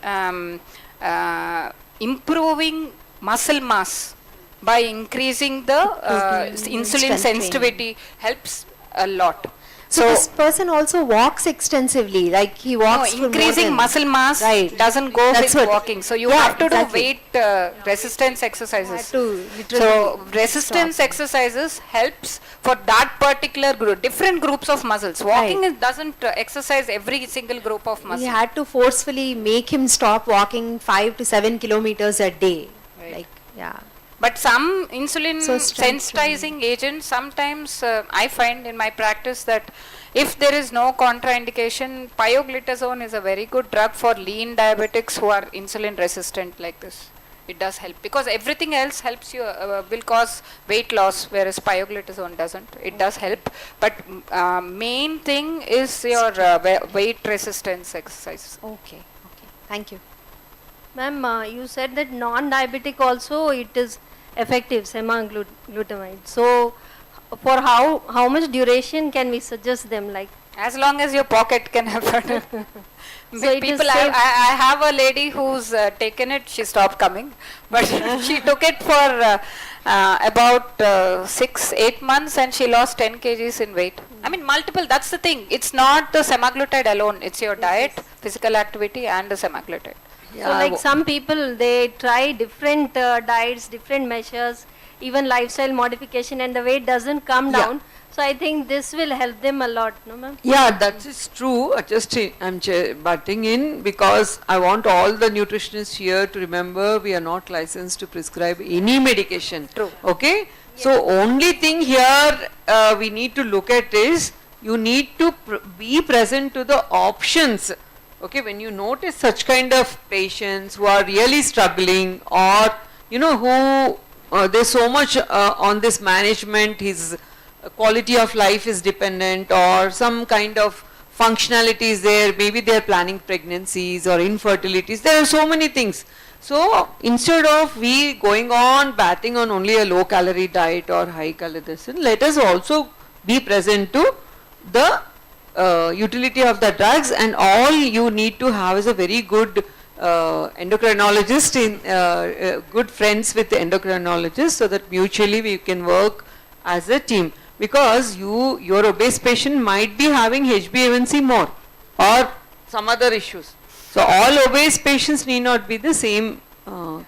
improving muscle mass by increasing the insulin sensitivity helps a lot. So this person also walks extensively, like he walks. No, increasing muscle mass doesn't go with walking. So you have to do weight resistance exercises. So resistance exercises helps for that particular group, different groups of muscles. Walking doesn't exercise every single group of muscles. We had to forcefully make him stop walking 5 to 7 kilometers a day. Like, yeah. But some insulin sensitizing agents, sometimes I find in my practice that if there is no contraindication, pioglitazone is a very good drug for lean diabetics who are insulin resistant like this. It does help because everything else helps you, will cause weight loss, whereas pioglitazone doesn't. It does help, but main thing is your weight resistance exercise. Okay, thank you. Ma'am, you said that non-diabetic also it is effective, semaglutide. So, for how much duration can we suggest them? Like as long as your pocket can afford it. So people, I have a lady who's taken it. She stopped coming, but she took it for about 6-8 months, and she lost 10 kgs in weight. I mean, multiple. That's the thing. It's not the semaglutide alone. It's your diet, physical activity, and the semaglutide. Yeah, so like some people, they try different diets, different measures, even lifestyle modification, and the weight doesn't come down. So I think this will help them a lot, no ma'am? Yeah, that is true. Just I'm butting in because I want all the nutritionists here to remember we are not licensed to prescribe any medication. True. Okay? Yes. So only thing here we need to look at is you need to be present to the options. Okay, when you notice such kind of patients who are really struggling, or who there's so much on this management, his quality of life is dependent, or some kind of functionality is there, maybe they are planning pregnancies or infertilities, there are so many things. So instead of we going on batting on only a low calorie diet or high calorie diet, let us also be present to the utility of the drugs, and all you need to have is a very good endocrinologist, good friends with the endocrinologist, so that mutually we can work as a team, because your obese patient might be having HbA1c more or some other issues. So all obese patients need not be the same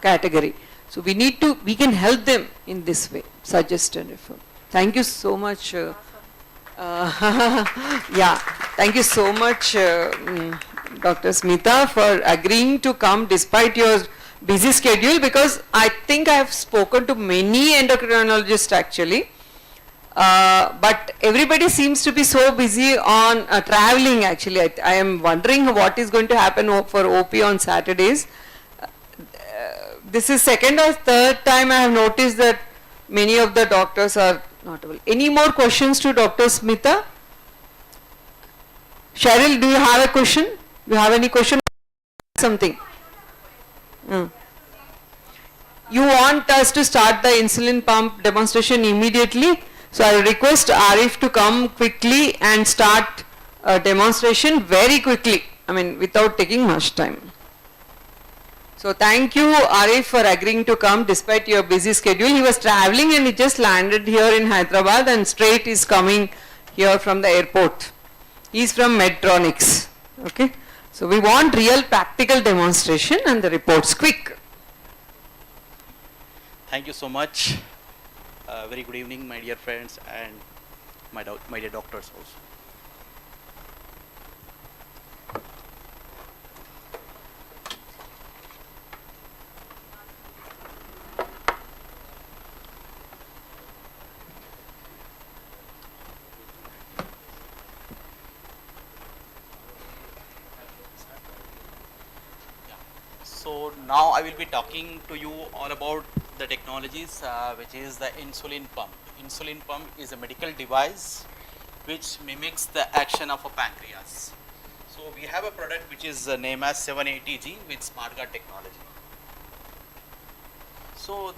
category. So we can help them in this way, suggest and refer. Thank you so much. Yeah, thank you so much, Dr. Smita, for agreeing to come despite your busy schedule, because I think I have spoken to many endocrinologists actually, but everybody seems to be so busy on traveling actually. I am wondering what is going to happen for OP on Saturdays. This is second or third time I have noticed that many of the doctors are not able. Any more questions to Dr. Smita? Cheryl, do you have a question? Do you have any question? Something? You want us to start the insulin pump demonstration immediately? So I request Arif to come quickly and start a demonstration very quickly. I mean, without taking much time. So thank you, Arif, for agreeing to come despite your busy schedule. He was traveling and he just landed here in Hyderabad and straight is coming here from the airport. He is from Medtronics. Okay. So we want real practical demonstration and the reports quick. Thank you so much. Very good evening, my dear friends and my dear doctors also. So now I will be talking to you all about the technologies which is the insulin pump. Insulin pump is a medical device which mimics the action of a pancreas. So we have a product which is named as 780G with SmartGuard technology. So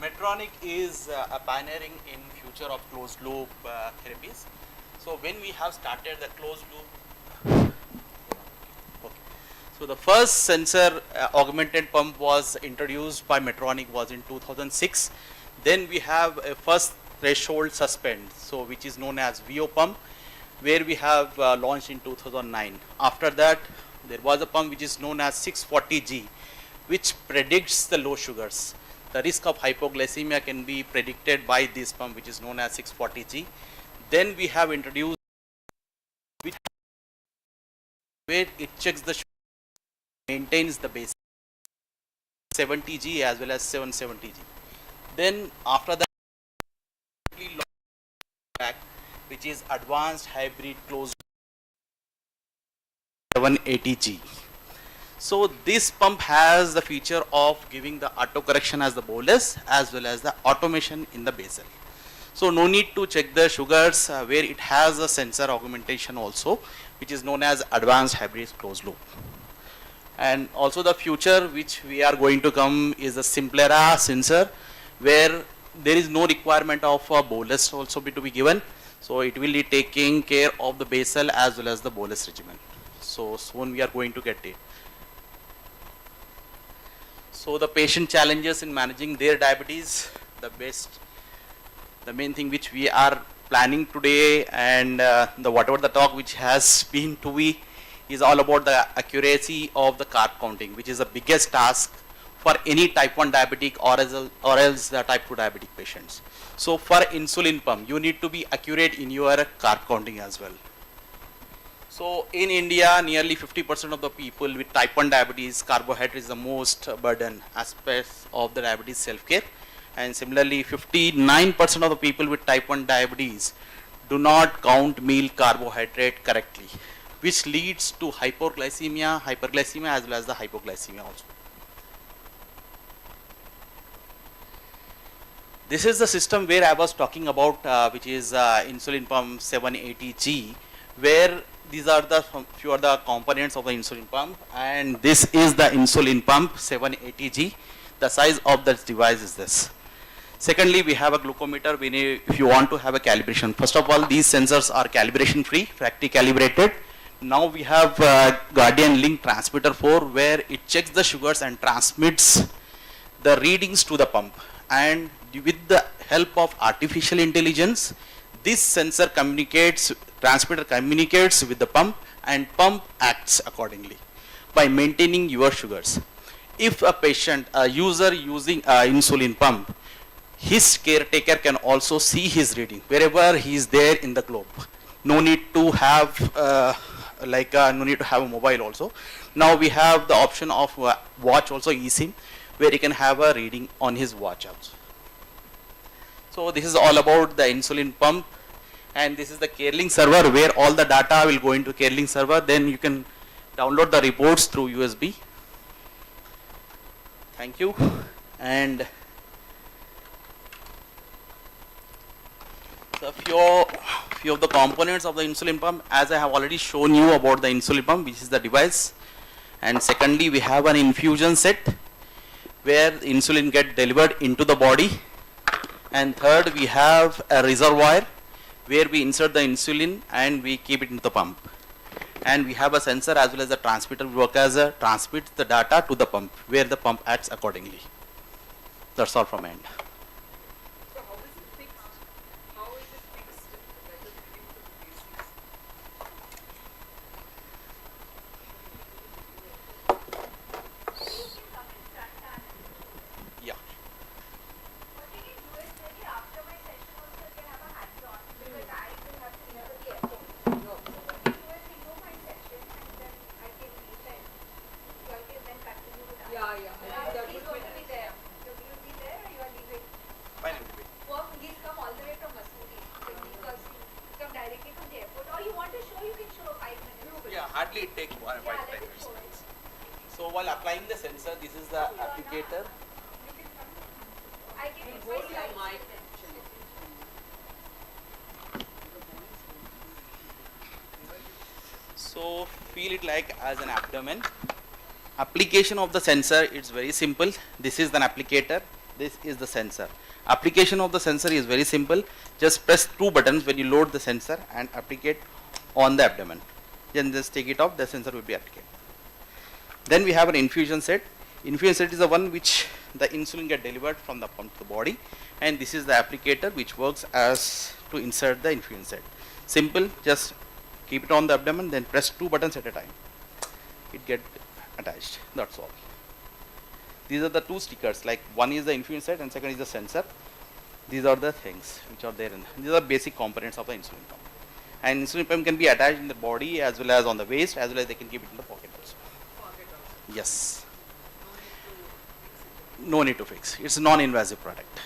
Medtronic is a pioneering in future of closed loop therapies. So when we have started the closed loop, so the first sensor augmented pump was introduced by Medtronic was in 2006. Then we have a first threshold suspend, so which is known as VO pump, where we have launched in 2009. After that, there was a pump which is known as 640G, which predicts the low sugars. The risk of hypoglycemia can be predicted by this pump, which is known as 640G. Then we have introduced where it checks the sugar, maintains the base 70G as well as 770G. Then after that, which is advanced hybrid closed 780G. So this pump has the feature of giving the auto correction as the bolus as well as the automation in the basal. So no need to check the sugars where it has a sensor augmentation also, which is known as advanced hybrid closed loop. And also the future which we are going to come is a Simplera sensor, where there is no requirement of a bolus also to be given. So it will be taking care of the basal as well as the bolus regimen. So soon we are going to get it. So the patient challenges in managing their diabetes, the main thing which we are planning today, and whatever the talk which has been to be, is all about the accuracy of the carb counting, which is the biggest task for any type 1 diabetic or else the type 2 diabetic patients. So for insulin pump, you need to be accurate in your carb counting as well. So in India, nearly 50% of the people with type 1 diabetes, carbohydrate is the most burden aspect of the diabetes self-care. And similarly, 59% of the people with type 1 diabetes do not count meal carbohydrate correctly, which leads to hyperglycemia as well as the hypoglycemia also. This is the system where I was talking about, which is insulin pump 780G, where these are the few of the components of the insulin pump, and this is the insulin pump 780G. The size of this device is this. Secondly, we have a glucometer if you want to have a calibration. First of all, these sensors are calibration free, factory calibrated. Now we have Guardian Link Transmitter 4, where it checks the sugars and transmits the readings to the pump. And with the help of artificial intelligence, this sensor transmitter communicates with the pump, and pump acts accordingly by maintaining your sugars. If a patient, a user using insulin pump, his caretaker can also see his reading wherever he is there in the globe. No need to have no need to have a mobile also. Now we have the option of watch also eSIM, where he can have a reading on his watch also. So this is all about the insulin pump, and this is the CareLink server where all the data will go into CareLink server. Then you can download the reports through USB. Thank you. And so few of the components of the insulin pump, as I have already shown you about the insulin pump, which is the device. And secondly, we have an infusion set where insulin get delivered into the body. And third, we have a reservoir where we insert the insulin and we keep it in the pump. And we have a sensor as well as a transmitter work as a transmits the data to the pump where the pump acts accordingly. That's all from my end. So how is it fixed? How is it fixed? That is linked to the basics. Yeah. What we can do is maybe after my session also we can have a hands-on because I will have to enter the airport. What we do is we do my session and then I can leave and you all can then continue with us. Yeah, yeah. I think that He's would going to be there. So will you be there or you are leaving? Fine. Well, he's come all the way from Mussoorie because he come directly from the airport. Or you want to show, you can show 5 minutes. Yeah, hardly it takes 5 let him minutes. show it. So while applying the sensor, this is the applicator. You can come. I can put Hold my your slides. mic. So feel it like as an abdomen. Application of the sensor, it's very simple. This is an applicator. This is the sensor. Application of the sensor is very simple. Just press 2 buttons when you load the sensor and applicate on the abdomen. Then just take it off, the sensor will be applied. Then we have an infusion set. Infusion set is the one which the insulin get delivered from the pump to the body, and this is the applicator which works as to insert the infusion set. Simple, just keep it on the abdomen, then press 2 buttons at a time. It get attached. That's all. These are the 2 stickers, like one is the infusion set and second is the sensor. These are the things which are there, these are basic components of the insulin pump. And insulin pump can be attached in the body as well as on the waist, as well as they can keep it in the pocket also. Yes. No need to fix. It's a non-invasive product.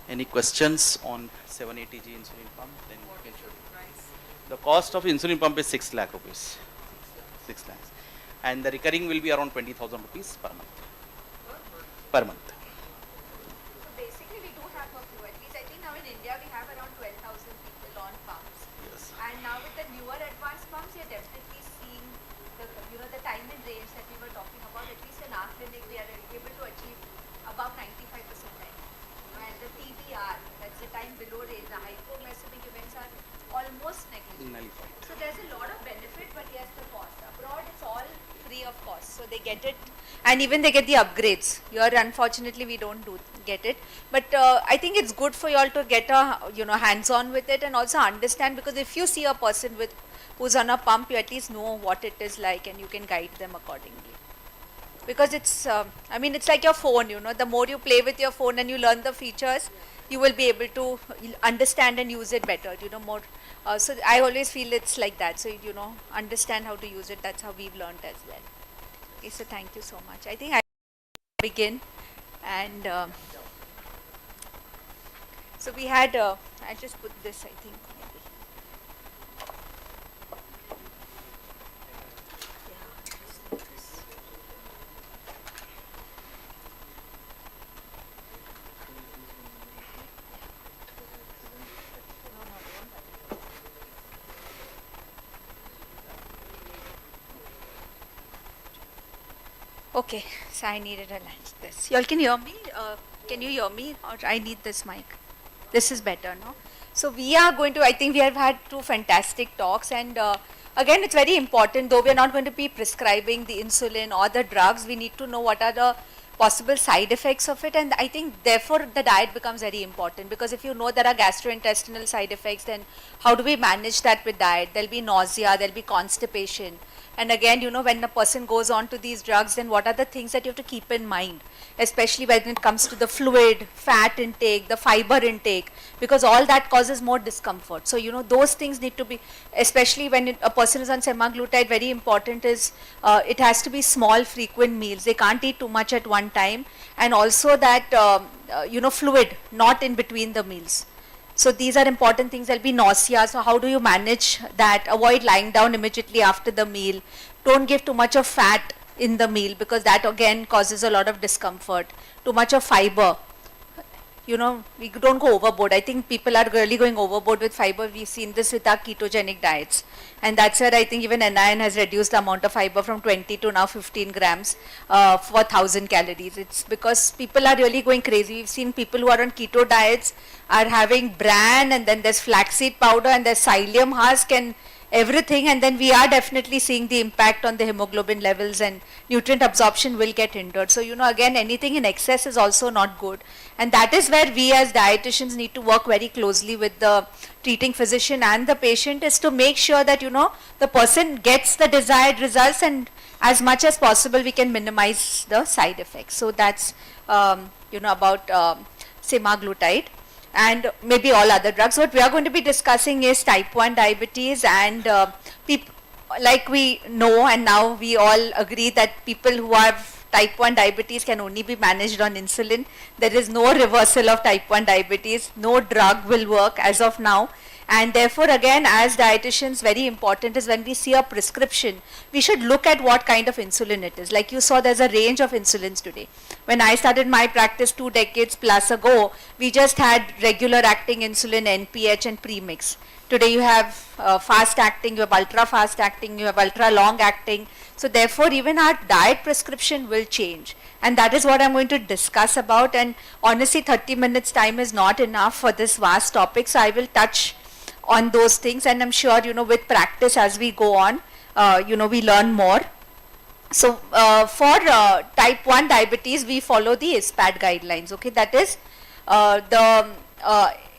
Any questions on 780G insulin pump? Then we can show you. The cost of insulin pump is 6 lakh rupees. 6 lakhs. And the recurring will be around 20,000 rupees per month. Per month. So basically we do have a few, at least I think now in India we have around 12,000 people on pumps. Yes. And now with the newer advanced pumps, you're definitely seeing the, the time and range that we were talking about. At least in our clinic, we are able to achieve above 95% time. And the TBR, that's the time below range, the hypoglycemic events are almost negligible. Nullified. So there's a lot of benefit, but yes, the cost. Abroad, it's all free of cost. So they get it, and even they get the upgrades. Here, unfortunately, we don't get it. But I think it's good for you all to get a hands-on with it and also understand, because if you see a person who's on a pump, you at least know what it is like and you can guide them accordingly. Because it's it's like your phone. The more you play with your phone and you learn the features, you will be able to understand and use it better. More. So I always feel it's like that. So understand how to use it. That's how we've learned as well. Okay, so thank you so much. I think I begin, and so we had. I just put this. I think maybe. Okay, so I needed a lens. This. Y'all can hear me? Can you hear me? Or I need this mic. This is better, no? So we are going to, I think we have had 2 fantastic talks, and again it's very important, though we are not going to be prescribing the insulin or the drugs, we need to know what are the possible side effects of it, and I think therefore the diet becomes very important, because if you know there are gastrointestinal side effects, then how do we manage that with diet? There'll be nausea, there'll be constipation, and again, you know, when a person goes on to these drugs, then what are the things that you have to keep in mind, especially when it comes to the fluid, fat intake, the fiber intake, because all that causes more discomfort. So, you know, those things need to be, especially when a person is on semaglutide, very important is it has to be small, frequent meals. They can't eat too much at one time, and also that, you know, fluid, not in between the meals. So these are important things. There'll be nausea. So how do you manage that? Avoid lying down immediately after the meal. Don't give too much of fat in the meal, because that again causes a lot of discomfort. Too much of fiber. You know, we don't go overboard. I think people are really going overboard with fiber. We've seen this with our ketogenic diets. And that's where I think even NIN has reduced the amount of fiber from 20 to now 15 grams for 1000 calories. It's because people are really going crazy. We've seen people who are on keto diets are having bran, and then there's flaxseed powder, and there's psyllium husk and everything, and then we are definitely seeing the impact on the hemoglobin levels, and nutrient absorption will get hindered. So, you know, again, anything in excess is also not good, and that is where we as dietitians need to work very closely with the treating physician and the patient, is to make sure that, you know, the person gets the desired results, and as much as possible we can minimize the side effects. So that's you know, about semaglutide and maybe all other drugs. What we are going to be discussing is type 1 diabetes, and like we know, and now we all agree that people who have type 1 diabetes can only be managed on insulin. There is no reversal of type 1 diabetes. No drug will work as of now. And therefore, again, as dietitians, very important is when we see a prescription, we should look at what kind of insulin it is. Like you saw, there's a range of insulins today. When I started my practice 2 decades plus ago, we just had regular acting insulin, NPH and premix. Today you have fast acting, you have ultra fast acting, you have ultra long acting. So therefore, even our diet prescription will change. And that is what I'm going to discuss about. And honestly, 30 minutes time is not enough for this vast topic. So I will touch on those things, and I'm sure, you know, with practice as we go on, you know, we learn more. So for type 1 diabetes, we follow the ISPAD guidelines. Okay, that is the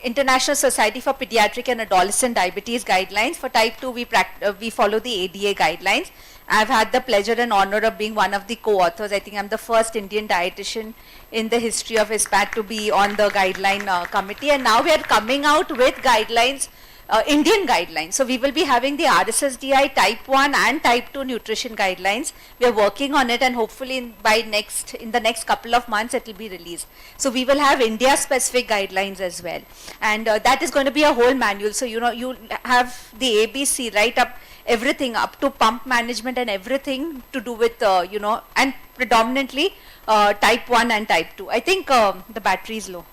International Society for Pediatric and Adolescent Diabetes guidelines. For type 2, we follow the ADA guidelines. I've had the pleasure and honor of being one of the co-authors. I think I'm the first Indian dietitian in the history of ISPAD to be on the guideline committee, and now we are coming out with guidelines, Indian guidelines. So we will be having the RSSDI type 1 and type 2 nutrition guidelines. We are working on it, and hopefully in the next couple of months it will be released. So we will have India specific guidelines as well, and that is going to be a whole manual. So, you know, you have the ABC right up, everything up to pump management and everything to do with you know, and predominantly type 1 and type 2. I think the battery is low.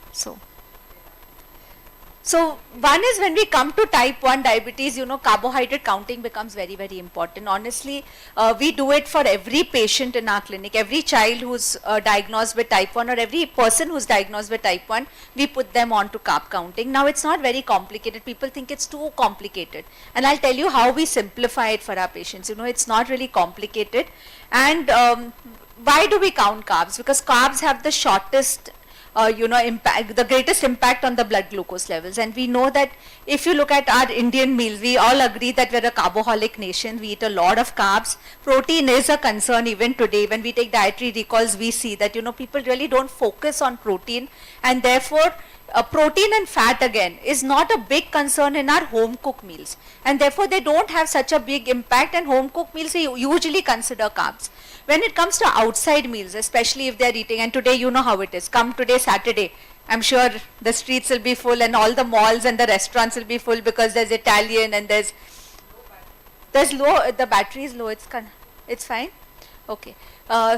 So one is, when we come to type 1 diabetes, you know, carbohydrate counting becomes very, very important. Honestly, we do it for every patient in our clinic. Every child who's diagnosed with type 1, or every person who's diagnosed with type 1, we put them on to carb counting. Now, it's not very complicated. People think it's too complicated. And I'll tell you how we simplify it for our patients. You know, it's not really complicated. And why do we count carbs? Because carbs have the shortest you know, impact, the greatest impact on the blood glucose levels. And we know that if you look at our Indian meals, we all agree that we're a carboholic nation. We eat a lot of carbs. Protein is a concern even today. When we take dietary recalls, we see that, you know, people really don't focus on protein, and therefore protein and fat again is not a big concern in our home cooked meals, and therefore they don't have such a big impact, and home cooked meals we usually consider carbs. When it comes to outside meals, especially if they are eating, and today you know how it is, come today Saturday, I'm sure the streets will be full and all the malls and the restaurants will be full, because there's Italian and there's low, the battery is low, it's fine, okay.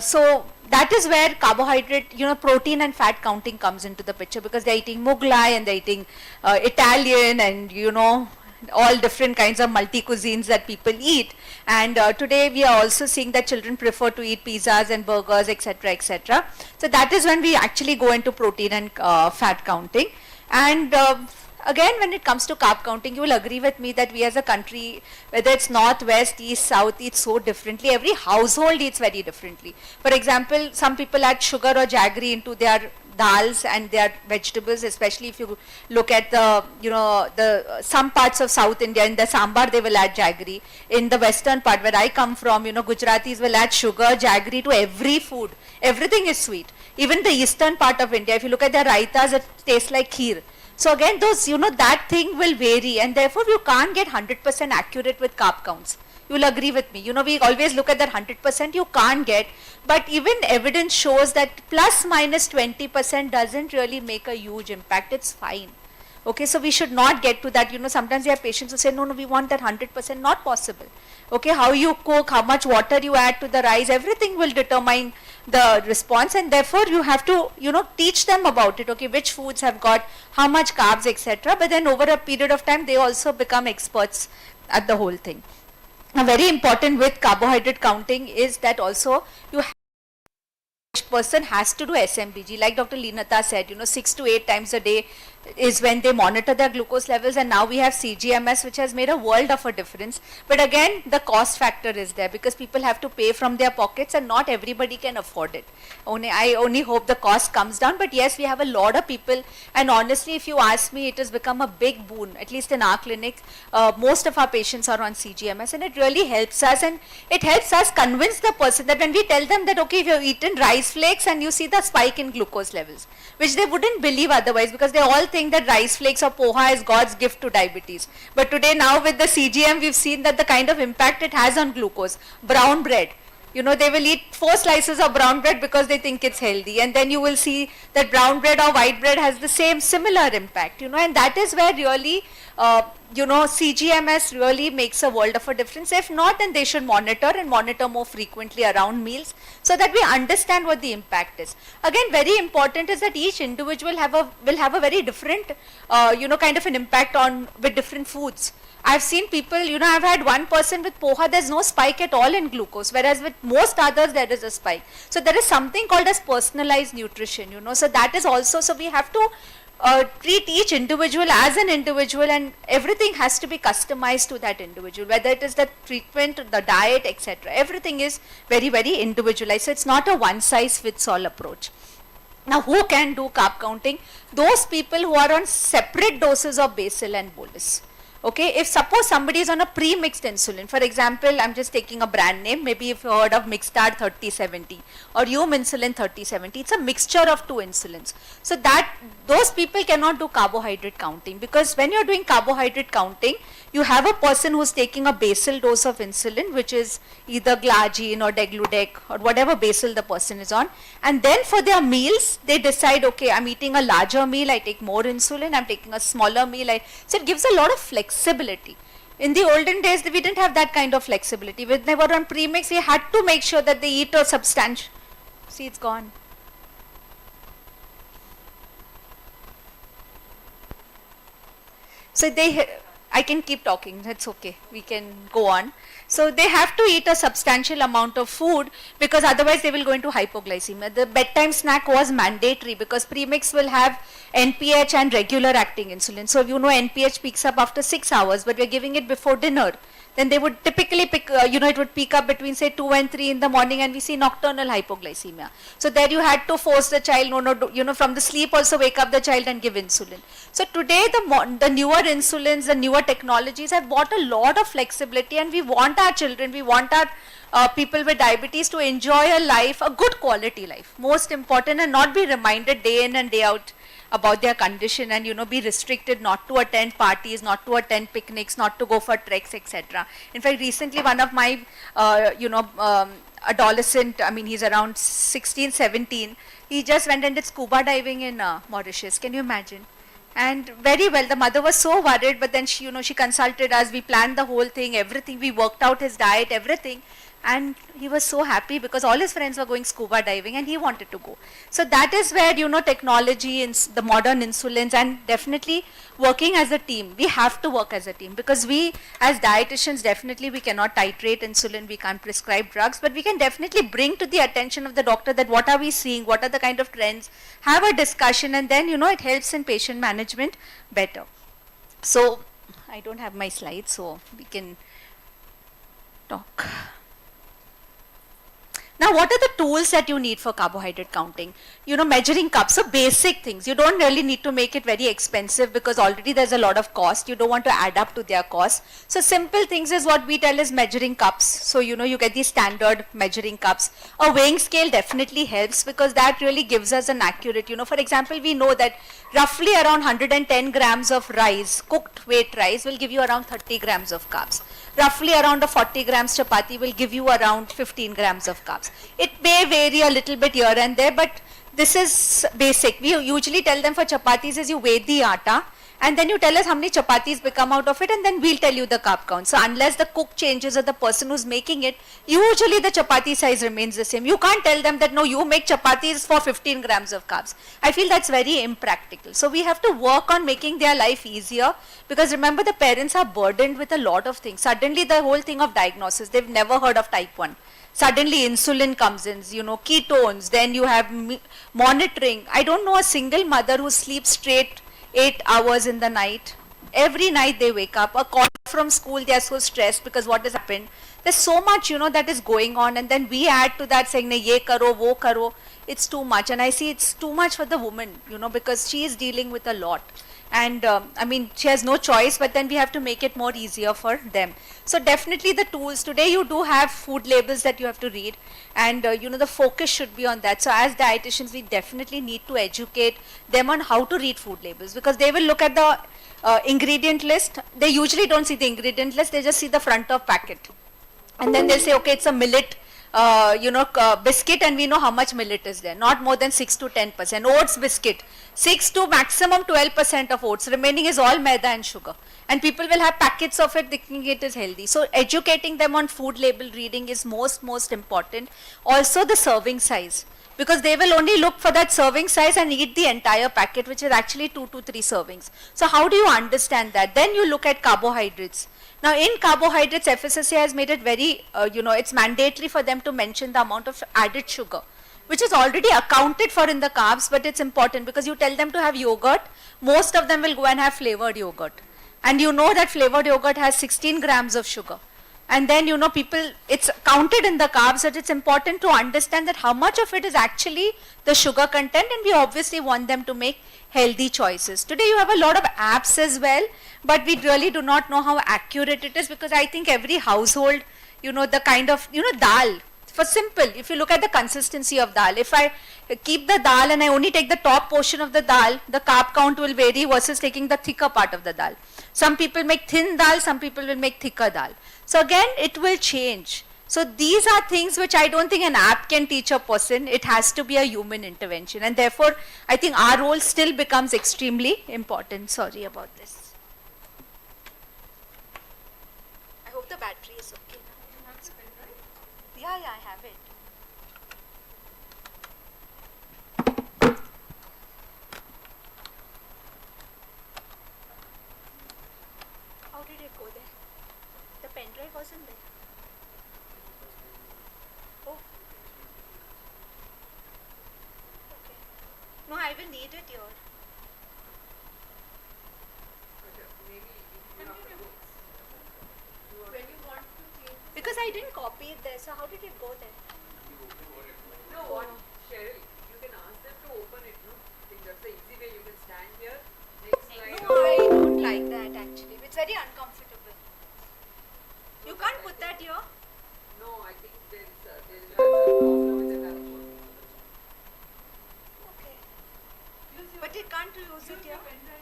So that is where carbohydrate, you know, protein and fat counting comes into the picture, because they're eating Mughlai and they're eating Italian, and, you know, all different kinds of multi cuisines that people eat. And today we are also seeing that children prefer to eat pizzas and burgers, etc., etc. So that is when we actually go into protein and fat counting. And again, when it comes to carb counting, you will agree with me that we as a country, whether it's north, west, east, south, eats so differently. Every household eats very differently. For example, some people add sugar or jaggery into their dals and their vegetables, especially if you look at the, some parts of South India, in the sambar they will add jaggery. In the western part where I come from, Gujaratis will add sugar, jaggery to every food. Everything is sweet. Even the eastern part of India, if you look at their raitas, it tastes like kheer. So again, those, that thing will vary, and therefore you can't get 100% accurate with carb counts. You will agree with me. We always look at that 100% you can't get, but even evidence shows that plus minus 20% doesn't really make a huge impact. It's fine. Okay, so we should not get to that. Sometimes we have patients who say, no, we want that 100%, not possible. Okay, how you cook, how much water you add to the rice, everything will determine the response, and therefore you have to, teach them about it. Okay, which foods have got how much carbs, etc. But then over a period of time, they also become experts at the whole thing. Now, very important with carbohydrate counting is that also each person has to do SMBG. Like Dr. Leenata said, 6 to 8 times a day is when they monitor their glucose levels, and now we have CGMS, which has made a world of a difference. But again, the cost factor is there because people have to pay from their pockets, and not everybody can afford it. I only hope the cost comes down, but yes, we have a lot of people, and honestly, if you ask me, it has become a big boon, at least in our clinic. Most of our patients are on CGMS, and it really helps us, and it helps us convince the person that when we tell them that, okay, if you've eaten rice flakes and you see the spike in glucose levels, which they wouldn't believe otherwise, because they all think that rice flakes or poha is God's gift to diabetes. But today, now with the CGM, we've seen that the kind of impact it has on glucose. Brown bread, they will eat 4 slices of brown bread because they think it's healthy, and then you will see that brown bread or white bread has the similar impact, and that is where really CGMS really makes a world of a difference. If not, then they should monitor more frequently around meals, so that we understand what the impact is. Again, very important is that each individual will have a very different kind of an impact with different foods. I've seen people, I've had one person with poha, there's no spike at all in glucose, whereas with most others there is a spike. So there is something called as personalized nutrition, so that is also, so we have to treat each individual as an individual, and everything has to be customized to that individual, whether it is the treatment, the diet, etc. Everything is very, very individualized. So it's not a one size fits all approach. Now, who can do carb counting? Those people who are on separate doses of basal and bolus. Okay, if suppose somebody is on a pre-mixed insulin, for example, I'm just taking a brand name, maybe you've heard of Mixtard 3070 or Insulin 3070, it's a mixture of 2 insulins. So that those people cannot do carbohydrate counting, because when you're doing carbohydrate counting, you have a person who's taking a basal dose of insulin, which is either glargine or degludec or whatever basal the person is on, and then for their meals, they decide, okay, I'm eating a larger meal, I take more insulin, I'm taking a smaller meal, so it gives a lot of flexibility. In the olden days, we didn't have that kind of flexibility. When they were on premix, we had to make sure that they eat a substantial, see, it's gone. So I can keep talking, that's okay, we can go on. So they have to eat a substantial amount of food, because otherwise they will go into hypoglycemia. The bedtime snack was mandatory because premix will have NPH and regular acting insulin. So NPH peaks up after 6 hours, but we're giving it before dinner. Then they would typically pick, it would peak up between say 2 and 3 in the morning, and we see nocturnal hypoglycemia. So there you had to force the child, from the sleep also wake up the child and give insulin. So today the newer insulins, the newer technologies have brought a lot of flexibility, and we want our children, we want our people with diabetes to enjoy a life, a good quality life, most important, and not be reminded day in and day out about their condition, and be restricted not to attend parties, not to attend picnics, not to go for treks, etc. In fact, recently one of my adolescent, he's around 16, 17, he just went and did scuba diving in Mauritius. Can you imagine? And very well, the mother was so worried, but then she, she consulted us, we planned the whole thing, everything, we worked out his diet, everything. And he was so happy because all his friends were going scuba diving and he wanted to go. So that is where, technology and the modern insulins, and definitely working as a team. We have to work as a team, because we as dietitians, definitely we cannot titrate insulin, we can't prescribe drugs, but we can definitely bring to the attention of the doctor that what are we seeing, what are the kind of trends, have a discussion, and then, it helps in patient management better. So I don't have my slides, so we can talk. Now, what are the tools that you need for carbohydrate counting? You know, measuring cups, so basic things. You don't really need to make it very expensive because already there's a lot of cost. You don't want to add up to their cost. So simple things is what we tell is measuring cups. So, you know, you get these standard measuring cups. A weighing scale definitely helps because that really gives us an accurate, you know, for example, we know that roughly around 110 grams of rice, cooked weight rice will give you around 30 grams of carbs. Roughly around a 40 grams chapati will give you around 15 grams of carbs. It may vary a little bit here and there, but this is basic. We usually tell them for chapatis is you weigh the atta and then you tell us how many chapatis become out of it and then we'll tell you the carb count. So unless the cook changes or the person who's making it, usually the chapati size remains the same. You can't tell them that no, you make chapatis for 15 grams of carbs. I feel that's very impractical. So we have to work on making their life easier because remember the parents are burdened with a lot of things. Suddenly the whole thing of diagnosis, they've never heard of type 1. Suddenly insulin comes in, you know, ketones, then you have monitoring. I don't know a single mother who sleeps straight 8 hours in the night. Every night they wake up, a call from school, they are so stressed because what has happened. There's so much, you know, that is going on and then we add to that saying, ye karo, wo karo. It's too much and I see it's too much for the woman, you know, because she is dealing with a lot. And I mean, she has no choice, but then we have to make it more easier for them. So definitely the tools, today you do have food labels that you have to read and you know, the focus should be on that. So as dietitians, we definitely need to educate them on how to read food labels because they will look at the ingredient list. They usually don't see the ingredient list, they just see the front of packet. And then they'll say, okay, it's a millet biscuit and we know how much millet is there, not more than 6 to 10%. Oats biscuit, 6 to maximum 12% of oats, remaining is all maida and sugar. And people will have packets of it thinking it is healthy. So educating them on food label reading is most important. Also the serving size, because they will only look for that serving size and eat the entire packet, which is actually 2 to 3 servings. So how do you understand that? Then you look at carbohydrates. Now in carbohydrates, FSSAI has made it very, it's mandatory for them to mention the amount of added sugar, which is already accounted for in the carbs, but it's important because you tell them to have yogurt, most of them will go and have flavored yogurt. And you know that flavored yogurt has 16 grams of sugar. And then, you know, people, it's counted in the carbs, but it's important to understand that how much of it is actually the sugar content, and we obviously want them to make healthy choices. Today you have a lot of apps as well, but we really do not know how accurate it is because I think every household, you know, the kind of, you know, dal, for simple, if you look at the consistency of dal, if I keep the dal and I only take the top portion of the dal, the carb count will vary versus taking the thicker part of the dal. Some people make thin dal, some people will make thicker dal. So again, it will change. So these are things which I don't think an app can teach a person. It has to be a human intervention. And therefore, I think our role still becomes extremely important. Sorry about this. I hope the battery is okay now. Yeah, I have it. How did it go there? The pen drive wasn't there. Oh. Okay. No, I will need it here. Because I didn't copy it there, so how did it go there? No, what, Cheryl, you can ask them to open it, no? I think that's the easy way. You can stand here, next slide. No, I don't like that actually. It's very uncomfortable. You can't put that here? No, I think there is a problem with the telephone. Okay. But it can't use it here? Use your pen drive.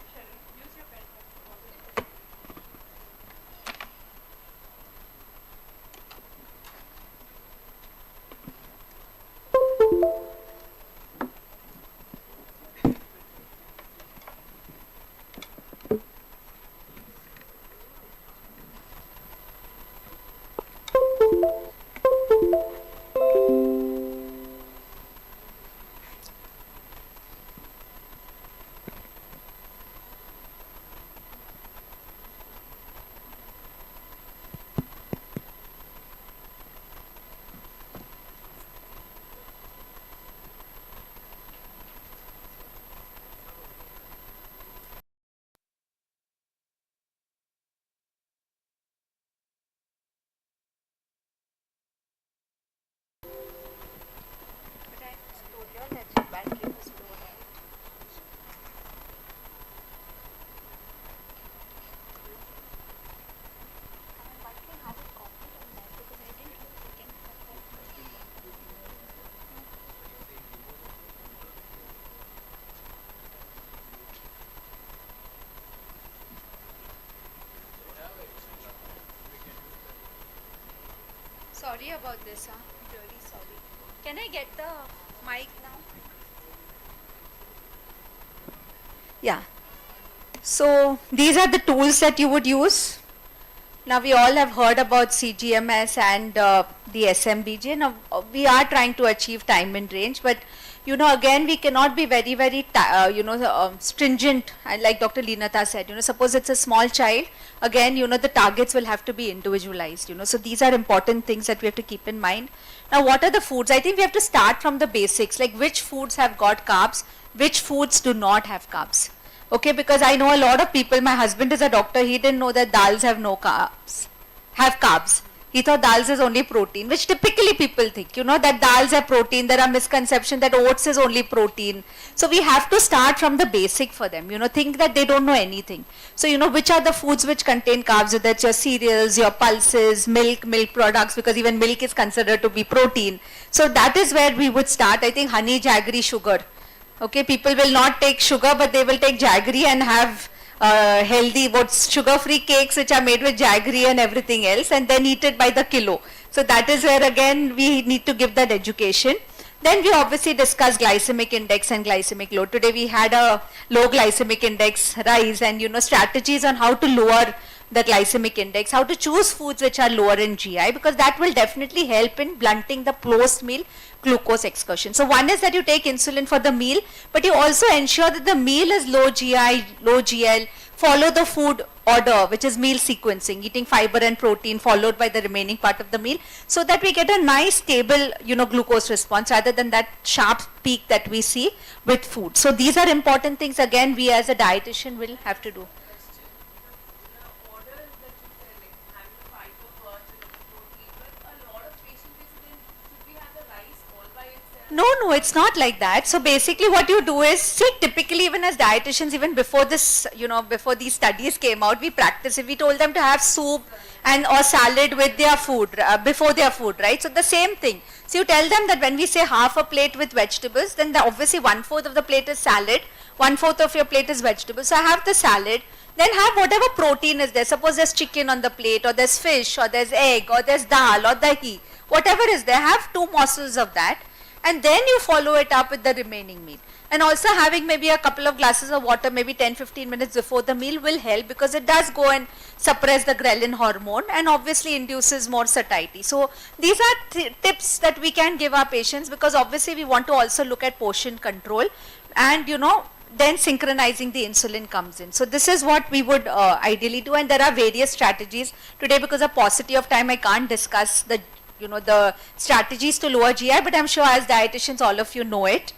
Sorry about this, huh? Really sorry. Can I get the mic now? Yeah. So these are the tools that you would use. Now we all have heard about CGMS and the SMBJ. Now we are trying to achieve time and range, but you know, again, we cannot be very, very, stringent. And like Dr. Leenata said, you know, suppose it's a small child, again, you know, the targets will have to be individualized, you know. So these are important things that we have to keep in mind. Now, what are the foods? I think we have to start from the basics, like which foods have got carbs, which foods do not have carbs. Okay, because I know a lot of people, my husband is a doctor, he didn't know that dals have no carbs, have carbs. He thought dals is only protein, which typically people think, you know, that dals are protein. There are misconceptions that oats is only protein. So we have to start from the basic for them, you know, think that they don't know anything. So, you know, which are the foods which contain carbs, whether it's your cereals, your pulses, milk products, because even milk is considered to be protein. So that is where we would start. I think honey, jaggery, sugar. Okay, people will not take sugar, but they will take jaggery and have healthy, sugar-free cakes which are made with jaggery and everything else, and then eat it by the kilo. So that is where again we need to give that education. Then we obviously discuss glycemic index and glycemic load. Today we had a low glycemic index rise, and you know, strategies on how to lower the glycemic index, how to choose foods which are lower in GI, because that will definitely help in blunting the post-meal glucose excursion. So one is that you take insulin for the meal, but you also ensure that the meal is low GI, low GL, follow the food order, which is meal sequencing, eating fiber and protein followed by the remaining part of the meal, so that we get a nice stable, you know, glucose response rather than that sharp peak that we see with food. So these are important things, again, we as a dietitian will have to do. No, it's not like that. So basically what you do is, see, typically even as dietitians, even before this, you know, before these studies came out, we practiced it. We told them to have soup and or salad with their food, before their food, right? So the same thing. So you tell them that when we say half a plate with vegetables, then obviously 1/4 of the plate is salad, 1/4 of your plate is vegetables. So have the salad, then have whatever protein is there. Suppose there's chicken on the plate, or there's fish, or there's egg, or there's dal, or dahi, whatever is there, have 2 morsels of that. And then you follow it up with the remaining meal. And also having maybe a couple of glasses of water, maybe 10-15 minutes before the meal will help, because it does go and suppress the ghrelin hormone and obviously induces more satiety. So these are tips that we can give our patients, because obviously we want to also look at portion control, and you know, then synchronizing the insulin comes in. So this is what we would ideally do, and there are various strategies. Today, because of paucity of time, I can't discuss the, you know, the strategies to lower GI, but I'm sure as dietitians all of you know it.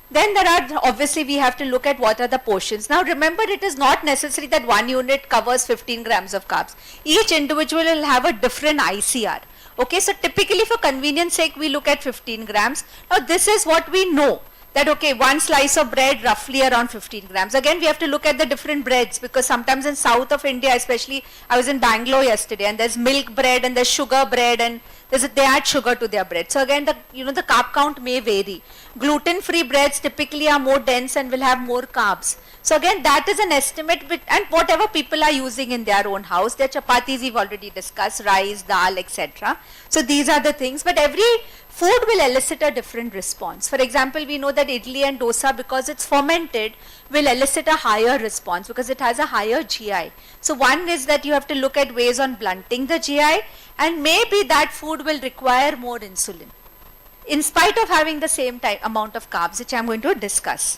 Then there are, obviously we have to look at what are the portions. Now remember, it is not necessary that one unit covers 15 grams of carbs. Each individual will have a different ICR. Okay, so typically for convenience sake we look at 15 grams. Now this is what we know, that okay, one slice of bread roughly around 15 grams. Again, we have to look at the different breads, because sometimes in south of India, especially, I was in Bangalore yesterday, and there's milk bread and there's sugar bread, and they add sugar to their bread. So again, the, you know, the carb count may vary. Gluten-free breads typically are more dense and will have more carbs. So again, that is an estimate, and whatever people are using in their own house. Their chapatis we've already discussed, rice, dal, etc. So these are the things, but every food will elicit a different response. For example, we know that idli and dosa, because it's fermented, will elicit a higher response because it has a higher GI. So one is that you have to look at ways on blunting the GI, and maybe that food will require more insulin, in spite of having the same amount of carbs, which I'm going to discuss.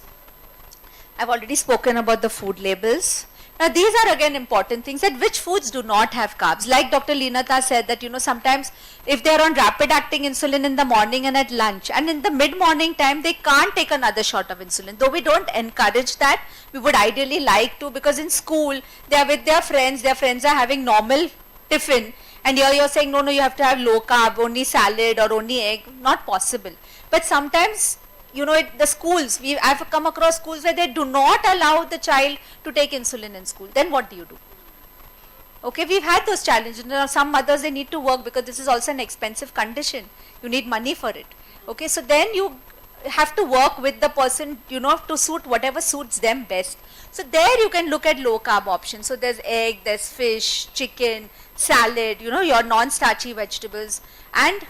I've already spoken about the food labels. Now these are again important things, that which foods do not have carbs. Like Dr. Leenata said, that you know, sometimes if they are on rapid acting insulin in the morning and at lunch, and in the mid morning time they can't take another shot of insulin. Though we don't encourage that, we would ideally like to, because in school they are with their friends are having normal tiffin, and here you're saying no, you have to have low carb, only salad or only egg. Not possible. But sometimes, you know, the schools, I've come across schools where they do not allow the child to take insulin in school. Then what do you do? Okay, we've had those challenges. Now, some mothers, they need to work, because this is also an expensive condition. You need money for it. Okay, so then you have to work with the person, you know, to suit whatever suits them best. So there you can look at low carb options. So there's egg, there's fish, chicken, salad, you know, your non-starchy vegetables, and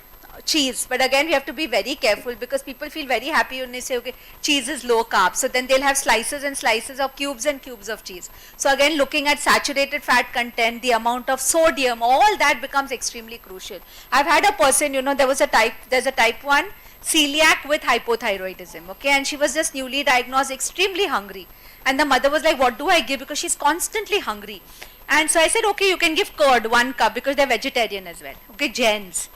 cheese. But again, we have to be very careful because people feel very happy when they say, okay, cheese is low carb. So then they'll have slices and slices of cubes and cubes of cheese. So again, looking at saturated fat content, the amount of sodium, all that becomes extremely crucial. I've had a person, you know, there's a type 1 celiac with hypothyroidism, okay, and she was just newly diagnosed, extremely hungry. And the mother was like, what do I give? Because she's constantly hungry. And so I said, okay, you can give curd, 1 cup, because they're vegetarian as well, okay, gens.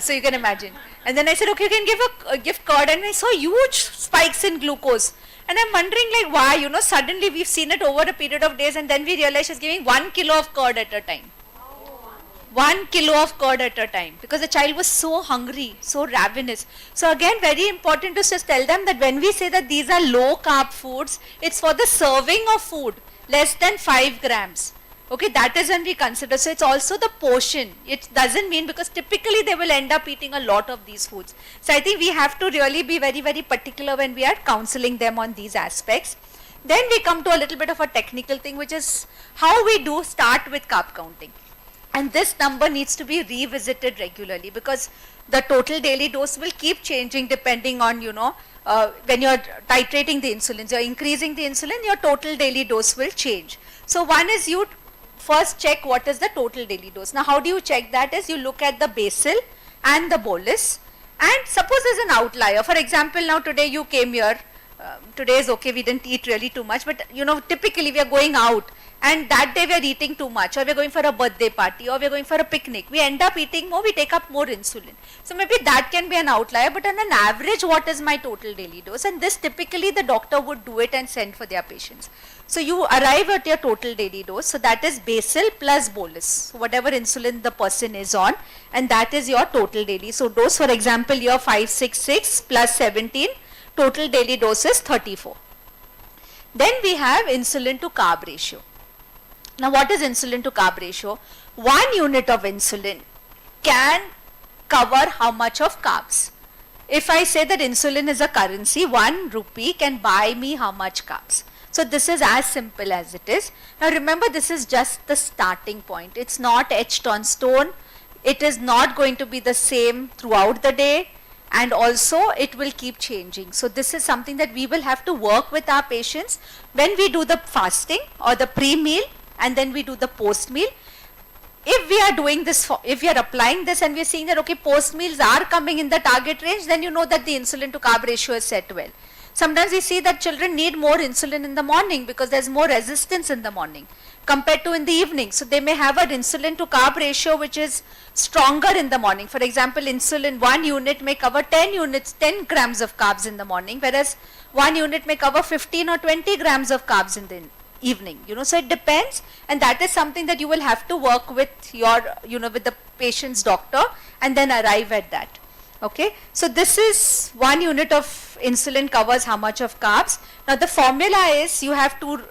So you can imagine. And then I said, okay, you can give curd, and I saw huge spikes in glucose. And I'm wondering like why, you know, suddenly we've seen it over a period of days, and then we realized she's giving 1 kilo of curd at a time. 1 kilo of curd at a time, because the child was so hungry, so ravenous. So again, very important to just tell them that when we say that these are low carb foods, it's for the serving of food, less than 5 grams. Okay, that is when we consider. So it's also the portion. It doesn't mean, because typically they will end up eating a lot of these foods. So I think we have to really be very, very particular when we are counseling them on these aspects. Then we come to a little bit of a technical thing, which is how we do start with carb counting. And this number needs to be revisited regularly, because the total daily dose will keep changing depending on, you know, when you're titrating the insulin, you're increasing the insulin, your total daily dose will change. So one is you first check what is the total daily dose. Now how do you check that? Is you look at the basal and the bolus, and suppose there's an outlier. For example, now today you came here, today is okay, we didn't eat really too much, but you know, typically we are going out, and that day we are eating too much, or we are going for a birthday party, or we are going for a picnic, we end up eating more, we take up more insulin. So maybe that can be an outlier, but on an average, what is my total daily dose? And this typically the doctor would do it and send for their patients. So you arrive at your total daily dose, so that is basal plus bolus, so whatever insulin the person is on, and that is your total daily. So dose, for example, your 566 plus 17, total daily dose is 34. Then we have insulin to carb ratio. Now what is insulin to carb ratio? 1 unit of insulin can cover how much of carbs? If I say that insulin is a currency, 1 rupee can buy me how much carbs? So this is as simple as it is. Now remember, this is just the starting point. It's not etched on stone. It is not going to be the same throughout the day, and also it will keep changing. So this is something that we will have to work with our patients when we do the fasting or the pre-meal, and then we do the post-meal. If we are doing this, if we are applying this and we are seeing that okay, post-meals are coming in the target range, then you know that the insulin to carb ratio is set well. Sometimes we see that children need more insulin in the morning because there's more resistance in the morning compared to in the evening. So they may have an insulin to carb ratio which is stronger in the morning. For example, insulin 1 unit may cover 10 grams of carbs in the morning, whereas 1 unit may cover 15 or 20 grams of carbs in the evening. You know, so it depends, and that is something that you will have to work with your, you know, with the patient's doctor and then arrive at that. Okay, so this is 1 unit of insulin covers how much of carbs. Now the formula is, you have two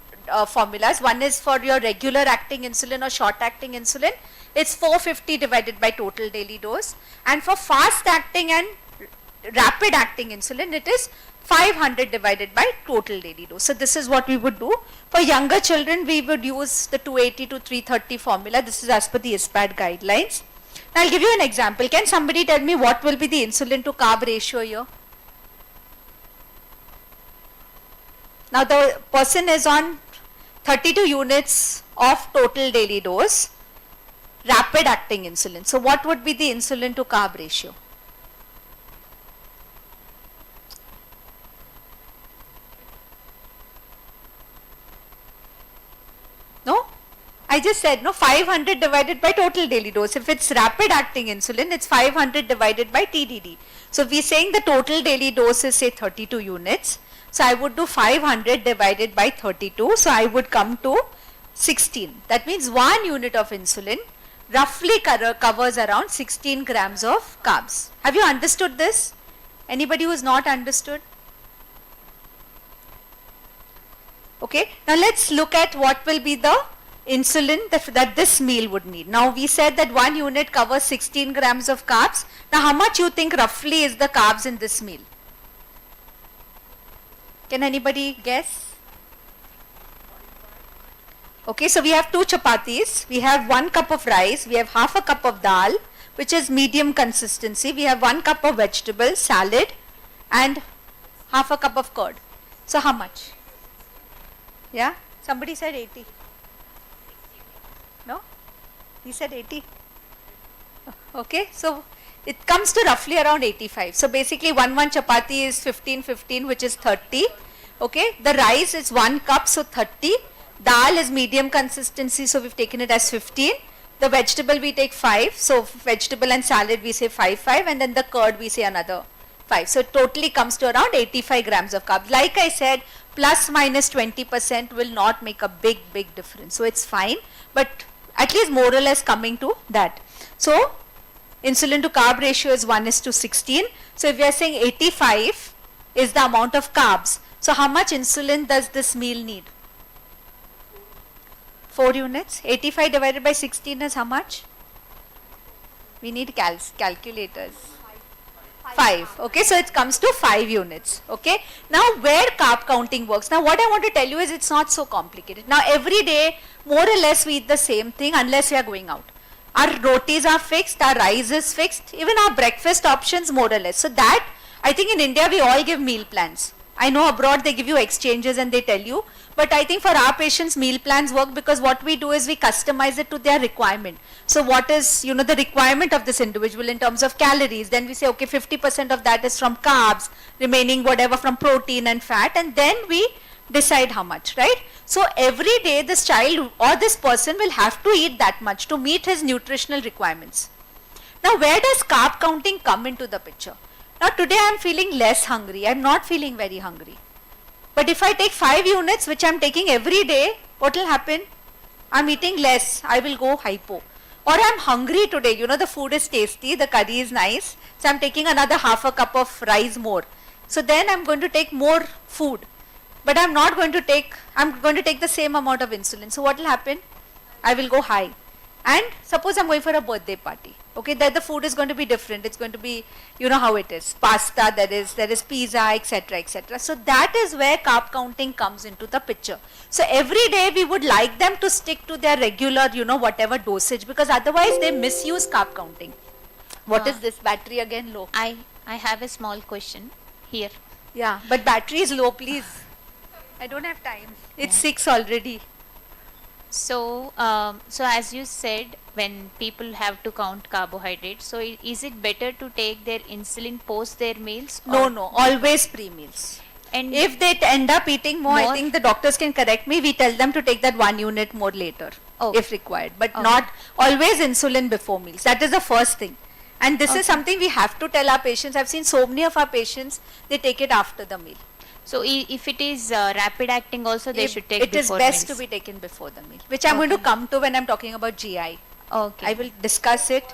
formulas. One is for your regular acting insulin or short acting insulin, it's 450 divided by total daily dose, and for fast acting and rapid acting insulin it is 500 divided by total daily dose. So this is what we would do. For younger children we would use the 280 to 330 formula. This is as per the ISPAD guidelines. Now I'll give you an example. Can somebody tell me what will be the insulin to carb ratio here? Now the person is on 32 units of total daily dose, rapid acting insulin. So what would be the insulin to carb ratio? No? I just said, no, 500 divided by total daily dose. If it's rapid acting insulin, it's 500 divided by TDD. So if we're saying the total daily dose is say 32 units, so I would do 500 divided by 32, so I would come to 16. That means 1 unit of insulin roughly covers around 16 grams of carbs. Have you understood this? Anybody who is not understood? Okay, now let's look at what will be the insulin that this meal would need. Now we said that 1 unit covers 16 grams of carbs. Now how much you think roughly is the carbs in this meal? Can anybody guess? Okay, so we have 2 chapatis, we have 1 cup of rice, we have half a cup of dal, which is medium consistency, we have 1 cup of vegetable, salad, and half a cup of curd. So how much? Yeah, somebody said 80. No? He said 80. Okay, so it comes to roughly around 85. So basically 1 chapati is 15, which is 30. Okay, the rice is 1 cup, so 30. Dal is medium consistency, so we've taken it as 15. The vegetable we take 5, so vegetable and salad we say 5, and then the curd we say another 5. So it totally comes to around 85 grams of carbs. Like I said, plus minus 20% will not make a big difference. So it's fine, but at least more or less coming to that. So insulin to carb ratio is 1:16. So if we are saying 85 is the amount of carbs, so how much insulin does this meal need? 4 units. 85 divided by 16 is how much? We need calculators. 5. Okay, so it comes to 5 units. Okay, now where carb counting works. Now what I want to tell you is it's not so complicated. Now every day more or less we eat the same thing unless we are going out. Our rotis are fixed, our rice is fixed, even our breakfast options more or less. So that, I think in India we all give meal plans. I know abroad they give you exchanges and they tell you, but I think for our patients meal plans work because what we do is we customize it to their requirement. So what is, the requirement of this individual in terms of calories, then we say okay 50% of that is from carbs, remaining whatever from protein and fat, and then we decide how much, right? So every day this child or this person will have to eat that much to meet his nutritional requirements. Now where does carb counting come into the picture? Now today I am feeling less hungry, I am not feeling very hungry. But if I take 5 units which I am taking every day, what will happen? I am eating less, I will go hypo. Or I am hungry today, the food is tasty, the curry is nice, so I am taking another half a cup of rice more. So then I am going to take more food. But I am going to take the same amount of insulin. So what will happen? I will go high. And suppose I am going for a birthday party. Okay, there the food is going to be different. It's going to be, how it is. Pasta, there is pizza, etc., etc. So that is where carb counting comes into the picture. So every day we would like them to stick to their regular, whatever dosage, because otherwise they misuse carb counting. What is this battery again low? I have a small question here. Yeah, but battery is low, please. I don't have time. It's 6 already. So, so as you said, when people have to count carbohydrates, so is it better to take their insulin post their meals? No, always pre-meals. And if they end up eating more, I think the doctors can correct me, we tell them to take that 1 unit more later, if required. But not always insulin before meals. That is the first thing. And this is something we have to tell our patients. I've seen so many of our patients, they take it after the meal. So if it is rapid acting also, they should take it before is best meals. to be taken before the meal, which I'm going to come to when I'm talking about GI. Okay. I will discuss it.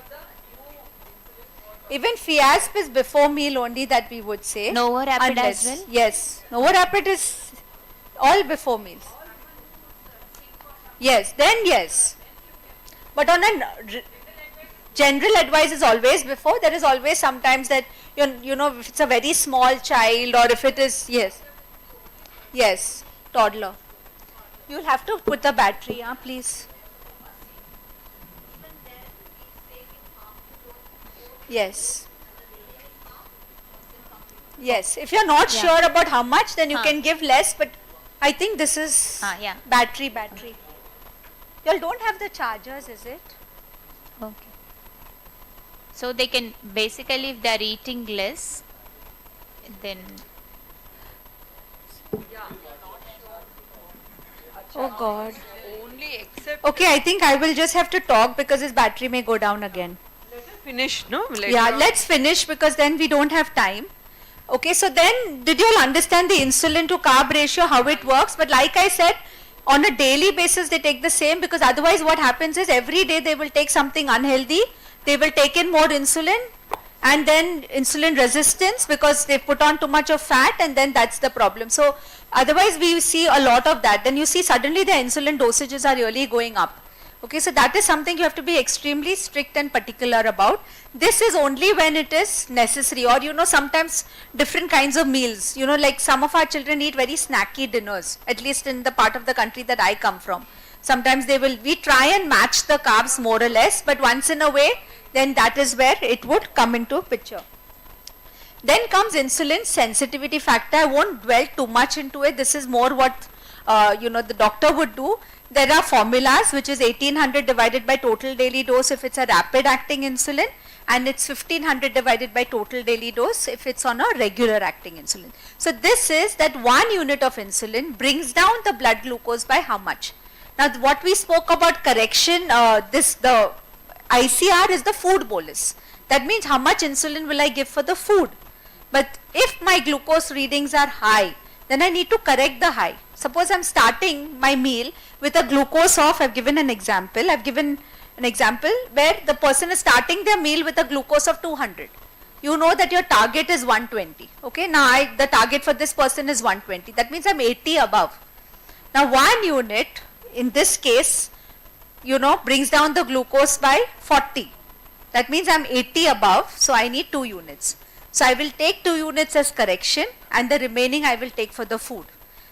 Even Fiasp is before meal only, that we would say. Novo Rapid as well? Yes. Novo Rapid is all before meals. Yes, then yes. But on a general advice is always before. There is always sometimes that, if it's a very small child or if it is, yes, toddler. You'll have to put the battery, please. Yes. Yes, if you're not sure about how much, then you can give less, but I think this is battery. You all don't have the chargers, is it? Okay. So they can basically, if they are eating less, then. Oh God. Okay, I think I will just have to talk because his battery may go down again. Finish, no? Let's finish because then we don't have time. Okay, so then did you all understand the insulin to carb ratio, how it works? But like I said, on a daily basis they take the same, because otherwise what happens is every day they will take something unhealthy, they will take in more insulin and then insulin resistance because they put on too much of fat, and then that's the problem. So otherwise we see a lot of that. Then you see suddenly the insulin dosages are really going up. Okay, so that is something you have to be extremely strict and particular about. This is only when it is necessary, or sometimes different kinds of meals. Like some of our children eat very snacky dinners, at least in the part of the country that I come from. Sometimes we try and match the carbs more or less, but once in a way, then that is where it would come into picture. Then comes insulin sensitivity factor. I won't dwell too much into it. This is more what the doctor would do. There are formulas, which is 1800 divided by total daily dose if it's a rapid acting insulin, and it's 1500 divided by total daily dose if it's on a regular acting insulin. So this is that 1 unit of insulin brings down the blood glucose by how much? Now what we spoke about correction, the ICR is the food bolus. That means how much insulin will I give for the food. But if my glucose readings are high, then I need to correct the high. Suppose I'm starting my meal with a glucose of, I've given an example where the person is starting their meal with a glucose of 200. You know that your target is 120. Okay, now the target for this person is 120. That means I'm 80 above. Now 1 unit in this case, brings down the glucose by 40. That means I'm 80 above, so I need 2 units. So I will take 2 units as correction and the remaining I will take for the food.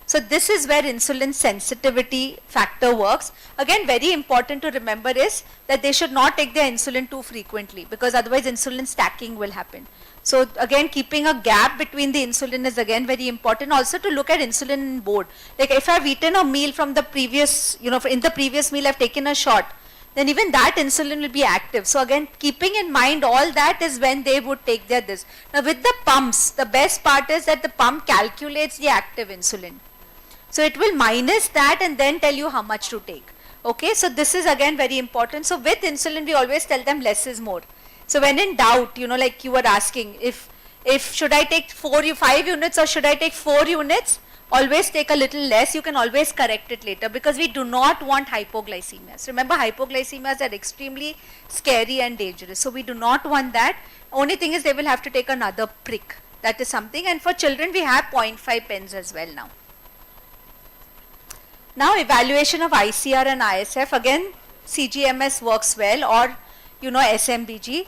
So this is where insulin sensitivity factor works. Again, very important to remember is that they should not take their insulin too frequently, because otherwise insulin stacking will happen. So again, keeping a gap between the insulin is again very important. Also to look at insulin board. Like if I've eaten a meal from the previous, in the previous meal I've taken a shot, then even that insulin will be active. So again, keeping in mind all that is when they would take their this. Now with the pumps, the best part is that the pump calculates the active insulin. So it will minus that and then tell you how much to take. Okay, so this is again very important. So with insulin, we always tell them less is more. So when in doubt, like you were asking, if should I take 5 units or should I take 4 units, always take a little less. You can always correct it later, because we do not want hypoglycemias. Remember, hypoglycemias are extremely scary and dangerous. So we do not want that. Only thing is they will have to take another prick. That is something. And for children, we have 0.5 pens as well now. Now evaluation of ICR and ISF, again CGMS works well, or SMBG.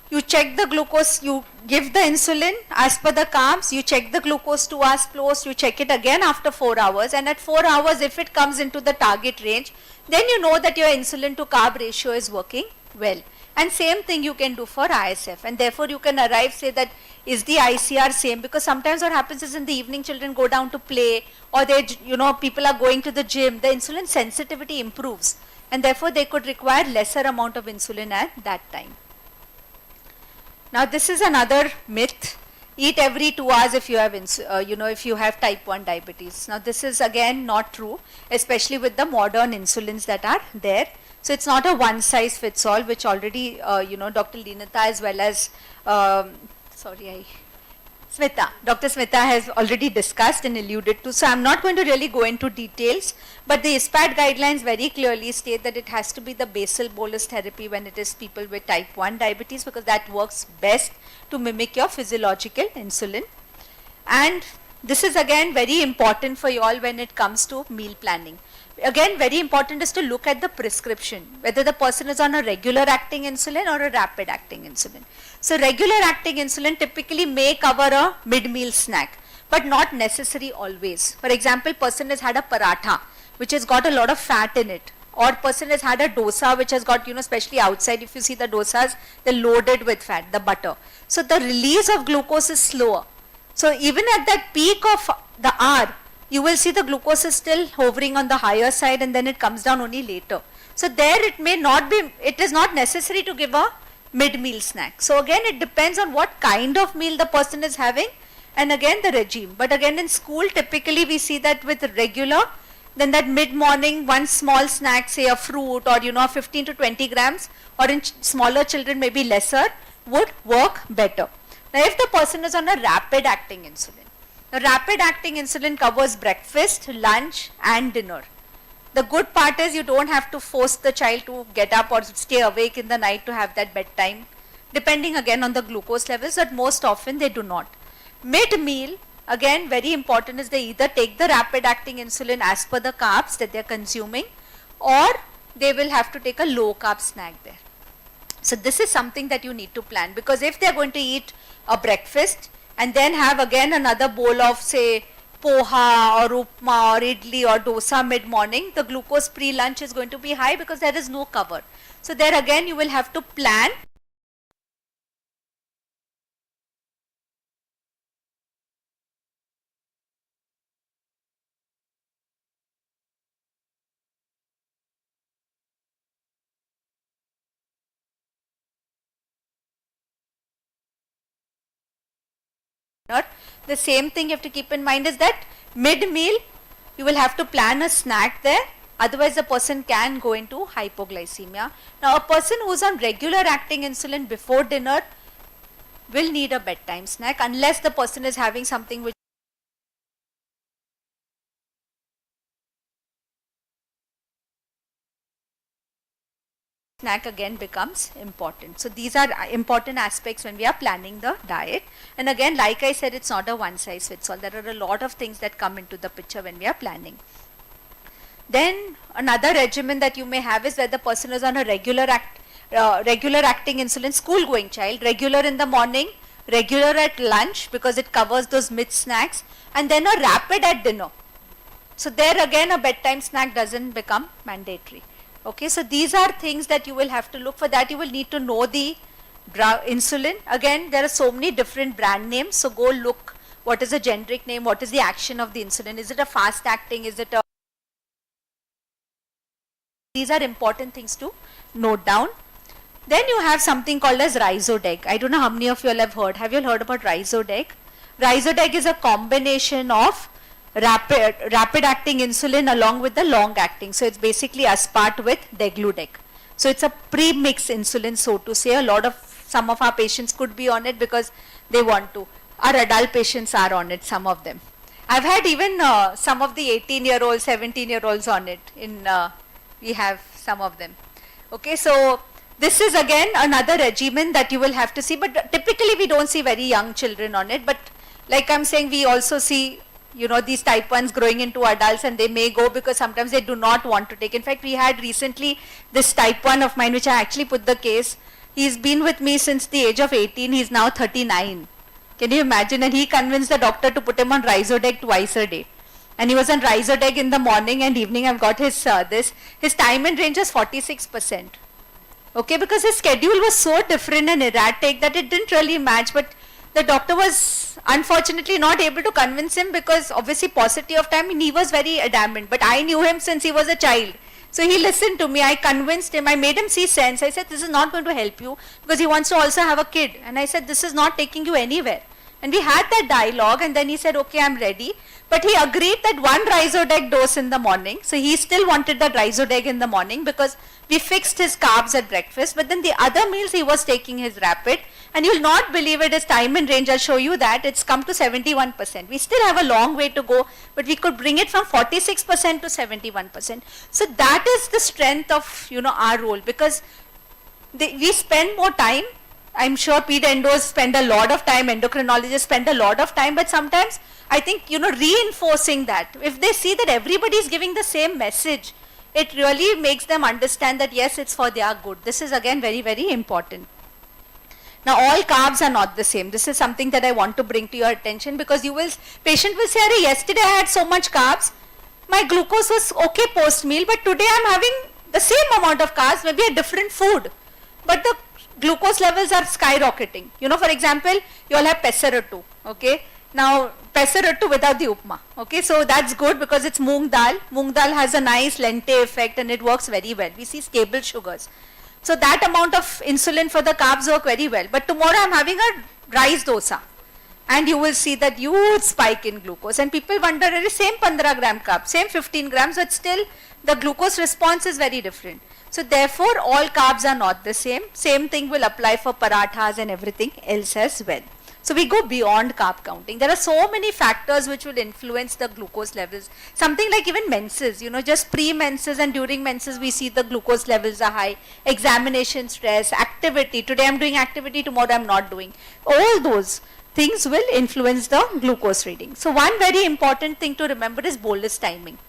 You check the glucose, you give the insulin as per the carbs, you check the glucose 2 hours post, you check it again after 4 hours, and at 4 hours if it comes into the target range, then you know that your insulin to carb ratio is working well. And same thing you can do for ISF, and therefore you can arrive, say that is the ICR same, because sometimes what happens is in the evening children go down to play, or they, people are going to the gym, the insulin sensitivity improves, and therefore they could require lesser amount of insulin at that time. Now this is another myth. Eat every 2 hours if you have, if you have type 1 diabetes. Now this is again not true, especially with the modern insulins that are there. So it's not a one size fits all, which already, Dr. Leenata as well as, Smita, Dr. Smita has already discussed and alluded to. So I'm not going to really go into details, but the ISPAT guidelines very clearly state that it has to be the basal bolus therapy when it is people with type 1 diabetes, because that works best to mimic your physiological insulin. And this is again very important for you all when it comes to meal planning. Again, very important is to look at the prescription, whether the person is on a regular acting insulin or a rapid acting insulin. So regular acting insulin typically may cover a mid-meal snack, but not necessary always. For example, person has had a paratha, which has got a lot of fat in it, or person has had a dosa, which has got, especially outside, if you see the dosas, they're loaded with fat, the butter. So the release of glucose is slower. So even at that peak of the hour, you will see the glucose is still hovering on the higher side, and then it comes down only later. So there it may not be, it is not necessary to give a mid-meal snack. So again, it depends on what kind of meal the person is having, and again the regime. But again in school, typically we see that with regular, then that mid-morning one small snack, say a fruit or 15 to 20 grams, or in smaller children maybe lesser, would work better. Now if the person is on a rapid acting insulin, the rapid acting insulin covers breakfast, lunch and dinner. The good part is you don't have to force the child to get up or stay awake in the night to have that bedtime, depending again on the glucose levels, but most often they do not. Mid-meal, again very important is they either take the rapid acting insulin as per the carbs that they are consuming, or they will have to take a low carb snack there. So this is something that you need to plan, because if they are going to eat a breakfast and then have again another bowl of say poha or upma or idli or dosa mid-morning, the glucose pre-lunch is going to be high because there is no cover. So there again you will have to plan. The same thing you have to keep in mind is that mid-meal you will have to plan a snack there, otherwise the person can go into hypoglycemia. Now a person who is on regular acting insulin before dinner will need a bedtime snack unless the person is having something which snack again becomes important. So these are important aspects when we are planning the diet. And again, like I said, it's not a one size fits all. There are a lot of things that come into the picture when we are planning. Then another regimen that you may have is where the person is on a regular acting insulin, school going child, regular in the morning, regular at lunch because it covers those mid snacks, and then a rapid at dinner. So there again a bedtime snack doesn't become mandatory. Okay, so these are things that you will have to look for. That you will need to know the insulin. Again, there are so many different brand names, so go look what is the generic name, what is the action of the insulin, is it a fast acting, is it a... These are important things to note down. Then you have something called as Rhizodeg. I don't know how many of you all have heard. Have you all heard about Rhizodeg? Rhizodeg is a combination of rapid acting insulin along with the long acting. So it's basically aspart with degludec. So it's a pre-mix insulin, so to say. Some of our patients could be on it because they want to. Our adult patients are on it, some of them. I've had even some of the 18-year-olds, 17-year-olds on it. We have some of them. Okay, so this is again another regimen that you will have to see, but typically we don't see very young children on it. But like I'm saying, we also see these type 1s growing into adults, and they may go because sometimes they do not want to take. In fact, we had recently this type 1 of mine, which I actually put the case. He's been with me since the age of 18. He's now 39. Can you imagine? And he convinced the doctor to put him on Rhizodeg twice a day. And he was on Rhizodeg in the morning and evening. I've got his his time in range is 46%. Okay, because his schedule was so different and erratic that it didn't really match. But the doctor was unfortunately not able to convince him because obviously paucity of time, and he was very adamant. But I knew him since he was a child. So he listened to me. I convinced him. I made him see sense. I said, this is not going to help you because he wants to also have a kid. And I said, this is not taking you anywhere. And we had that dialogue, and then he said, okay, I'm ready. But he agreed that one Rhizodeg dose in the morning. So he still wanted that Rhizodeg in the morning because we fixed his carbs at breakfast. But then the other meals he was taking his rapid. And you'll not believe it, his time in range, I'll show you that, it's come to 71%. We still have a long way to go, but we could bring it from 46% to 71%. So that is the strength of, our role, because we spend more time. I'm sure ped endos spend a lot of time, endocrinologists spend a lot of time, but sometimes I think, reinforcing that. If they see that everybody is giving the same message, it really makes them understand that yes, it's for their good. This is again very, very important. Now all carbs are not the same. This is something that I want to bring to your attention, because patient will say, yesterday I had so much carbs, my glucose was okay post meal, but today I'm having the same amount of carbs, maybe a different food, but the glucose levels are skyrocketing. For example, you all have pesarattu, okay? Now pesarattu without the upma, okay? So that's good because it's moong dal. Moong dal has a nice lente effect and it works very well. We see stable sugars. So that amount of insulin for the carbs work very well. But tomorrow I'm having a rice dosa, and you will see that huge spike in glucose. And people wonder, same 15 gram carb, same 15 grams, but still the glucose response is very different. So therefore all carbs are not the same. Same thing will apply for parathas and everything else as well. So we go beyond carb counting. There are so many factors which will influence the glucose levels. Something like even menses, just pre-menses and during menses we see the glucose levels are high. Examination stress, activity. Today I'm doing activity, tomorrow I'm not doing. All those things will influence the glucose reading. So one very important thing to remember is bolus timing.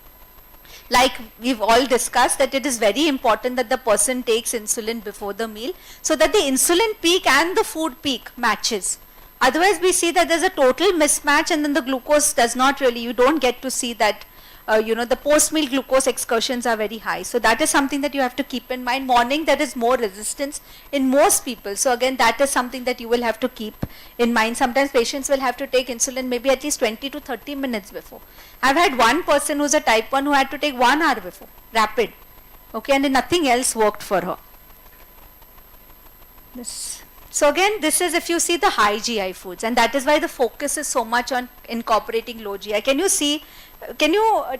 Like we've all discussed, that it is very important that the person takes insulin before the meal so that the insulin peak and the food peak matches. Otherwise, we see that there's a total mismatch, and then the glucose does not really, you don't get to see that, the post-meal glucose excursions are very high. So that is something that you have to keep in mind. Morning, there is more resistance in most people. So again, that is something that you will have to keep in mind. Sometimes patients will have to take insulin maybe at least 20 to 30 minutes before. I've had one person who's a type 1 who had to take 1 hour before, rapid. Okay, and then nothing else worked for her. This. So again, this is if you see the high GI foods, and that is why the focus is so much on incorporating low GI. Can you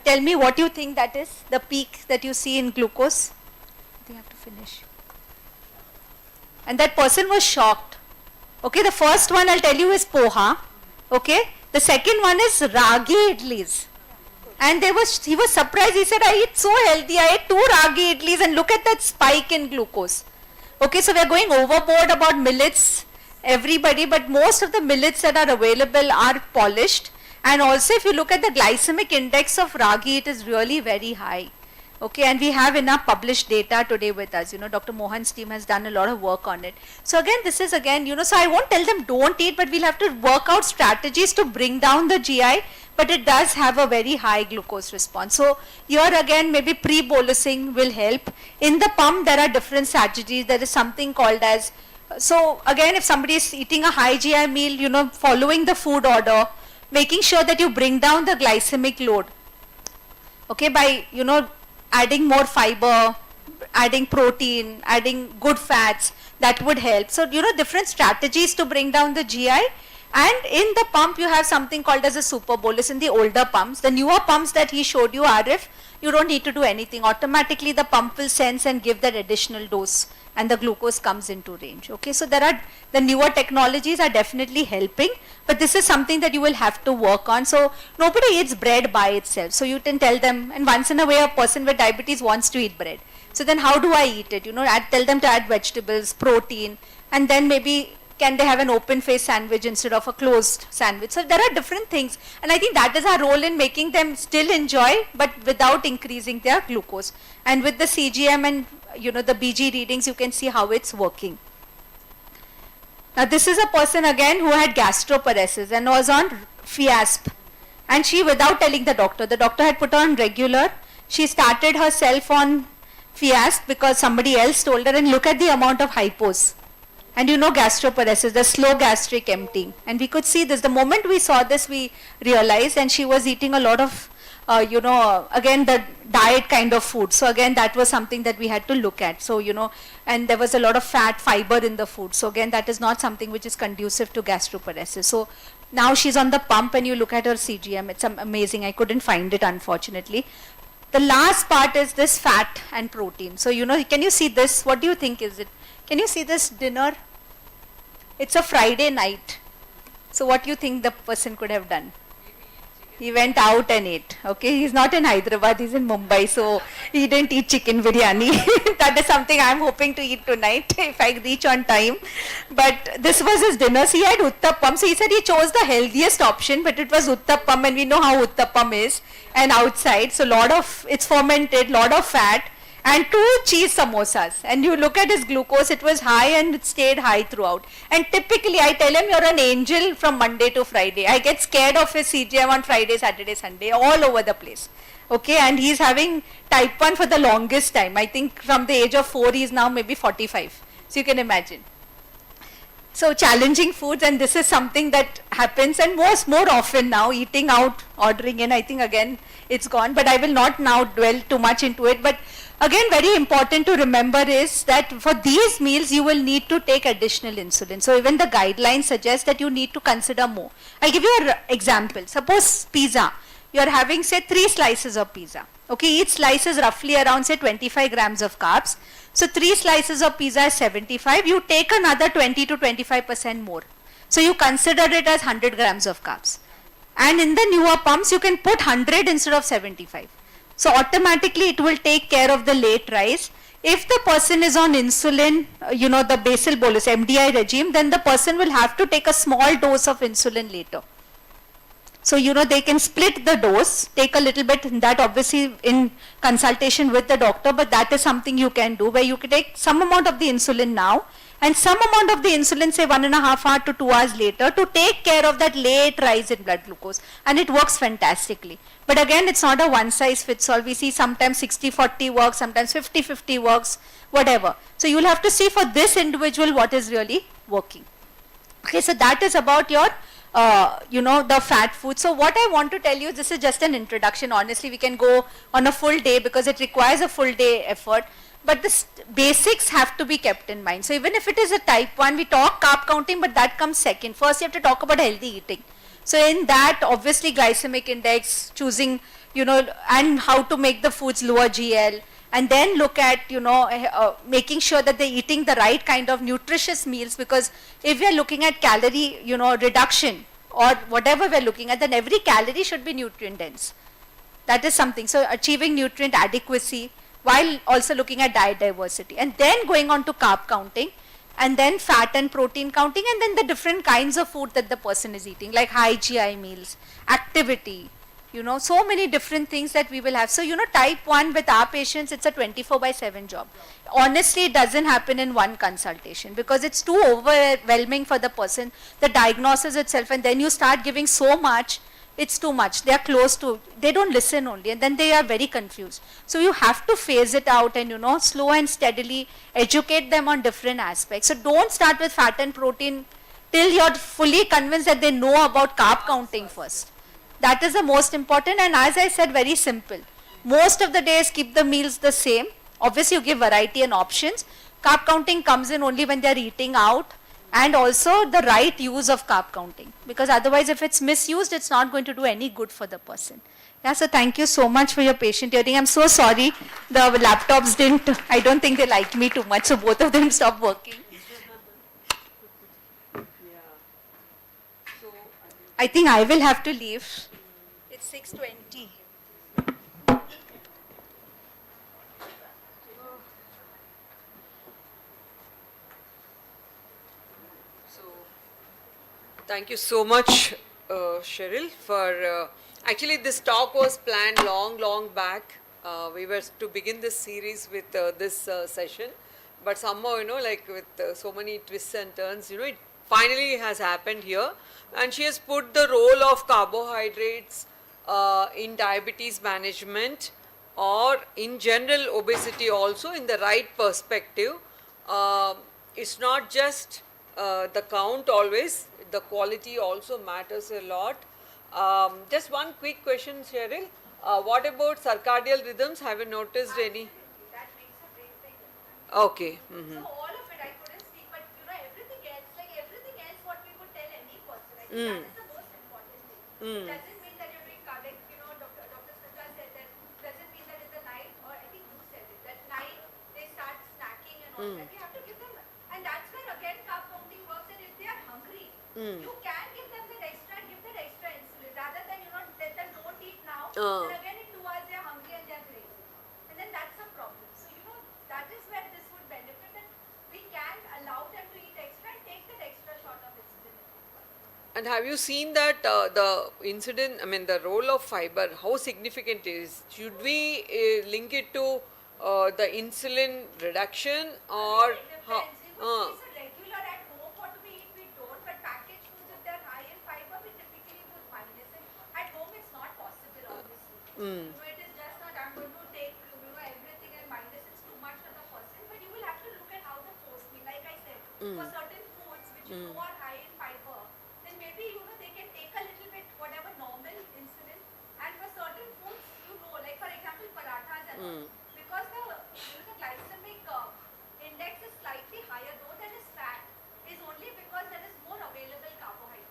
tell me what you think that is, the peak that you see in glucose? I think I have to finish. And that person was shocked. Okay, the first one I'll tell you is poha. Okay, the second one is ragi idlis. And he was surprised. He said, I eat so healthy. I ate 2 ragi idlis, and look at that spike in glucose. Okay, so we are going overboard about millets, everybody, but most of the millets that are available are polished. And also if you look at the glycemic index of ragi, it is really very high. Okay, and we have enough published data today with us. Dr. Mohan's team has done a lot of work on it. So again, this is again, so I won't tell them don't eat, but we'll have to work out strategies to bring down the GI, but it does have a very high glucose response. So here again, maybe pre-bolusing will help. In the pump, there are different strategies. There is something called as, so again, if somebody is eating a high GI meal, following the food order, making sure that you bring down the glycemic load. Okay, by, adding more fiber, adding protein, adding good fats, that would help. So, different strategies to bring down the GI. And in the pump, you have something called as a super bolus in the older pumps. The newer pumps that he showed you, RF, you don't need to do anything. Automatically, the pump will sense and give that additional dose, and the glucose comes into range. Okay, so the newer technologies are definitely helping, but this is something that you will have to work on. So nobody eats bread by itself. So you can tell them, and once in a way, a person with diabetes wants to eat bread. So then how do I eat it? Tell them to add vegetables, protein, and then maybe can they have an open face sandwich instead of a closed sandwich? So there are different things, and I think that is our role in making them still enjoy, but without increasing their glucose. And with the CGM and the BG readings, you can see how it's working. Now this is a person again who had gastroparesis and was on FIASP, and she, without telling the doctor had put her on regular. She started herself on FIASP because somebody else told her, and look at the amount of hypos. And gastroparesis, the slow gastric emptying. And we could see this. The moment we saw this, we realized, and she was eating a lot of, again, the diet kind of food. So again, that was something that we had to look at. So, and there was a lot of fat, fiber in the food. So again, that is not something which is conducive to gastroparesis. So now she's on the pump, and you look at her CGM. It's amazing. I couldn't find it, unfortunately. The last part is this fat and protein. So, can you see this? What do you think is it? Can you see this dinner? It's a Friday night. So what do you think the person could have done? He went out and ate. Okay, he's not in Hyderabad, he's in Mumbai, so he didn't eat chicken biryani. That is something I'm hoping to eat tonight if I reach on time. But this was his dinner. So he had uttappam. So he said he chose the healthiest option, but it was uttappam, and we know how uttappam is. And outside, so it's fermented, lot of fat, and 2 cheese samosas. And you look at his glucose, it was high and it stayed high throughout. And typically I tell him, you're an angel from Monday to Friday. I get scared of his CGM on Friday, Saturday, Sunday, all over the place. Okay, and he's having type 1 for the longest time. I think from the age of 4, he's now maybe 45. So you can imagine. So challenging foods, and this is something that happens, and more often now, eating out, ordering in. I think again it's gone, but I will not now dwell too much into it. But again, very important to remember is that for these meals you will need to take additional insulin. So even the guidelines suggest that you need to consider more. I'll give you an example. Suppose pizza, you are having say 3 slices of pizza. Okay, each slice is roughly around say 25 grams of carbs. So 3 slices of pizza is 75. You take another 20 to 25% more. So you consider it as 100 grams of carbs. And in the newer pumps, you can put 100 instead of 75. So automatically it will take care of the late rise. If the person is on insulin, the basal bolus, MDI regime, then the person will have to take a small dose of insulin later. So, they can split the dose, take a little bit, that obviously in consultation with the doctor, but that is something you can do, where you can take some amount of the insulin now, and some amount of the insulin, say 1.5 hours to 2 hours later, to take care of that late rise in blood glucose, and it works fantastically. But again, it's not a one size fits all. We see sometimes 60-40 works, sometimes 50-50 works, whatever. So you'll have to see for this individual what is really working. Okay, so that is about your the fat food. So what I want to tell you, this is just an introduction. Honestly, we can go on a full day because it requires a full day effort. But the basics have to be kept in mind. So even if it is a type 1, we talk carb counting, but that comes second. First, you have to talk about healthy eating. So in that, obviously, glycemic index, choosing, and how to make the foods lower GL. And then look at, making sure that they're eating the right kind of nutritious meals, because if we're looking at calorie, reduction or whatever we're looking at, then every calorie should be nutrient dense. That is something. So achieving nutrient adequacy while also looking at diet diversity, and then going on to carb counting, and then fat and protein counting, and then the different kinds of food that the person is eating, like high GI meals, activity, so many different things that we will have. So, type 1 with our patients, it's a 24/7 job. Honestly, it doesn't happen in one consultation because it's too overwhelming for the person, the diagnosis itself, and then you start giving so much, it's too much. They are close to, they don't listen only, and then they are very confused. So you have to phase it out and, slow and steadily educate them on different aspects. So don't start with fat and protein till you're fully convinced that they know about carb counting first. That is the most important, and as I said, very simple. Most of the days keep the meals the same. Obviously you give variety and options. Carb counting comes in only when they are eating out, and also the right use of carb counting, because otherwise if it's misused, it's not going to do any good for the person. Yeah, so thank you so much for your patient hearing. I'm so sorry the laptops I don't think they liked me too much, so both of them stopped working. I think I will have to leave. It's 6:20. Thank you so much, Cheryl, for actually this talk was planned long back. We were to begin this series with this session, but somehow, like with so many twists and turns, it finally has happened here. And she has put the role of carbohydrates in diabetes management or in general obesity also in the right perspective. It's not just the count always, the quality also matters a lot. Just one quick question, Cheryl. What about circadian rhythms? Have you noticed any? That makes a big difference. Okay. So all of it, I couldn't speak, but everything else, like everything else, what we could tell any person, I think that is the most important thing. It doesn't mean that you're doing cardiac, Dr. Smita said that, doesn't mean that in the night, or I think you said it, that night they start snacking and all that. We have to give them, and that's where again carb counting works, and if they are hungry, you can give them that extra, give that extra insulin, rather than, let them don't eat now, and again in 2 hours they are hungry and they are crazy. And then that's a problem. So, that is where this would benefit, and we can allow them to eat extra and take that extra shot of insulin. And have you seen that the the role of fiber, how significant it is? Should we link it to the insulin reduction or how? It's a regular at home, what we eat, we don't, but packaged foods, if they're high in fiber, we typically would minus it. At home, it's not possible, obviously. It is just not, I'm going to take, everything and minus, it's too much for the person, but you will have to look at how the post meal, like I said, for certain foods which you know are high in fiber, then maybe, they can take a little bit, whatever normal insulin, and for certain foods, like for example, parathas and all, because the glycemic index is slightly higher, though that is fat, is only because there is more available carbohydrate.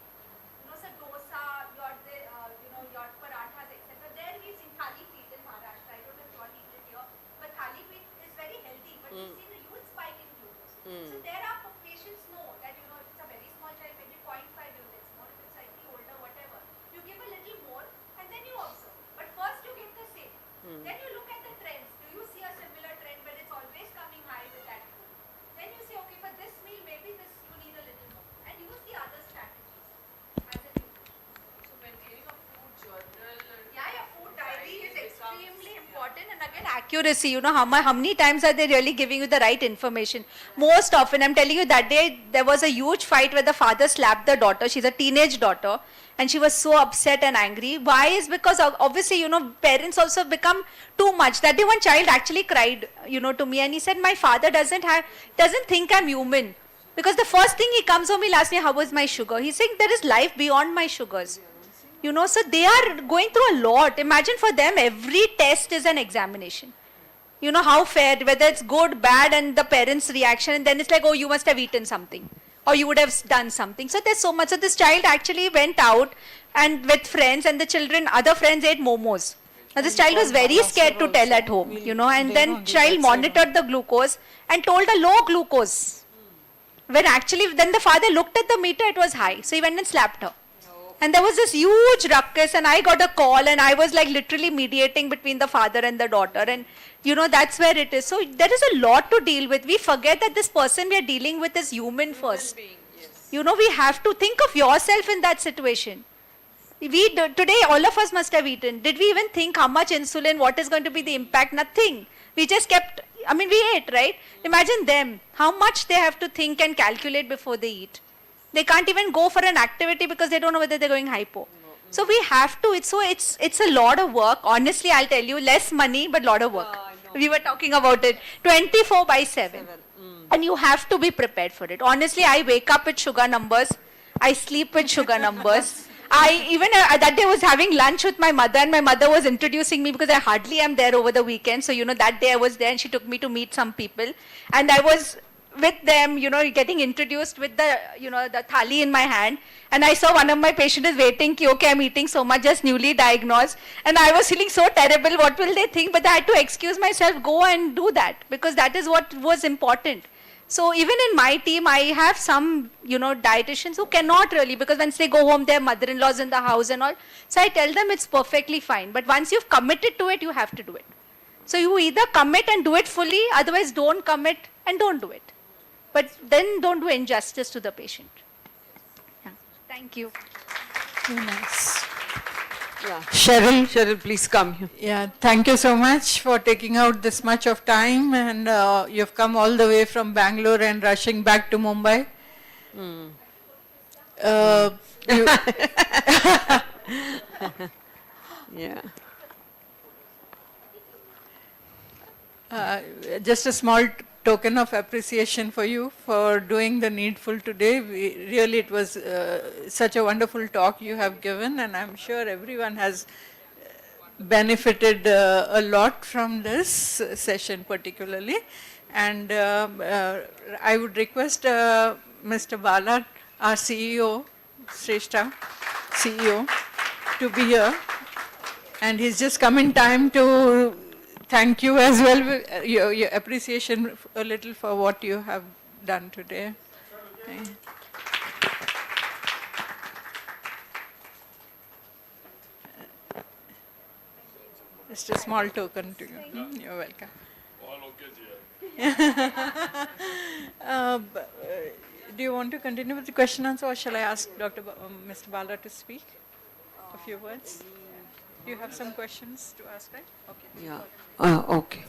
So dosa, your parathas, etc. There we've seen thali feet in Maharashtra. I don't know if you all eat it here, but thali feet is very healthy, but we've seen a huge spike in glucose. So there are patients know that, if it's a very small child, maybe 0.5 units more, if it's slightly older, whatever, you give a little more and then you observe. But first you give the same. Then you look at the trends. Do you see a similar trend where accuracy, how many times are they really giving you the right information? Most often, I'm telling you, that day there was a huge fight where the father slapped the daughter. She's a teenage daughter, and she was so upset and angry. Why? Is because obviously, parents also become too much. That day one child actually cried, to me, and he said, my father doesn't think I'm human. Because the first thing he comes home, he'll ask me, how was my sugar? He's saying there is life beyond my sugars. So they are going through a lot. Imagine for them, every test is an examination. How fair, whether it's good, bad, and the parents' reaction, and then it's like, oh, you must have eaten something, or you would have done something. So there's so much. So this child actually went out and with friends, and other friends ate momos. Now this child was very scared to tell at home, and then child monitored the glucose and told a low glucose. When actually, then the father looked at the meter, it was high. So he went and slapped her. And there was this huge ruckus, and I got a call, and I was like literally mediating between the father and the daughter, and that's where it is. So there is a lot to deal with. We forget that this person we are dealing with is human first. We have to think of yourself in that situation. Today all of us must have eaten. Did we even think how much insulin, what is going to be the impact? Nothing. We just kept, we ate, right? Imagine them, how much they have to think and calculate before they eat. They can't even go for an activity because they don't know whether they're going hypo. So we have to, it's a lot of work. Honestly, I'll tell you, less money, but lot of work. We were talking about it, 24/7. And you have to be prepared for it. Honestly, I wake up with sugar numbers. I sleep with sugar numbers. That day I was having lunch with my mother, and my mother was introducing me because I hardly am there over the weekend. So, that day I was there, and she took me to meet some people. And I was with them, getting introduced with the, the thali in my hand. And I saw one of my patients is waiting, okay, I'm eating so much, just newly diagnosed. And I was feeling so terrible, what will they think? But I had to excuse myself, go and do that, because that is what was important. So even in my team, I have some, dietitians who cannot really, because once they go home, their mother-in-law's in the house and all. So I tell them it's perfectly fine. But once you've committed to it, you have to do it. So you either commit and do it fully, otherwise don't commit and don't do it. But then don't do injustice to the patient. Yeah. Thank you. Very nice. Yeah. Cheryl, please come here. Yeah, thank you so much for taking out this much of time, and you've come all the way from Bangalore and rushing back to Mumbai. Yeah. Just a small token of appreciation for you for doing the needful today. Really, it was such a wonderful talk you have given, and I'm sure everyone has benefited a lot from this session particularly. And I would request Mr. Bala, our CEO, Shrestha CEO, to be here. And he's just come in time to thank you as well, your appreciation a little for what you have done today. Just a small token to you. You're welcome. Do you want to continue with the question answer, or shall I ask Mr. Bala to speak a few words? You have some questions to ask, right? Okay. Yeah. Okay.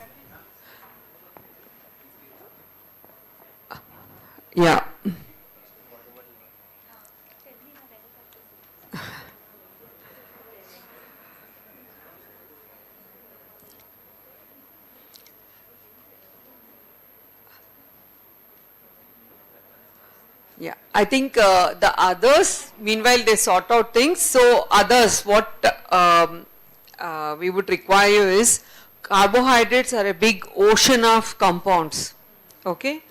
Yeah. Yeah, I think the others, meanwhile they sort out things. So others, what we would require is, carbohydrates are a big ocean of compounds, okay?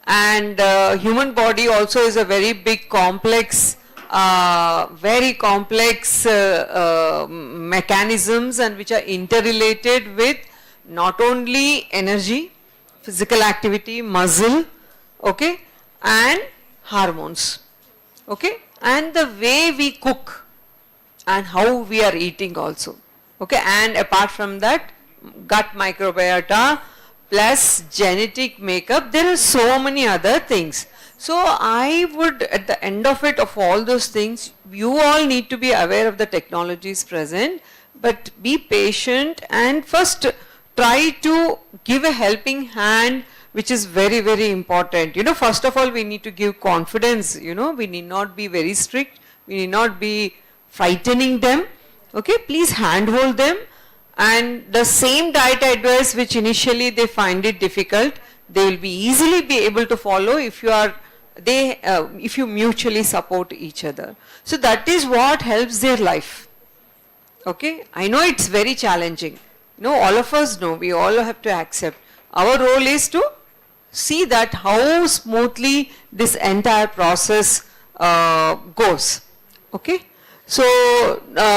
And human body also is a very big complex, very complex mechanisms, and which are interrelated with not only energy, physical activity, muscle, okay, and hormones, okay, and the way we cook and how we are eating also, okay, and apart from that, gut microbiota plus genetic makeup, there are so many other things. So I would, at the end of it, of all those things, you all need to be aware of the technologies present, but be patient and first try to give a helping hand, which is very, very important. You know, first of all, we need to give confidence. You know, we need not be very strict. We need not be frightening them. Okay, please handhold them. And the same diet advice which initially they find it difficult, they will be easily be able to follow if you are if you mutually support each other. So that is what helps their life. Okay, I know it's very challenging. No, all of us know, we all have to accept. Our role is to see that how smoothly this entire process goes. Okay, so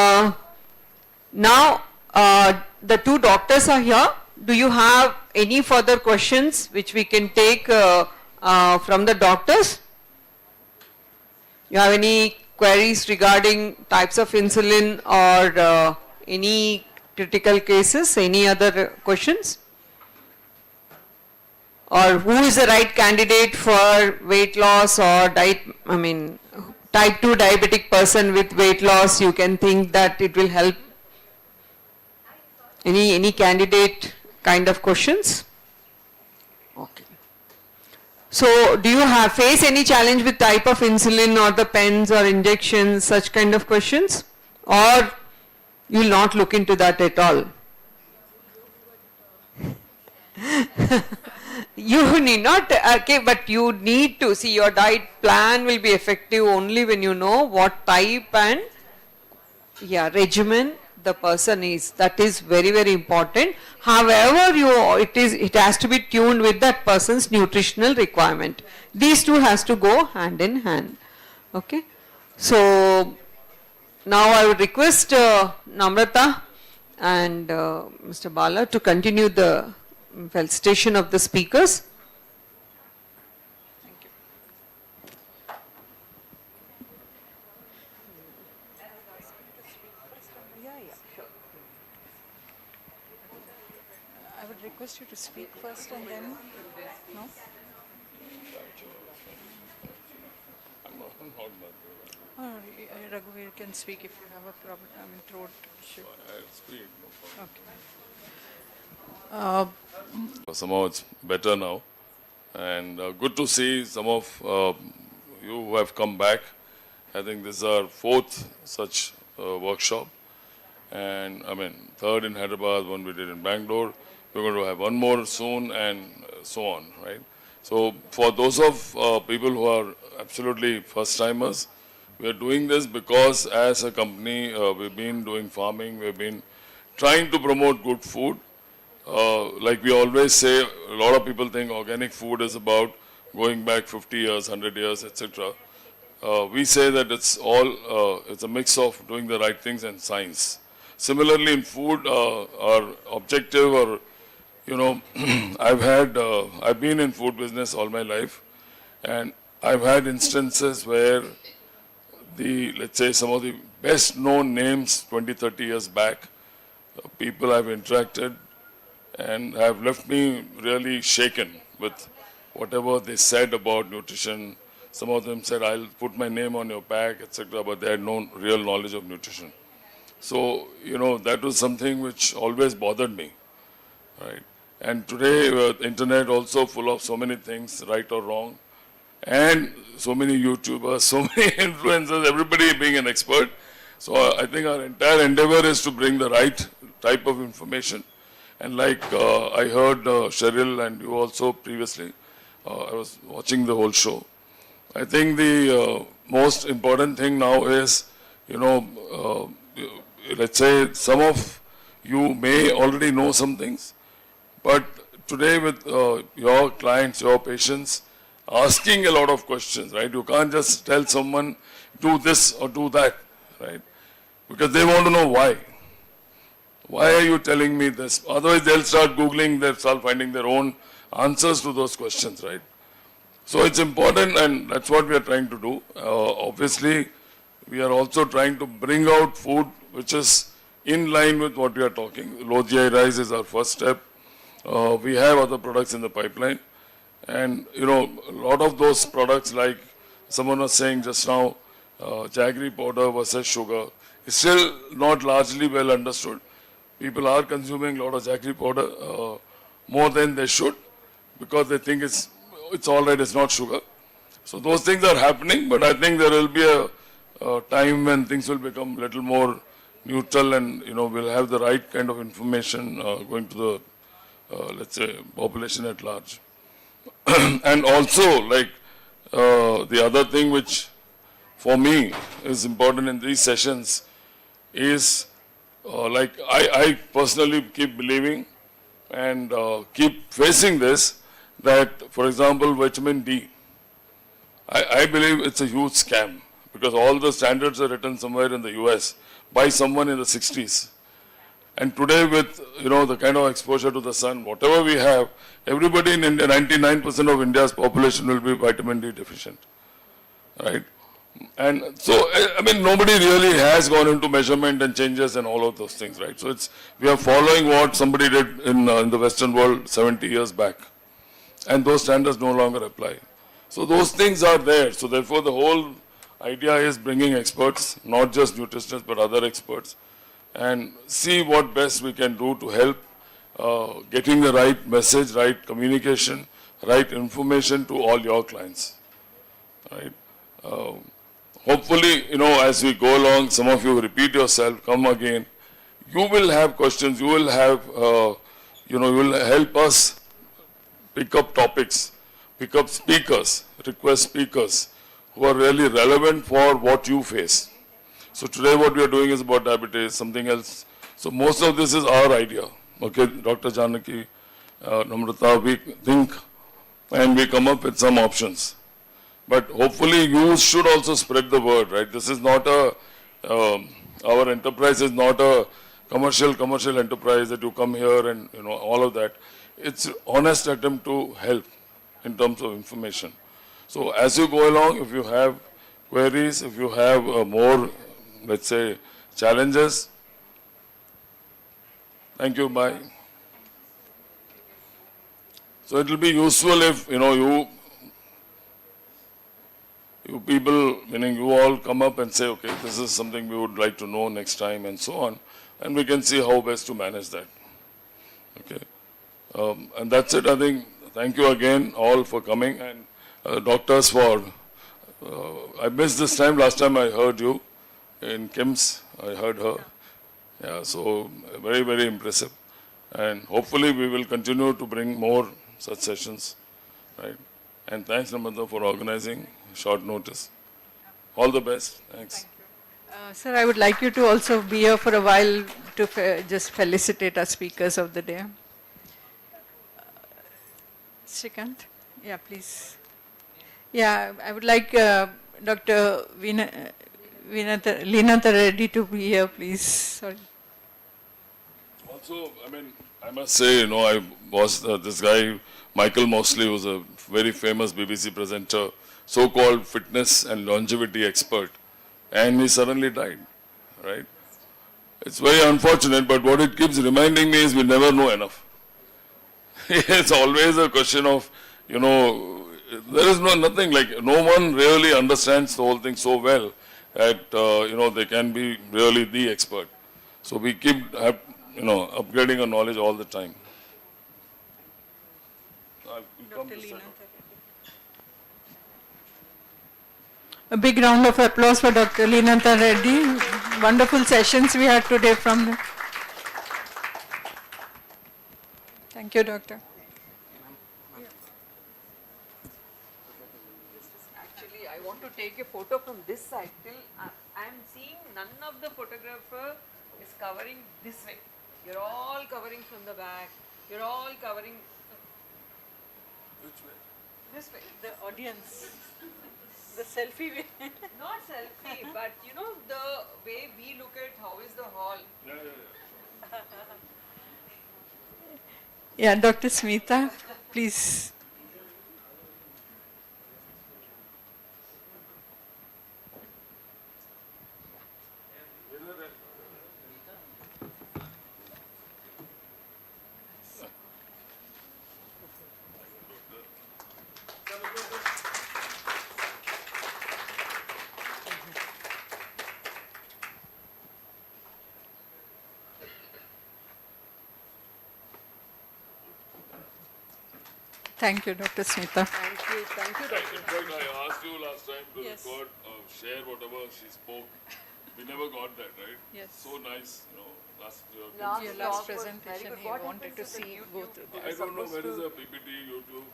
now the two doctors are here. Do you have any further questions which we can take from the doctors? You have any queries regarding types of insulin or any critical cases? Any other questions? Or who is the right candidate for weight loss or diet? I mean, type 2 diabetic person with weight loss, you can think that it will help. Any candidate kind of questions? Okay. So do you face any challenge with type of insulin or the pens or injections, such kind of questions? Or you will not look into that at all? You need not, okay, but you need to see your diet plan will be effective only when you know what type and regimen the person is. That is very, very important. However, it has to be tuned with that person's nutritional requirement. These two has to go hand in hand. Okay. So now I would request Namrata and Mr. Bala to continue the felicitation of the speakers. I would request you to speak first and then, no? Raghuveer can speak if you have a problem, I mean throat issue. I'll speak, no problem. Okay. Somehow it's better now, and good to see some of you who have come back. I think this is our fourth such workshop, and I mean third in Hyderabad, one we did in Bangalore. We're going to have one more soon, and so on, right? So for those of people who are absolutely first timers, we are doing this because as a company we've been doing farming, we've been trying to promote good food. Like we always say, a lot of people think organic food is about going back 50 years, 100 years, etc. We say that it's all, it's a mix of doing the right things and science. Similarly in food, our objective or, you know, I've been in food business all my life, and I've had instances where let's say some of the best known names 20, 30 years back, people I've interacted and have left me really shaken with whatever they said about nutrition. Some of them said, I'll put my name on your pack, etc., but they had no real knowledge of nutrition. So, you know, that was something which always bothered me, right? And today, the internet also full of so many things, right or wrong, and so many YouTubers, so many influencers, everybody being an expert. So I think our entire endeavor is to bring the right type of information. And like I heard Cheryl and you also previously, I was watching the whole show. I think the most important thing now is, you know, let's say some of you may already know some things, but today with your clients, your patients, asking a lot of questions, right? You can't just tell someone, do this or do that, right? Because they want to know why. Why are you telling me this? Otherwise, they'll start Googling, they'll start finding their own answers to those questions, right? So it's important, and that's what we are trying to do. Obviously, we are also trying to bring out food which is in line with what we are talking. Low GI rice is our first step. We have other products in the pipeline. And, you know, a lot of those products, like someone was saying just now, jaggery powder versus sugar, is still not largely well understood. People are consuming a lot of jaggery powder more than they should because they think it's all right, it's not sugar. So those things are happening, but I think there will be a time when things will become a little more neutral, and we'll have the right kind of information going to the let's say population at large. And also, like the other thing which for me is important in these sessions is like I personally keep believing and keep facing this, that for example vitamin D, I believe it's a huge scam because all the standards are written somewhere in the US by someone in the 60s. And today with, the kind of exposure to the sun, whatever we have, everybody in India, 99% of India's population will be vitamin D deficient, right? And so, I mean, nobody really has gone into measurement and changes and all of those things, right? So we are following what somebody did in the Western world 70 years back. And those standards no longer apply. So those things are there. So therefore, the whole idea is bringing experts, not just nutritionists, but other experts, and see what best we can do to help getting the right message, right communication, right information to all your clients, right? Hopefully, as we go along, some of you repeat yourself, come again. You will have questions, you will have, you will help us pick up topics, pick up speakers, request speakers who are really relevant for what you face. So today what we are doing is about diabetes, something else. So most of this is our idea. Okay, Dr. Janaki, Namrata, we think and we come up with some options. But hopefully you should also spread the word, right? This is not our enterprise is not a commercial enterprise that you come here and, all of that. It's honest attempt to help in terms of information. So as you go along, if you have queries, if you have more, let's say, challenges, thank you, bye. So it will be useful if, you people, meaning you all come up and say, okay, this is something we would like to know next time and so on, and we can see how best to manage that. Okay. And that's it, I think. Thank you again all for coming, and doctors for, I missed this time, last time I heard you in KIMS, I heard her. Yeah, so very, very impressive. And hopefully we will continue to bring more such sessions, right? And thanks, Namrata, for organizing short notice. All the best. Thanks. Sir, I would like you to also be here for a while to just felicitate our speakers of the day. Shrikant? Yeah, please. Yeah, I would like Dr. Leenatha Reddy to be here, please. Sorry. Also, I mean, I must say, I was this guy, Michael Mosley, who's a very famous BBC presenter, so-called fitness and longevity expert, and he suddenly died, right? It's very unfortunate, but what it keeps reminding me is we never know enough. It's always a question of, there is nothing like, no one really understands the whole thing so well that, they can be really the expert. So we keep, upgrading our knowledge all the time. Dr. A big round of applause for Dr. Leenatha Reddy. Wonderful sessions we had today from them. Thank you, Doctor. Actually, I want to take a photo from this side. Till I am seeing none of the photographer is covering this way. You're all covering from the back. You're all covering. Which way? This way, the audience. The selfie way. Not selfie, but the way we look at how is the hall. Yeah. Yeah, Dr. Smita, please. Thank you, Dr. Smita. Thank you, In fact, I asked you last time to Yes. record, share whatever she spoke. We never got that, right? Yes. So nice, last Your talk last was very presentation, good. he What wanted to happens to the see, go through I this. don't know where is the PPT, YouTube.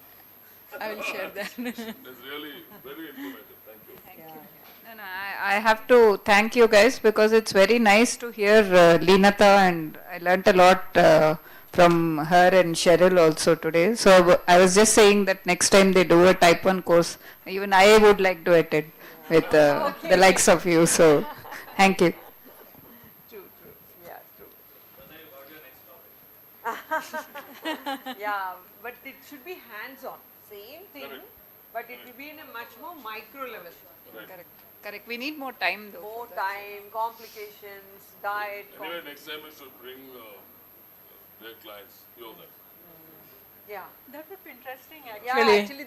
I will share that. It's really very informative. Thank you. No, no, I have to thank you guys because it's very nice to hear Leenata, and I learnt a lot from her and Cheryl also today. So I was just saying that next time they do a type 1 course, even I would like to attend with the likes of you. So thank you. True, yeah, true. Yeah, but it should be hands-on, same thing, but it will be in a much more micro level. Correct. Correct. We need more time though. More time, complications, diet. Anyway, next time I should bring their clients, few of them. Yeah. That would be interesting, Yeah, actually. actually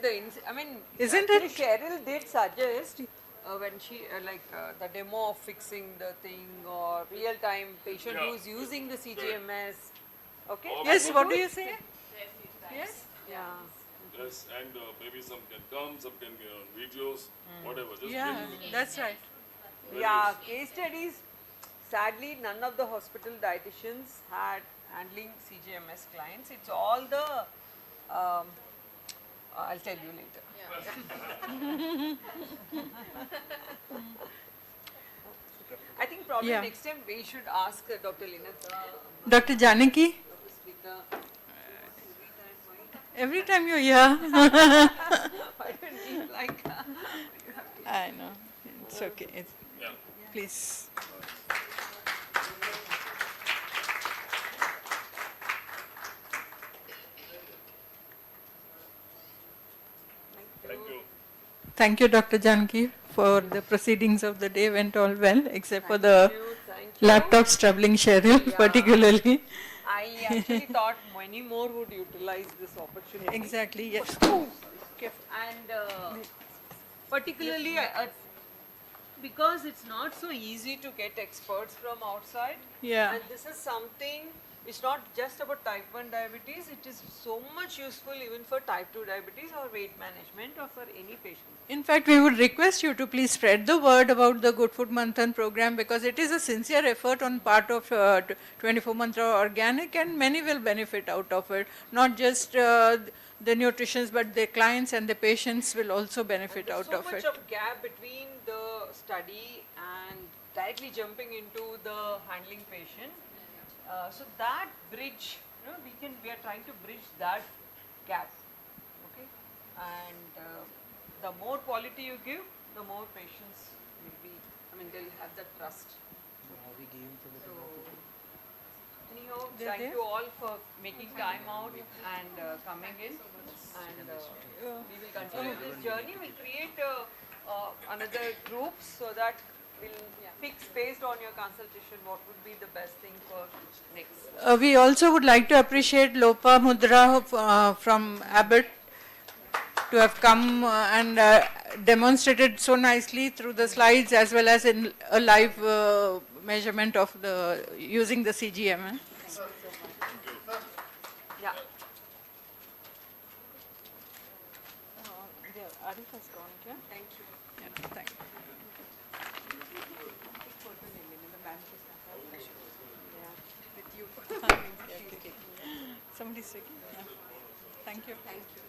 Isn't actually it? Cheryl did suggest when she the demo of fixing the thing or real time patient Yeah. who's using the CGMS. Okay. Yes, what do you say? Yes. Yeah. Yes, and maybe some can come, some can be on videos, whatever. Just Yeah, bring that's right. Yeah, case studies. Sadly, none of the hospital dietitians had handling CGMS clients. It's all the, I'll tell you later. I think probably Yeah. next time we should ask Dr. Linata. Dr. Janaki, every time you're here. Why don't you like? I know. It's okay. Yeah. Please. Thank you. Thank you, Dr. Janaki, for the proceedings of the day went all well, except for the laptops troubling Cheryl particularly. I actually thought many more would utilize this opportunity. Exactly, yes. And particularly because it's not so easy to get experts from outside. Yeah. And this is something, it's not just about type 1 diabetes, it is so much useful even for type 2 diabetes or weight management or for any patient. In fact, we would request you to please spread the word about the Good Food Manthan program because it is a sincere effort on part of 24 Mantra Organic and many will benefit out of it. Not just the nutritionists but the clients and the patients will also benefit out of So it. much of gap between the study and directly jumping into the handling patient. So that bridge, we are trying to bridge that gap. Okay, and the more quality you give, the more patients will be. They'll have that trust. So, anyhow, They're thank there? you all for making time out and coming in. And we will continue this journey. We'll create another group so that we'll fix based on your consultation what would be the best thing for next. We also would like to appreciate Lopa Mudra from Abbott to have come and demonstrated so nicely through the slides as well as in a live measurement of the using the CGM. Yeah. Arif has gone, yeah? Thank you. Yeah, thank you. With you. Somebody's taking. Yeah. Thank you. Thank you.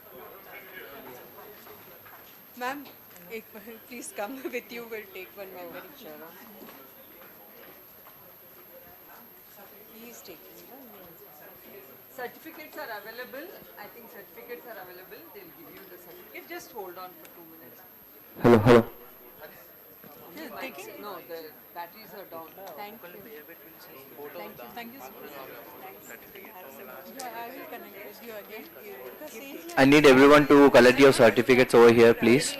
Ma'am, please come with you. We'll take one member each other. He is taking. Certificates are available. I think certificates are available. They'll give you the certificate. Just hold on for 2 minutes. Hello, hello. Taking? No, the batteries are down. Thank you. Thank you. Thank you so much. Yeah, I will connect with you again. I need everyone to collect your certificates over here, please.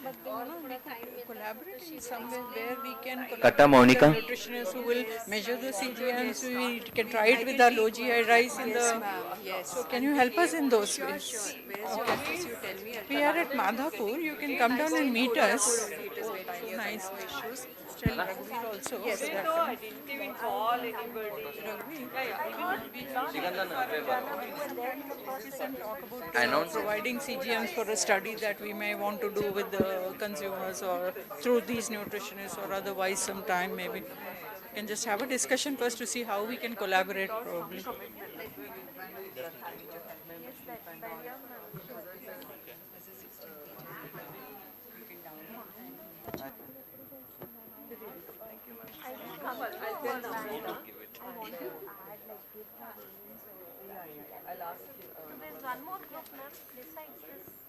But we could collaborate in some way where we can Kata collaborate Monica. with the nutritionists who will measure the CGMs. We can try it with our low GI rice in the. Yes. So can you help us in those ways? Where is your office? You tell me. We are at Madhapur. You can come down and meet us. It is very so nice. Issues. Tell Raghuveer also. Yes, so that- I didn't even call anybody. Providing CGMs for a study that we may want to do with the consumers or through these nutritionists or otherwise sometime maybe. We can just have a discussion first to see how we can collaborate probably. There's one more group, ma'am, besides this.